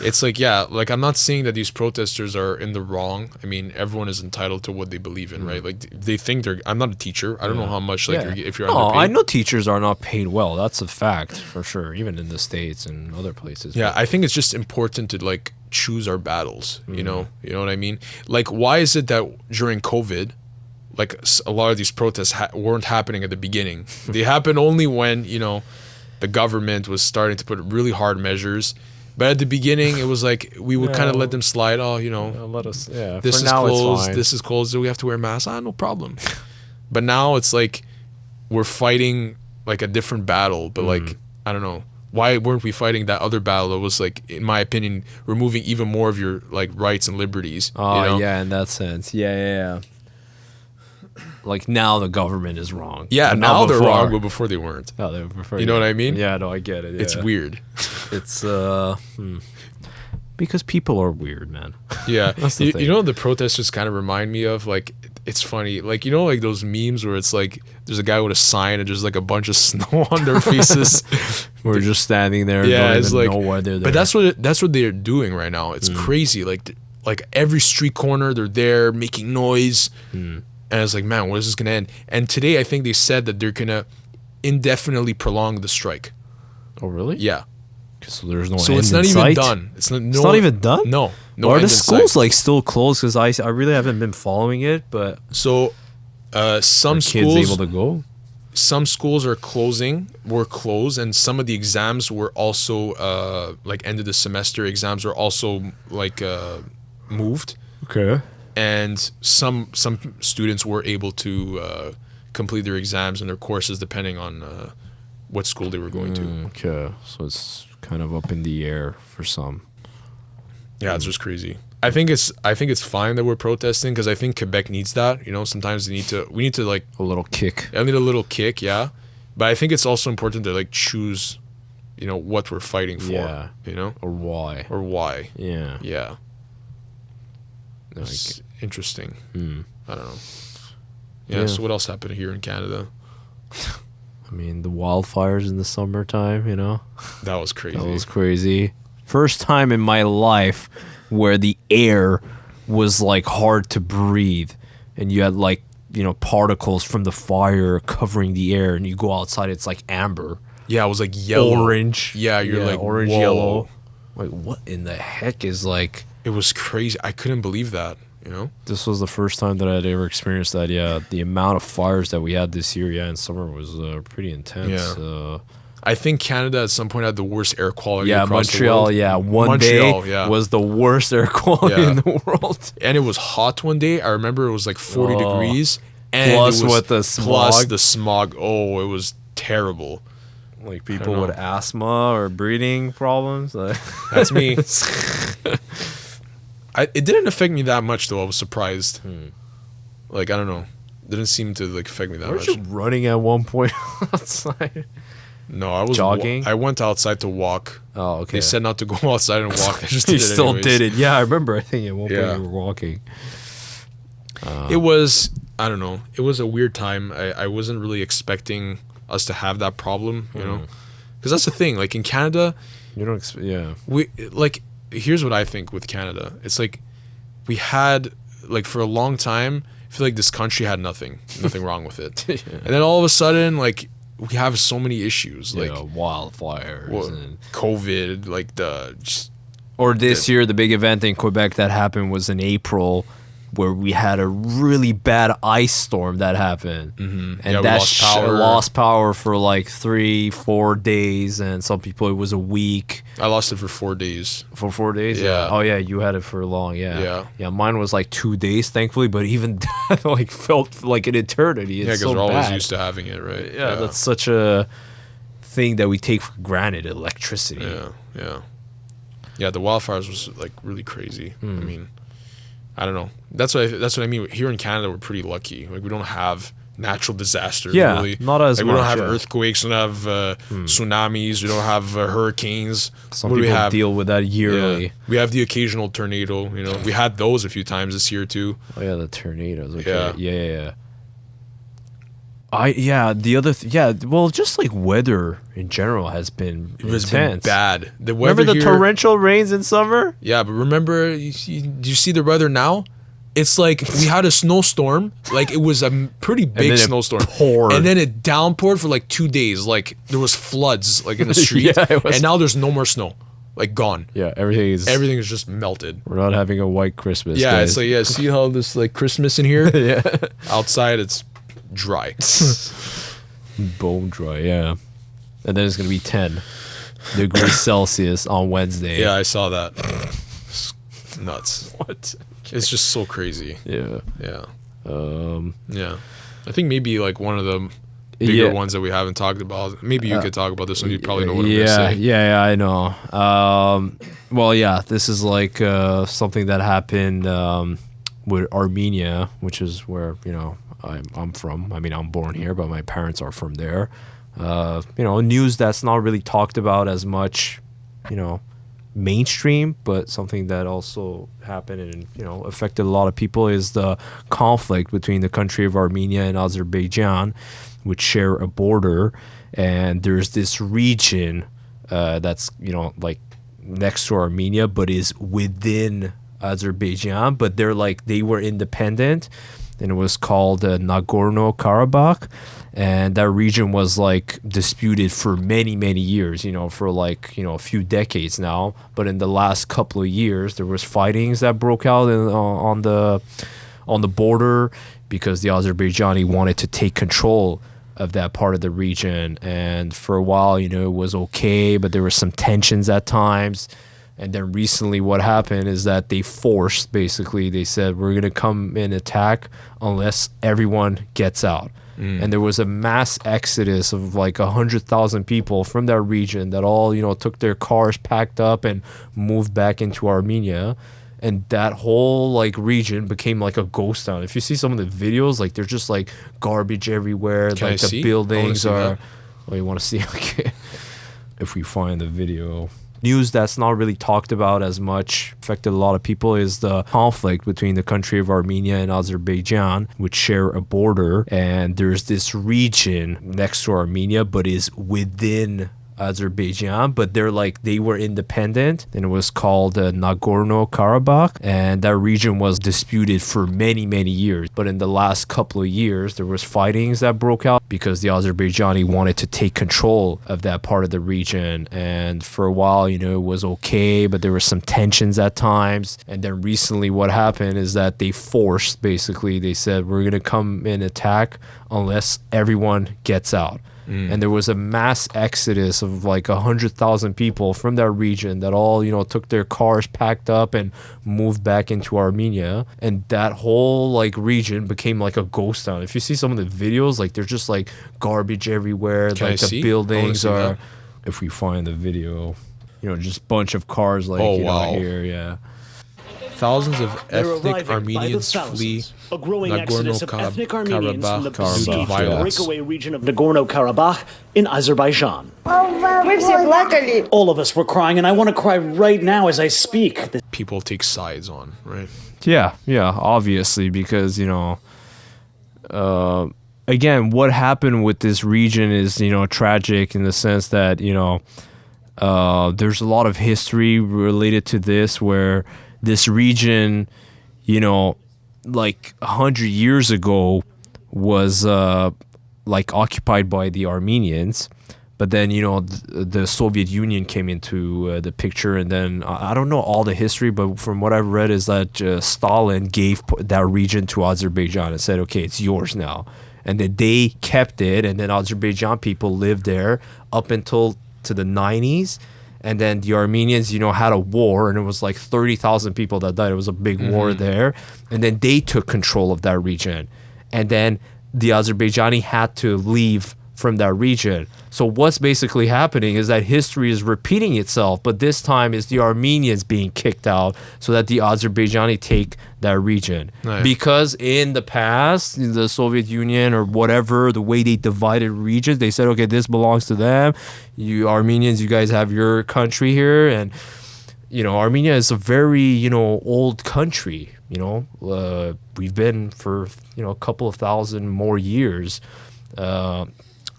It's like, like, I'm not saying that these protesters are in the wrong. I mean, everyone is entitled to what they believe in, right? Like, they think I'm not a teacher. I don't know how much, if you're underpaid. I know teachers are not paid well. That's a fact, for sure, even in the States and other places. Yeah, I think it's just important to, like, choose our battles, you know? You know what I mean? Like, why is it that during COVID, like, a lot of these protests weren't happening at the beginning? They happened only when, the government was starting to put really hard measures. But at the beginning, it was like we would kind of let them slide. Oh, let us. Yeah, this is closed. This is closed. So we have to wear masks. No problem. But now it's like we're fighting like a different battle. But like, I don't know, why weren't we fighting that other battle that was, like, in my opinion, removing even more of your, like, rights and liberties? Oh, yeah, in that sense. Yeah. Like, now the government is wrong. Yeah, now they're wrong, but before they weren't. Oh, they were before. You know what I mean? Yeah, no, I get it. Yeah. It's weird. It's because people are weird, man. Yeah. That's the thing. The protesters kind of remind me of, like, it's funny, like, like those memes where it's like there's a guy with a sign and there's like a bunch of snow on their faces. We're just standing there. Yeah, it's like, know why they're there. But that's what they're doing right now. It's crazy. Like every street corner, they're there making noise. And it's like, man, when is this gonna end? And today, I think they said that they're gonna indefinitely prolong the strike. Oh, really? Yeah. So there's no. So end it's not in even sight? done. It's not even done. No. Are the schools like still closed? Because I really haven't been following it. But so some kids schools able to go. Some schools were closed, and some of the exams were also like end of the semester exams were also like moved. Okay. And some students were able to complete their exams and their courses depending on what school they were going to. Okay, so it's kind of up in the air for some. Yeah, it's just crazy. I think it's fine that we're protesting because I think Quebec needs that. Sometimes we need to like a little kick. I need a little kick, yeah. But I think it's also important to like choose, what we're fighting for. Yeah. Or why. Yeah. Yeah. It's interesting. I don't know. Yeah, so what else happened here in Canada? I mean, the wildfires in the summertime, That was crazy. That was crazy. First time in my life where the air was like hard to breathe and you had like, particles from the fire covering the air and you go outside, it's like amber. Yeah, it was like yellow. Orange. Yeah, you're like, orange, whoa. yellow. Like, what in the heck is like... It was crazy. I couldn't believe that, This was the first time that I'd ever experienced that, yeah. The amount of fires that we had this year, in summer was pretty intense. Yeah. I think Canada at some point had the worst air quality across Montreal, the world. Montreal was the worst air quality in the world. And it was hot one day. I remember it was like 40 degrees. And plus with the smog. Plus the smog. Oh, it was terrible. Like people with asthma or breathing problems. That's me. It didn't affect me that much, though. I was surprised. Like, I don't know. It didn't seem to like affect me that much. Weren't you running at one point outside? No, I was jogging. I went outside to walk. Oh, okay. They said not to go outside and walk. I just you did it still anyways. did it. Yeah, I remember. I think at one point you were walking. It was, I don't know. It was a weird time. I wasn't really expecting us to have that problem, because that's the thing. Like in Canada, you don't. We like. Here's what I think with Canada. It's like we had like for a long time. I feel like this country had nothing wrong with it, and then all of a sudden, like we have so many issues like wildfires and COVID, like or this year the big event in Quebec that happened was in April, where we had a really bad ice storm that happened, and that lost power for like 3-4 days, and some people it was a week. I lost it for 4 days. For 4 days, Yeah. Oh yeah, you had it for long, Yeah. Mine was like 2 days, thankfully, but even that like felt like an eternity. It's Yeah, because so we're always bad. used to having it, right? Yeah, that's such a thing that we take for granted. Electricity. Yeah. The wildfires was like really crazy. I mean, I don't know. That's what I mean. Here in Canada, we're pretty lucky. Like we don't have natural disasters. Yeah, really. not as like, much. We don't have yeah. earthquakes. We don't have tsunamis. We don't have hurricanes. Some What do we people have? deal with that yearly. Yeah. We have the occasional tornado. You know, we had those a few times this year too. Oh yeah, the tornadoes. Okay. Yeah. Yeah. Well, just like weather in general has been It's been intense. bad. The weather Remember the here, torrential rains in summer? Yeah, but remember, do you see the weather now? It's like we had a snowstorm. Like it was a pretty big then it snowstorm. poured. And then it downpoured for like 2 days. Like there was floods like in the street. Yeah, it was- And now there's no more snow. Like gone. Yeah, everything is just melted. We're not having a white Christmas. Yeah, guys. it's like, yeah, see how this like Christmas in here? yeah, Outside it's dry. bone dry. Yeah, and then it's gonna be 10 degrees Celsius on Wednesday. Yeah, I saw that. It's nuts. What? It's just so crazy. Yeah. Yeah. Um. Yeah. I think maybe like one of the bigger Yeah. ones that we haven't talked about. Maybe you could talk about this one. You probably know what I'm yeah, gonna say. yeah, I know. Well, yeah, this is like something that happened with Armenia, which is where I'm from. I mean, I'm born here, but my parents are from there. News that's not really talked about as much, mainstream, but something that also happened and affected a lot of people is the conflict between the country of Armenia and Azerbaijan, which share a border. And there's this region that's like next to Armenia, but is within Azerbaijan, but they were independent, and it was called Nagorno-Karabakh. And that region was like disputed for many, many years, for a few decades now. But in the last couple of years, there was fightings that broke out on the border because the Azerbaijani wanted to take control of that part of the region. And for a while, it was okay, but there were some tensions at times. And then recently what happened is that they said, we're going to come and attack unless everyone gets out. And there was a mass exodus of like 100,000 people from that region that all, took their cars, packed up, and moved back into Armenia. And that whole like region became like a ghost town. If you see some of the videos, like there's just like garbage everywhere. Can like I the see? buildings I wanna see are. Oh, you want to see? Okay. If we find the video. News that's not really talked about as much, affected a lot of people, is the conflict between the country of Armenia and Azerbaijan, which share a border. And there's this region next to Armenia, but is within Azerbaijan, but they were independent, and it was called Nagorno-Karabakh. And that region was disputed for many, many years. But in the last couple of years, there was fightings that broke out because the Azerbaijani wanted to take control of that part of the region. And for a while, it was okay, but there were some tensions at times. And then recently what happened is that they said, we're going to come and attack unless everyone gets out. And there was a mass exodus of like 100,000 people from that region that all, took their cars, packed up, and moved back into Armenia. And that whole like region became like a ghost town. If you see some of the videos, like there's just like garbage everywhere. Can like I the see? buildings I wanna see are. that. If we find the video, just bunch of cars like wow. here, yeah. Thousands of They're ethnic arriving by the Armenians flee thousands. A growing exodus of ethnic Armenians from the Nagorno-Karabakh besieged violence. breakaway region of Nagorno-Karabakh in Azerbaijan. Мы все плакали. All of us were crying, and I want to cry right now as I speak. People take sides on, right? Yeah, obviously, because, again, what happened with this region is, tragic in the sense that, there's a lot of history related to this where this region, like 100 years ago was like occupied by the Armenians. But then, the Soviet Union came into the picture, and then I don't know all the history, but from what I've read is that Stalin gave that region to Azerbaijan and said, okay, it's yours now. And then they kept it, and then Azerbaijan people lived there up until to the 90s. And then the Armenians, had a war, and it was like 30,000 people that died. It was a big war there. And then they took control of that region. And then the Azerbaijani had to leave from that region. So what's basically happening is that history is repeating itself, but this time is the Armenians being kicked out so that the Azerbaijani take that region. Nice. Because in the past, in the Soviet Union or whatever, the way they divided regions, they said, okay, this belongs to them. You Armenians, you guys have your country here. And, Armenia is a very, old country. We've been for, a couple of thousand more years.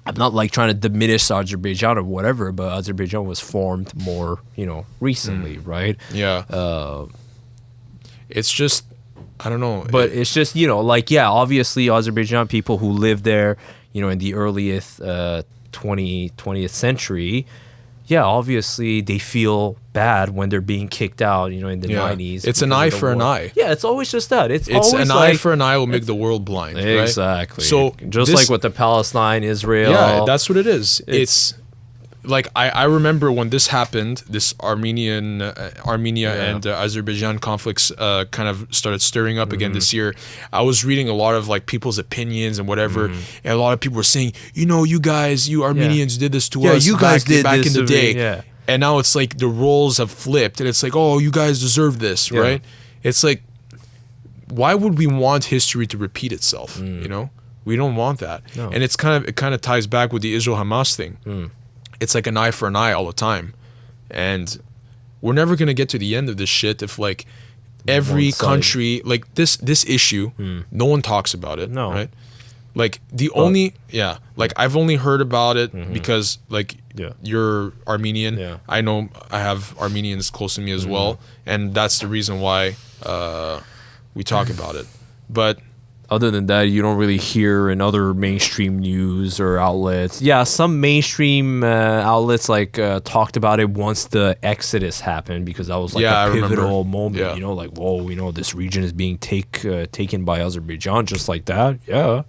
I'm not like trying to diminish Azerbaijan or whatever, but Azerbaijan was formed more, recently, right? Yeah. It's just, I don't know. But it's just, obviously Azerbaijan people who lived there, in the earliest 20th century, obviously they feel bad when they're being kicked out, in the 90s. It's an eye for an eye. Yeah, it's always just that. It's It's always an eye for an eye will make the world blind. Right? Exactly. So just like with the Palestine, Israel. Yeah, that's what it is. It's like I remember when this happened, this Armenia and Azerbaijan conflicts kind of started stirring up again this year. I was reading a lot of like people's opinions and whatever, and a lot of people were saying, you Armenians did this to us. You guys did back this in the to me. day. Yeah. And now it's like the roles have flipped, and it's like, oh, you guys deserve this, right? It's like, why would we want history to repeat itself? We don't want that. No. And it kind of ties back with the Israel-Hamas thing. It's like an eye for an eye all the time, and we're never gonna get to the end of this shit if like every country like this issue, no one talks about it. No. Right? Like like I've only heard about it because like you're Armenian. Yeah. I know I have Armenians close to me as well, and that's the reason why we talk about it. But other than that, you don't really hear in other mainstream news or outlets. Yeah, some mainstream outlets talked about it once the Exodus happened, because that was like a pivotal moment. Yeah. Like, whoa, this region is being taken by Azerbaijan just like that. Yeah.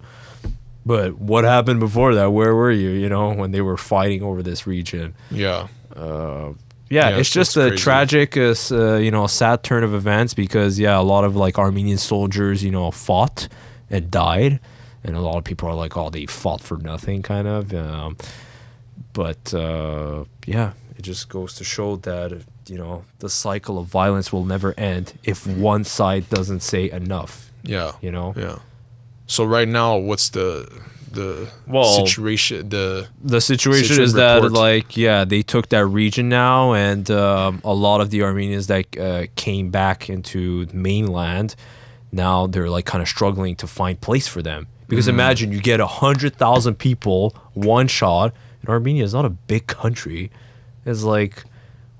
But what happened before that? Where were you, when they were fighting over this region? yeah. It's just a crazy. tragic, sad turn of events, because, a lot of like Armenian soldiers, fought and died. And a lot of people are like, oh, they fought for nothing, kind of. It just goes to show that, the cycle of violence will never end if one side doesn't say enough. Yeah. Yeah. So right now, what's the situation? The situation is report. that they took that region now, and a lot of the Armenians that came back into mainland, now they're like kind of struggling to find place for them, because imagine you get 100,000 people one shot, and Armenia is not a big country. It's like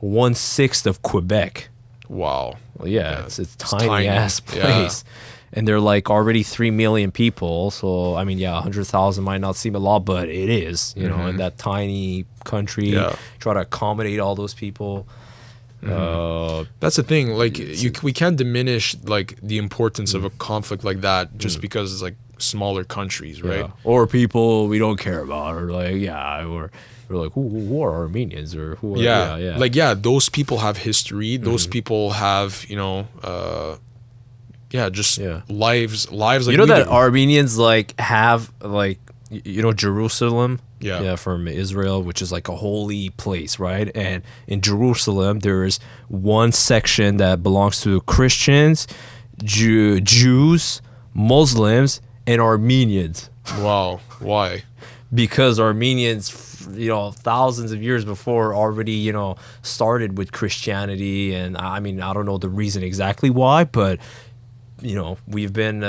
1/6 of Quebec. Wow. Well, it's tiny ass place. Yeah. And they're like already 3 million people. So, 100,000 might not seem a lot, but it is, in that tiny country. Yeah. Try to accommodate all those people. That's the thing. Like, we can't diminish like the importance of a conflict like that just because it's like smaller countries, right? Yeah. Or people we don't care about, or like, we're like, who are Armenians, or who are, Like, those people have history. Those people have, lives like that Armenians like have like Jerusalem, from Israel, which is like a holy place, right? And in Jerusalem there is one section that belongs to Christians, Jews, Muslims, and Armenians. Wow. Why? Because Armenians, thousands of years before already, started with Christianity, and I don't know the reason exactly why, but we've been,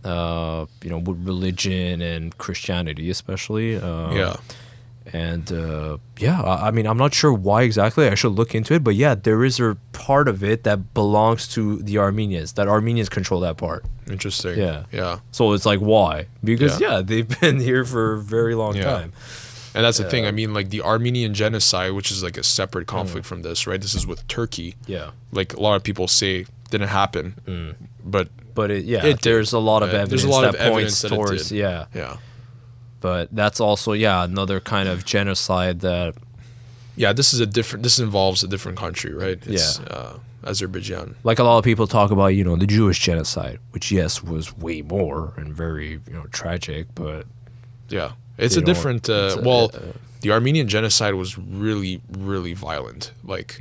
with religion and Christianity especially. And yeah, I mean, I'm not sure why exactly. I should look into it. But yeah, there is a part of it that belongs to the Armenians. That Armenians control that part. Interesting. Yeah. Yeah. So it's like, why? Because Yeah. yeah, they've been here for a very long Yeah. time. And that's the thing. I mean, like the Armenian genocide, which is like a separate conflict from this, right? This is with Turkey. Yeah. Like a lot of people say didn't happen, but But It did. there's a lot of There's evidence a lot of that evidence points that it towards did. yeah. But that's also another kind of genocide that this involves a different country, right? It's, Azerbaijan. like a lot of people talk about, the Jewish genocide, which yes was way more and very tragic, but Yeah, it's You a know, different. The Armenian genocide was really, really violent. Like,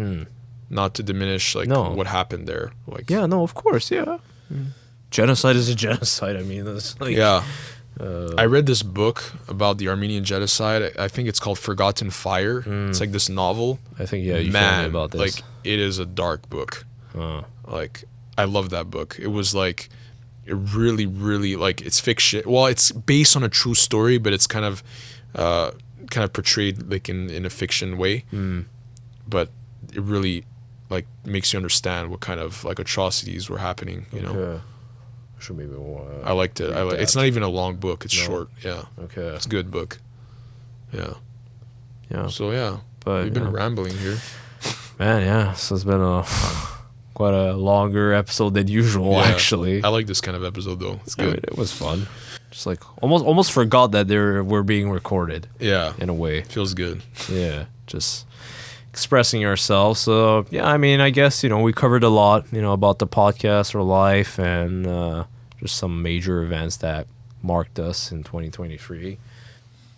not to diminish like No. what happened there. Like, yeah, no, of course, yeah. Genocide is a genocide. I mean, it's like yeah. I read this book about the Armenian genocide. I think it's called Forgotten Fire. It's like this novel. I think you told me Man, about this. like it is a dark book. Like I love that book. It was like it really, really like it's fiction. Well, it's based on a true story, but it's kind of portrayed like in a fiction way. But it really like makes you understand what kind of like atrocities were happening. You know, Okay. Should maybe I liked it. read It's that. not even a long book. It's No. short. Yeah, Okay. it's a good book. Yeah. Yeah. So yeah, But we've been yeah. rambling here. Man, yeah. So it's been quite a longer episode than usual, Yeah. actually. I like this kind of episode though. It's I mean, good. it was fun. Just like almost forgot that we're being recorded Yeah, in a way. feels good. Yeah, just expressing ourselves. So yeah, I mean, I guess we covered a lot, about the podcast, our life, and just some major events that marked us in 2023.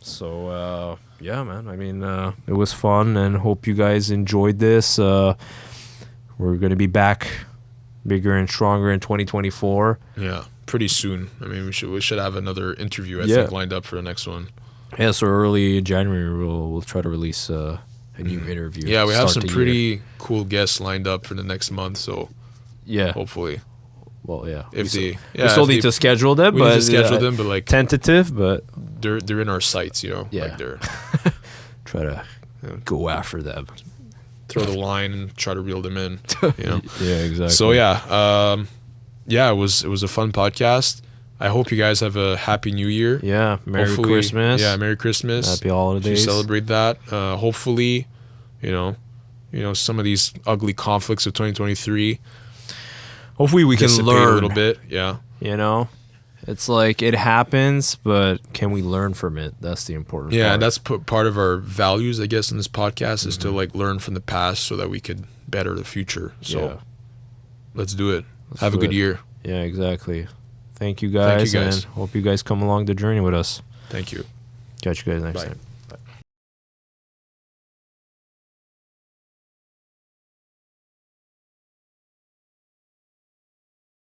So yeah, man. I mean, it was fun, and hope you guys enjoyed this. We're gonna be back bigger and stronger in 2024. Yeah, pretty soon. I mean, we should have another interview I Yeah. think lined up for the next one. Yeah, so early January we'll try to release a new interview. Yeah, we have Start some the year. pretty cool guests lined up for the next month. So Yeah. hopefully, Well, yeah. if we they, still, yeah, we still if need they- to schedule them, we but need to schedule them, but like tentative. But they're in our sights, you know. Yeah. Like they're try to go after them. throw the line and try to reel them in. You know. Yeah, exactly. So yeah, it was a fun podcast. I hope you guys have a happy New Year. yeah, Merry Hopefully- Christmas. Yeah, Merry Christmas. Happy You holidays. celebrate that. Hopefully, you know, some of these ugly conflicts of 2023 Hopefully we can dissipate learn a little bit. Yeah, It's like it happens, but can we learn from it? That's the important yeah, part. and that's part of our values, I guess, in this podcast is to like learn from the past so that we could better the future. So Yeah. let's do it. Let's Have a do good it. year. Yeah, exactly. Thank you guys, guys. and hope you guys come along the journey with us. Thank you. Catch you guys next Bye. time.